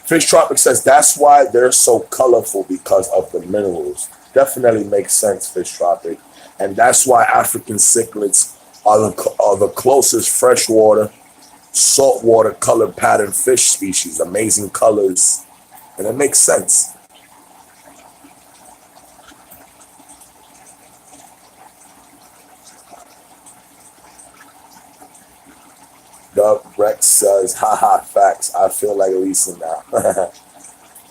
S1: Fish Tropic says that's why they're so colorful because of the minerals. Definitely makes sense, Fish Tropic. And that's why African cichlids are the closest freshwater, saltwater color pattern fish species. Amazing colors. And it makes sense. Doug Rex says, haha, facts. I feel like Lisa now.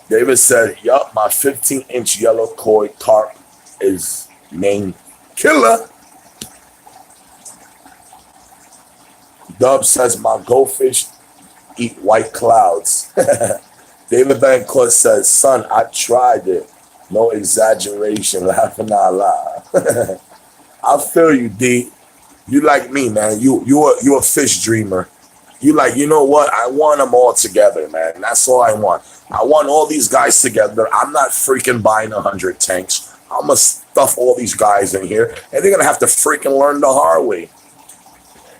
S1: David said, yup, my 15-inch yellow koi carp is named Killer. Dub says, my goldfish eat white clouds. David Van Court says, son, I tried it. No exaggeration, laughing out loud. I feel you, D. You like me, man. You a fish dreamer. You like, you know what? I want them all together, man. That's all I want. I want all these guys together. I'm not freaking buying 100 tanks. I'm gonna stuff all these guys in here, and they're gonna have to freaking learn the hard way.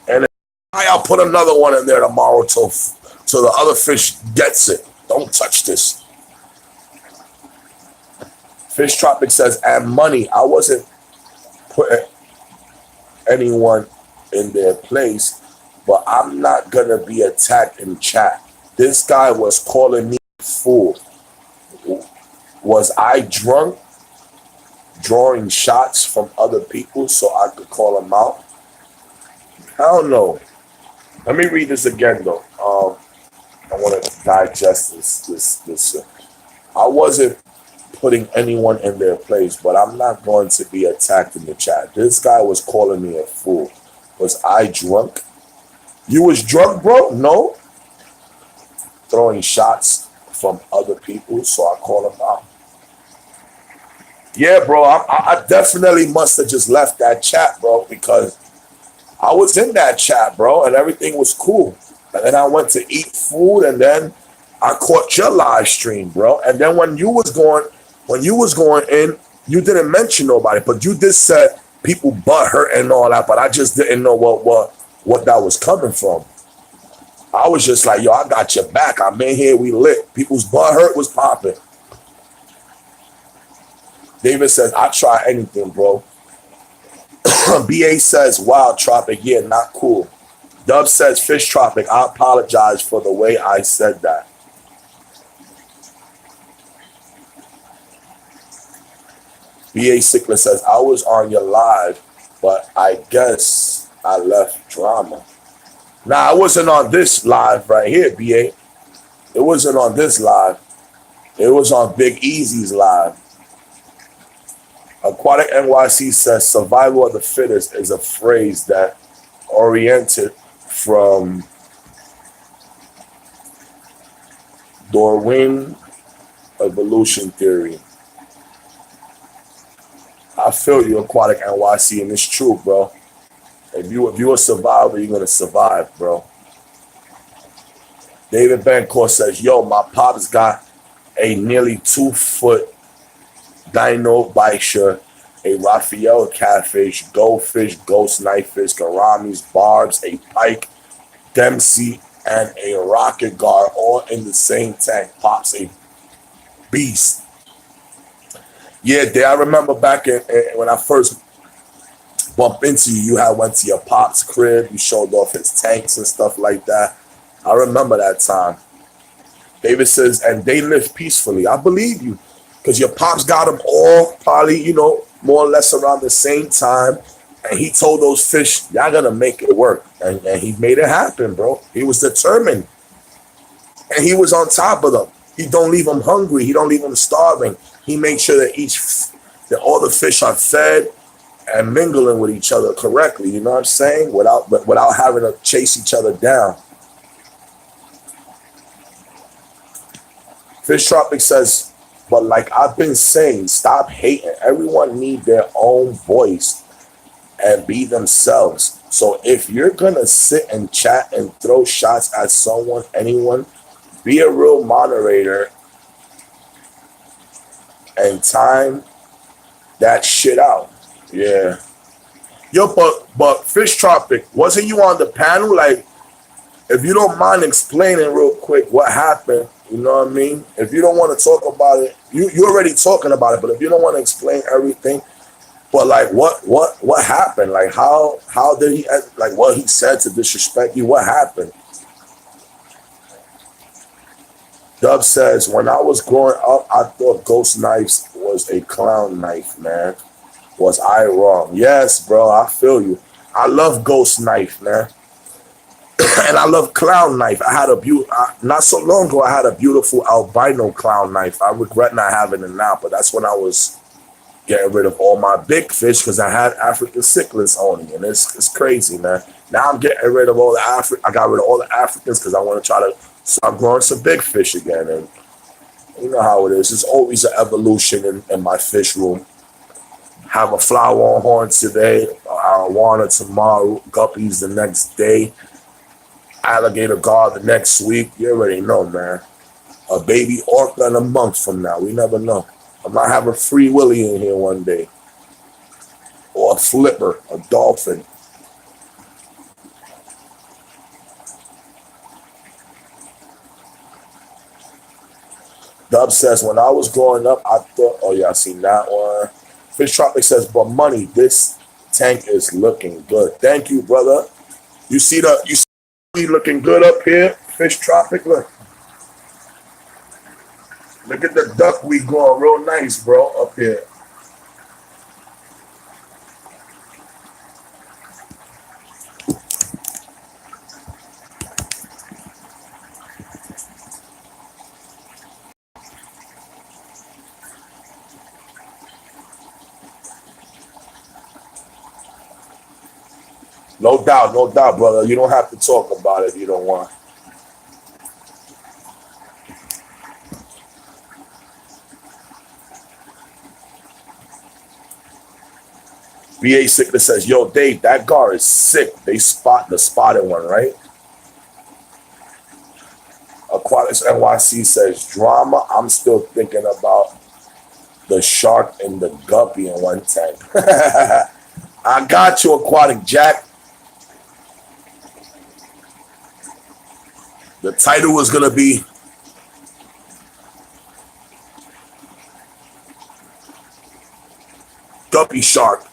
S1: And I'll put another one in there tomorrow till So the other fish gets it. Don't touch this. Fish Tropic says, and money. I wasn't putting anyone in their place, but I'm not gonna be attacked in chat. This guy was calling me a fool. Was I drunk drawing shots from other people so I could call them out? I don't know. Let me read this again though. I want to digest this. I wasn't putting anyone in their place, but I'm not going to be attacked in the chat. This guy was calling me a fool. Was I drunk? You was drunk, bro? No. Throwing shots from other people, so I call them out. Yeah, bro, I definitely must have just left that chat, bro, because I was in that chat, bro, and everything was cool. And then I went to eat food, and then I caught your live stream, bro. And then when you was going in, you didn't mention nobody, but you just said people butt hurt and all that, but I just didn't know what that was coming from. I was just like, yo, I got your back. I'm in here, we lit. People's butt hurt was popping. David says, I try anything, bro. BA says, wow, Tropic, yeah, not cool. Dub says, Fish Tropic, I apologize for the way I said that. BA Sickler says, I was on your live, but I guess I left drama. Nah, I wasn't on this live right here, BA. It wasn't on this live. It was on Big Easy's live. Aquatic NYC says, survival of the fittest is a phrase that oriented from Darwin evolution theory. I feel you, Aquatic NYC, and it's true, bro. If you're a survivor, you're gonna survive, bro. David Bancourt says, yo, my pops got a nearly 2-foot dino bichir, a Raphael catfish, goldfish, ghost knifefish, garamis, barbs, a pike, Dempsey, and a rocket guard all in the same tank. Pops a beast. Yeah, I remember back when I first bumped into you, you had went to your pop's crib, you showed off his tanks and stuff like that. I remember that time. David says, and they live peacefully. I believe you, because your pops got them all probably, more or less around the same time. And he told those fish, y'all gonna make it work. And he made it happen, bro. He was determined. And he was on top of them. He don't leave them hungry. He don't leave them starving. He makes sure that all the fish are fed and mingling with each other correctly. You know what I'm saying? Without having to chase each other down. Fish Tropic says, but like I've been saying, stop hating. Everyone need their own voice and be themselves. So if you're gonna sit and chat and throw shots at someone, anyone, be a real moderator and time that shit out. Yeah. Yo, but Fish Tropic, wasn't you on the panel? Like, if you don't mind explaining real quick what happened, you know what I mean? If you don't want to talk about it, you're already talking about it, but if you don't want to explain everything, but like what happened? Like how did he, like what he said to disrespect you? What happened? Dub says, when I was growing up, I thought ghost knives was a clown knife, man. Was I wrong? Yes, bro, I feel you. I love ghost knife, man. And I love clown knife. I had not so long ago, I had a beautiful albino clown knife. I regret not having it now, but that's when I was getting rid of all my big fish because I had African cichlids on me, and it's crazy, man. Now I'm getting rid of all the I got rid of all the Africans because I want to try to start growing some big fish again. And you know how it is. There's always an evolution in my fish room. Have a flower on horn today, arowana tomorrow, guppies the next day, alligator guard the next week. You already know, man. A baby orca in a month from now. We never know. I might have a free willy in here one day. Or a flipper, a dolphin. Dub says, when I was growing up, I thought, oh yeah, I seen that one. Fish Tropic says, but money, this tank is looking good. Thank you, brother. You see me looking good up here? Fish Tropic, look at the duckweed going real nice, bro, up here. No doubt, brother. You don't have to talk about it if you don't want. BA Sickler says, yo, Dave, that gar is sick. They spot the spotted one, right? Aquatics NYC says, drama. I'm still thinking about the shark and the guppy in one tank. I got you, Aquatic Jack. The title was going to be Guppy Shark.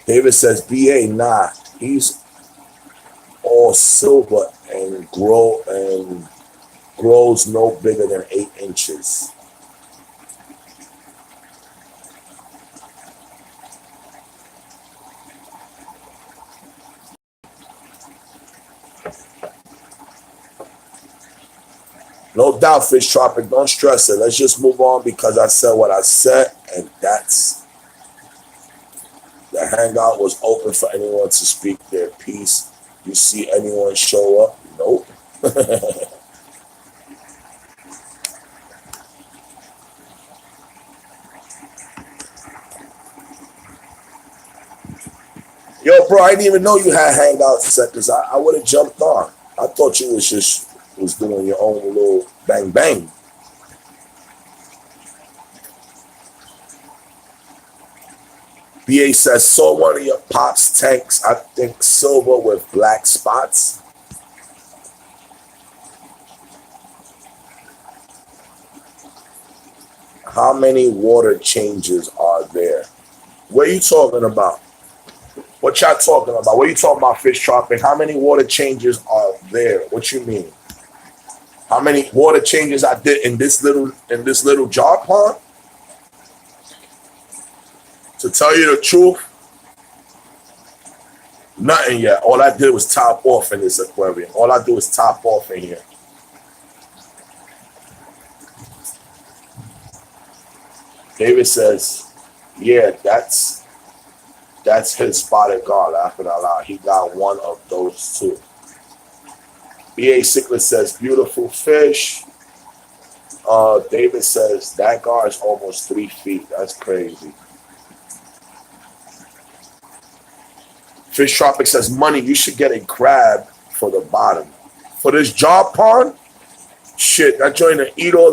S1: David says, BA, nah, he's all silver and grows no bigger than 8 inches. No doubt, Fish Tropic, don't stress it. Let's just move on because I said what I said, and that's the hangout was open for anyone to speak their piece. You see anyone show up? Nope. Yo, bro, I didn't even know you had hangouts set because I would have jumped on. I thought you was doing your own little bang bang. BA says, saw one of your pops tanks, I think silver with black spots. How many water changes are there? What are you talking about? What y'all talking about? What are you talking about, Fish Tropic? How many water changes are there? What you mean? How many water changes I did in this little jar pond? To tell you the truth, nothing yet. All I did was top off in this aquarium. All I do is top off in here. David says, yeah, that's his spotted gar, laughing out loud. He got one of those too. BA Sickler says, beautiful fish. David says, that gar is almost 3 feet. That's crazy. Fish Tropic says, money, you should get a crab for the bottom. For this jar pond, shit, that joint will eat all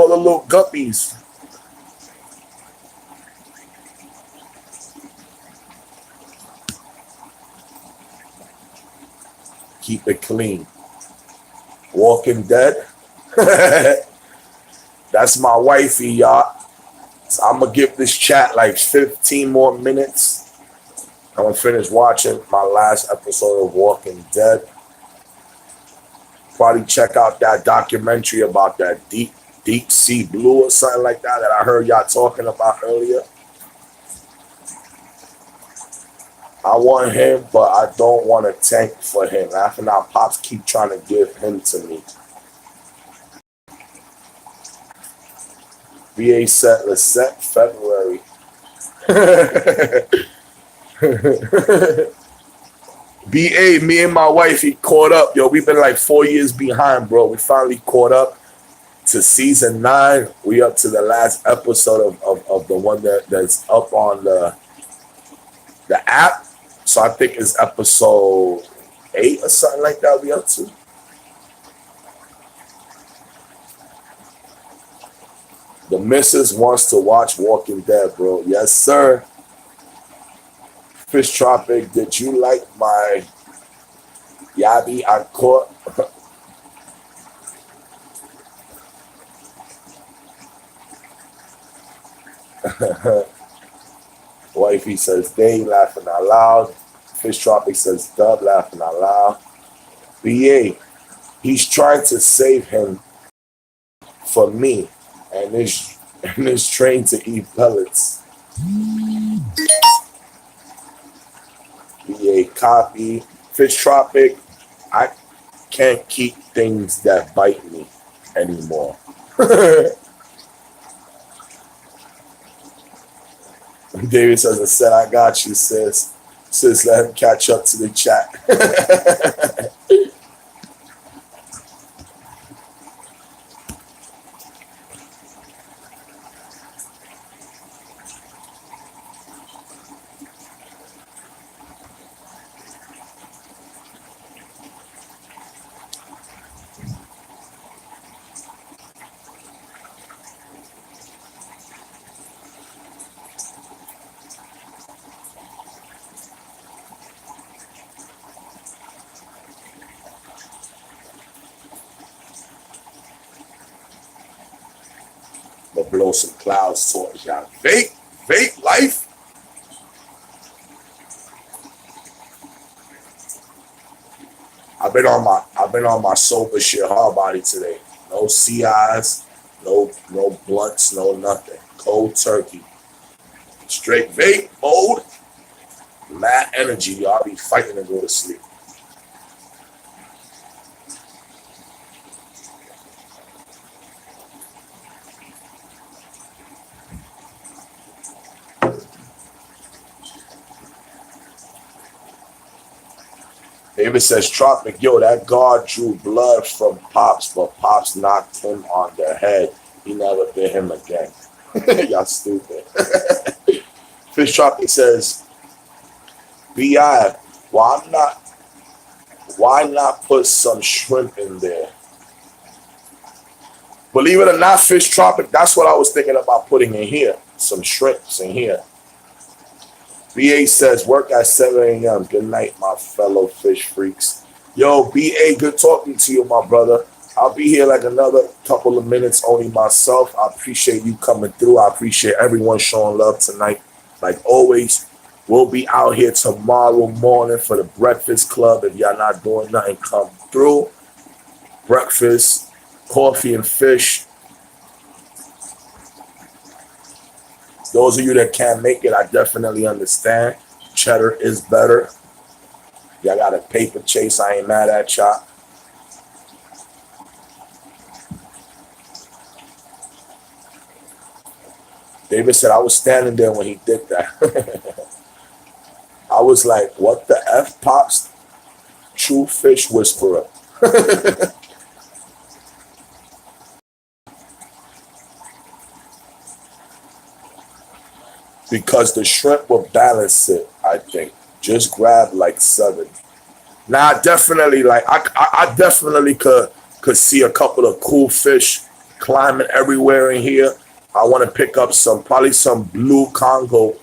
S1: the little guppies. Keep it clean. Walking Dead. That's my wifey, y'all. So I'm going to give this chat like 15 more minutes. I'm going to finish watching my last episode of Walking Dead. Probably check out that documentary about that deep sea blue or something like that I heard y'all talking about earlier. I want him, but I don't want a tank for him. Laughing out, Pops keep trying to give him to me. VA set, let's set February. BA, me and my wife, he caught up. Yo, we've been like 4 years behind, bro. We finally caught up to season 9. We up to the last episode of the one that's up on the app. So I think it's episode 8 or something like that we up to. The missus wants to watch Walking Dead, bro. Yes, sir. Fish Tropic, did you like my Yabi I caught? Wifey says, Dave laughing out loud. Fish Tropic says, Dub laughing out loud. BA, he's trying to save him for me and is trained to eat pellets. BA copy. Fish Tropic, I can't keep things that bite me anymore. David says, I said, I got you, sis. Sis, let him catch up to the chat. But blow some clouds towards y'all. Vape life. I've been on my sober shit hard body today. No CIs, no blunts, no nothing. Cold turkey. Straight vape mode. Mad energy, y'all. Be fighting to go to sleep. David says, Tropic, yo, that guard drew blood from Pops, but Pops knocked him on the head. He never bit him again. Y'all stupid. Fish Tropic says, BI, why not put some shrimp in there? Believe it or not, Fish Tropic, that's what I was thinking about putting in here. Some shrimps in here. BA says, work at 7 a.m. Good night, my fellow fish freaks. Yo, BA, good talking to you, my brother. I'll be here like another couple of minutes, only myself. I appreciate you coming through. I appreciate everyone showing love tonight. Like always, we'll be out here tomorrow morning for the Breakfast Club. If y'all not doing nothing, come through. Breakfast, coffee and fish. Those of you that can't make it, I definitely understand. Cheddar is better. Y'all got a paper chase. I ain't mad at y'all. David said, I was standing there when he did that. I was like, what the F, Pops? True fish whisperer. Because the shrimp will balance it, I think. Just grab like 7. Now, definitely, like I definitely could see a couple of cool fish climbing everywhere in here. I want to pick up probably some blue Congo,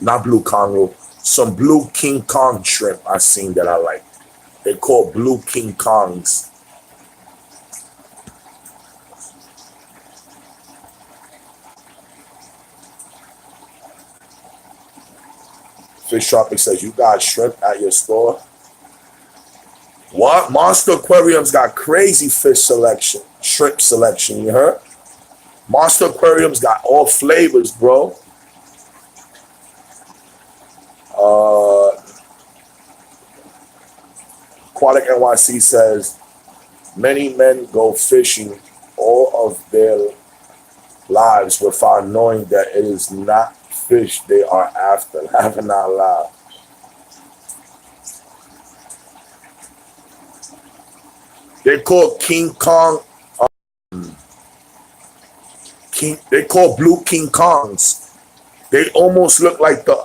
S1: not blue Congo, some blue King Kong shrimp I seen that I like. They call blue King Kongs. Fish Tropic says, you got shrimp at your store? What? Monster Aquarium's got crazy fish selection, shrimp selection, you heard? Monster Aquarium's got all flavors, bro. Aquatic NYC says, many men go fishing all of their lives without knowing that it is not fish they are after. Laughing out loud. They call King Kong they call blue King Kongs. They almost look like the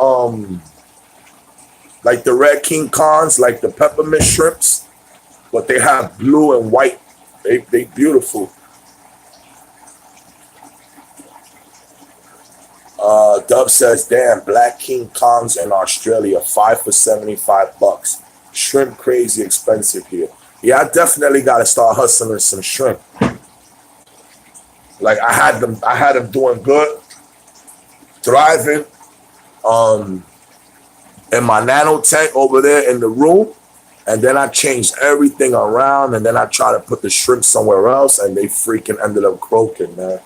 S1: red King Kongs, like the peppermint shrimps, but they have blue and white. They beautiful. Dub says, damn, Black King Kongs in Australia, 5 for $75. Shrimp crazy expensive here. Yeah, I definitely got to start hustling some shrimp. Like I had them doing good, thriving. In my nano tank over there in the room, and then I changed everything around, and then I tried to put the shrimp somewhere else, and they freaking ended up croaking, man.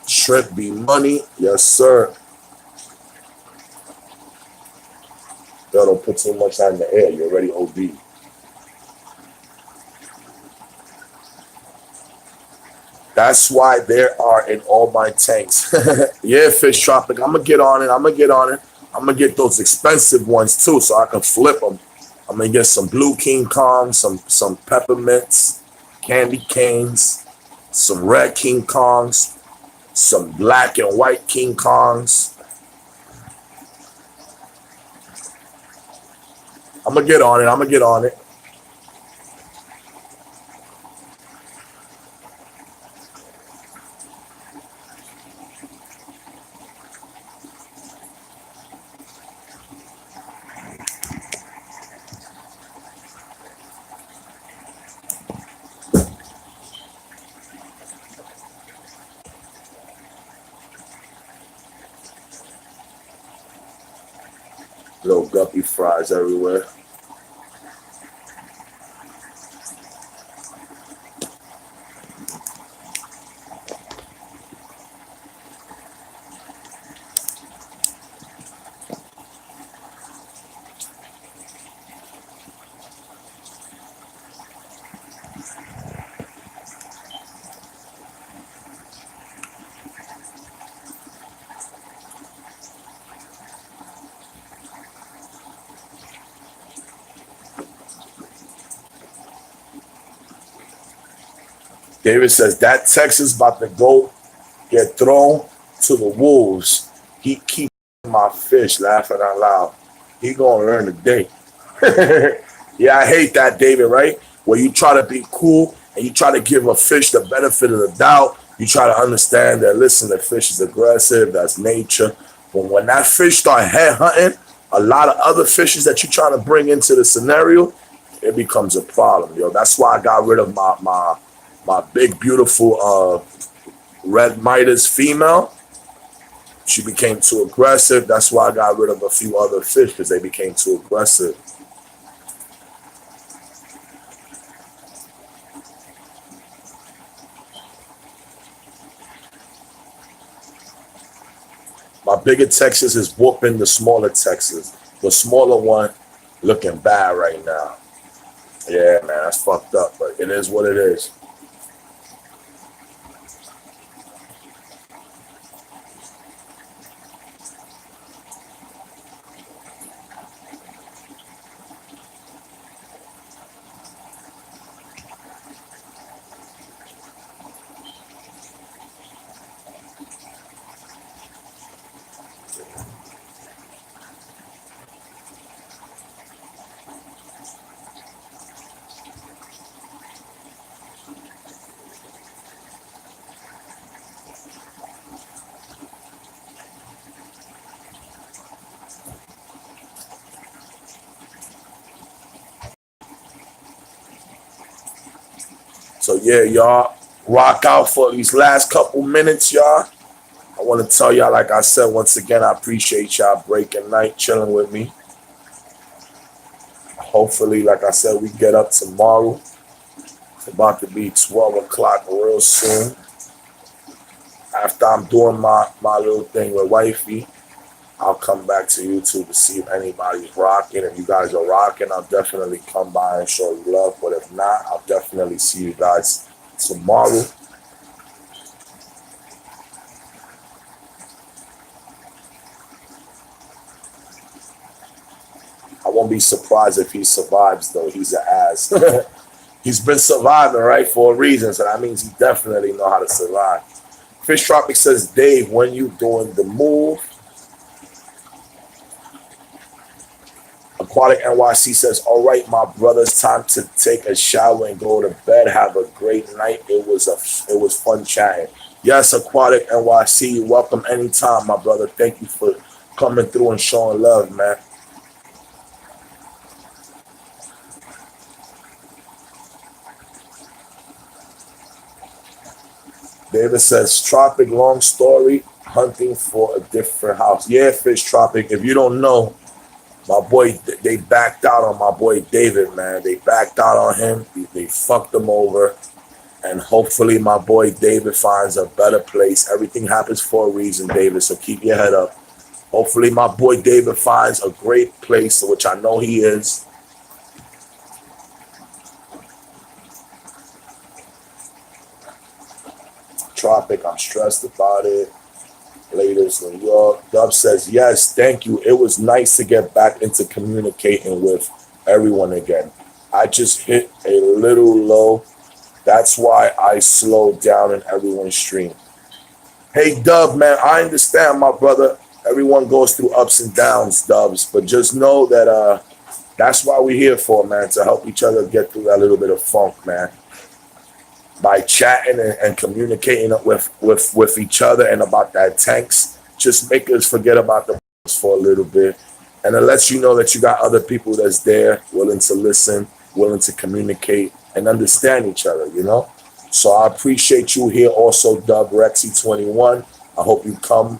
S1: Shrimp be money, yes sir. Yo, don't put too much out in the air. You're already OD. That's why there are in all my tanks. Yeah, Fish Tropic. I'm gonna get on it. I'm gonna get on it. I'm gonna get those expensive ones too, so I can flip them. I'm gonna get some Blue King Kong, some peppermints, candy canes, some red King Kongs, some black and white King Kongs. I'm gonna get on it. I'm gonna get on it. Little guppy fries everywhere. David says that Texas about to go get thrown to the wolves. He keep my fish laughing out loud. He gonna learn today. Yeah, I hate that, David, right? Where you try to be cool and you try to give a fish the benefit of the doubt. You try to understand that, listen, the fish is aggressive, that's nature. But when that fish start head hunting a lot of other fishes that you're trying to bring into the scenario, it becomes a problem, yo. That's why I got rid of my big, beautiful red Midas female. She became too aggressive. That's why I got rid of a few other fish, because they became too aggressive. My bigger Texas is whooping the smaller Texas. The smaller one looking bad right now. Yeah, man, that's fucked up, but it is what it is. So yeah, y'all rock out for these last couple minutes, y'all. I want to tell y'all, like I said, once again, I appreciate y'all breaking night, chilling with me. Hopefully, like I said, we get up tomorrow. It's about to be 12 o'clock real soon. After I'm doing my little thing with wifey, I'll come back to YouTube to see if anybody's rocking. If you guys are rocking, I'll definitely come by and show you love. But if not, I'll definitely see you guys tomorrow. I won't be surprised if he survives, though. He's an ass. He's been surviving, right, for a reason. So that means he definitely know how to survive. Fish Tropic says, Dave, when you doing the move? Aquatic NYC says, all right, my brothers, time to take a shower and go to bed. Have a great night. It was fun chatting. Yes, Aquatic NYC, welcome anytime, my brother. Thank you for coming through and showing love, man. David says, Tropic, long story, hunting for a different house. Yeah, Fish Tropic, if you don't know, my boy, they backed out on my boy David, man. They backed out on him. They fucked him over. And hopefully my boy David finds a better place. Everything happens for a reason, David, so keep your head up. Hopefully my boy David finds a great place, which I know he is. Tropic, I'm stressed about it. Latest New York. Dub says, yes, thank you. It was nice to get back into communicating with everyone again. I just hit a little low. That's why I slowed down in everyone's stream. Hey, Dub, man, I understand, my brother. Everyone goes through ups and downs, Dubs. But just know that that's why we're here for, man, to help each other get through that little bit of funk, man. By chatting and communicating with each other and about that tanks, just make us forget about the for a little bit. And it lets you know that you got other people that's there, willing to listen, willing to communicate and understand each other, you know? So I appreciate you here also, Dub Rexy21. I hope you come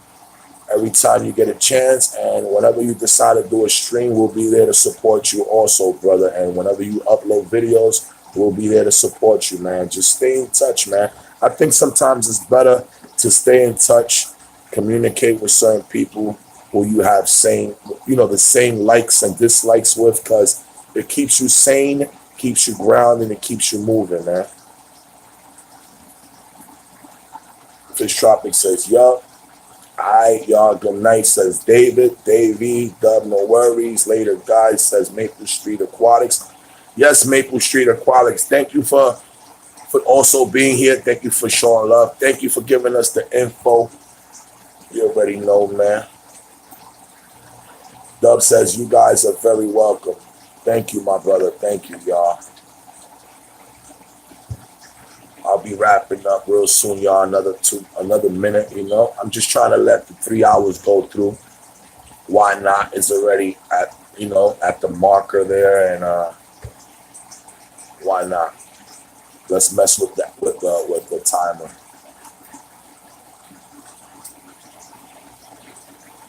S1: every time you get a chance. And whenever you decide to do a stream, we'll be there to support you also, brother. And whenever you upload videos, we'll be there to support you, man. Just stay in touch, man. I think sometimes it's better to stay in touch, communicate with certain people who you have the same likes and dislikes with, because it keeps you sane, keeps you grounded, and it keeps you moving, man. Fish Tropic says, yup. Alright, y'all, good night, says David. Davey, Dub, no worries. Later, guys, says Maple Street Aquatics. Yes, Maple Street Aquatics. Thank you for also being here. Thank you for showing love. Thank you for giving us the info. You already know, man. Dub says, you guys are very welcome. Thank you, my brother. Thank you, y'all. I'll be wrapping up real soon, y'all. Another minute, you know. I'm just trying to let the 3 hours go through. Why not? It's already at the marker there, and why not? Let's mess with that with the timer.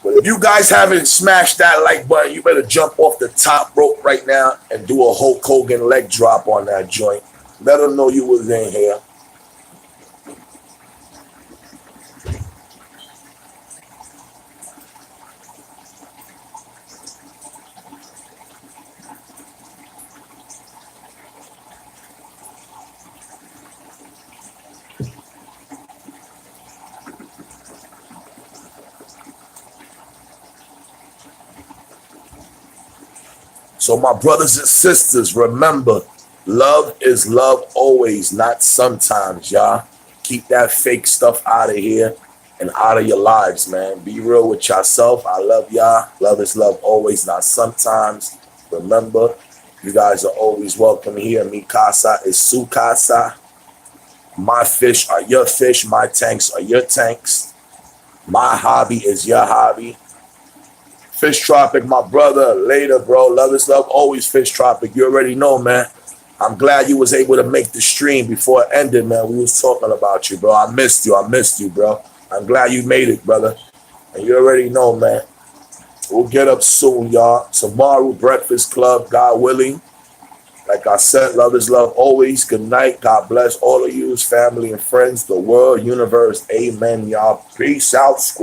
S1: But if you guys haven't smashed that like button, you better jump off the top rope right now and do a Hulk Hogan leg drop on that joint. Let them know you was in here. So my brothers and sisters, remember, love is love always, not sometimes, y'all. Keep that fake stuff out of here and out of your lives, man. Be real with yourself. I love y'all. Love is love always, not sometimes. Remember, you guys are always welcome here. Mi casa is su casa. My fish are your fish. My tanks are your tanks. My hobby is your hobby. Fish Tropic, my brother. Later, bro. Love is love always, Fish Tropic. You already know, man. I'm glad you was able to make the stream before it ended, man. We was talking about you, bro. I missed you, bro. I'm glad you made it, brother. And you already know, man. We'll get up soon, y'all. Tomorrow, Breakfast Club, God willing. Like I said, love is love always. Good night. God bless all of you, family and friends, the world, universe. Amen, y'all. Peace out, squad.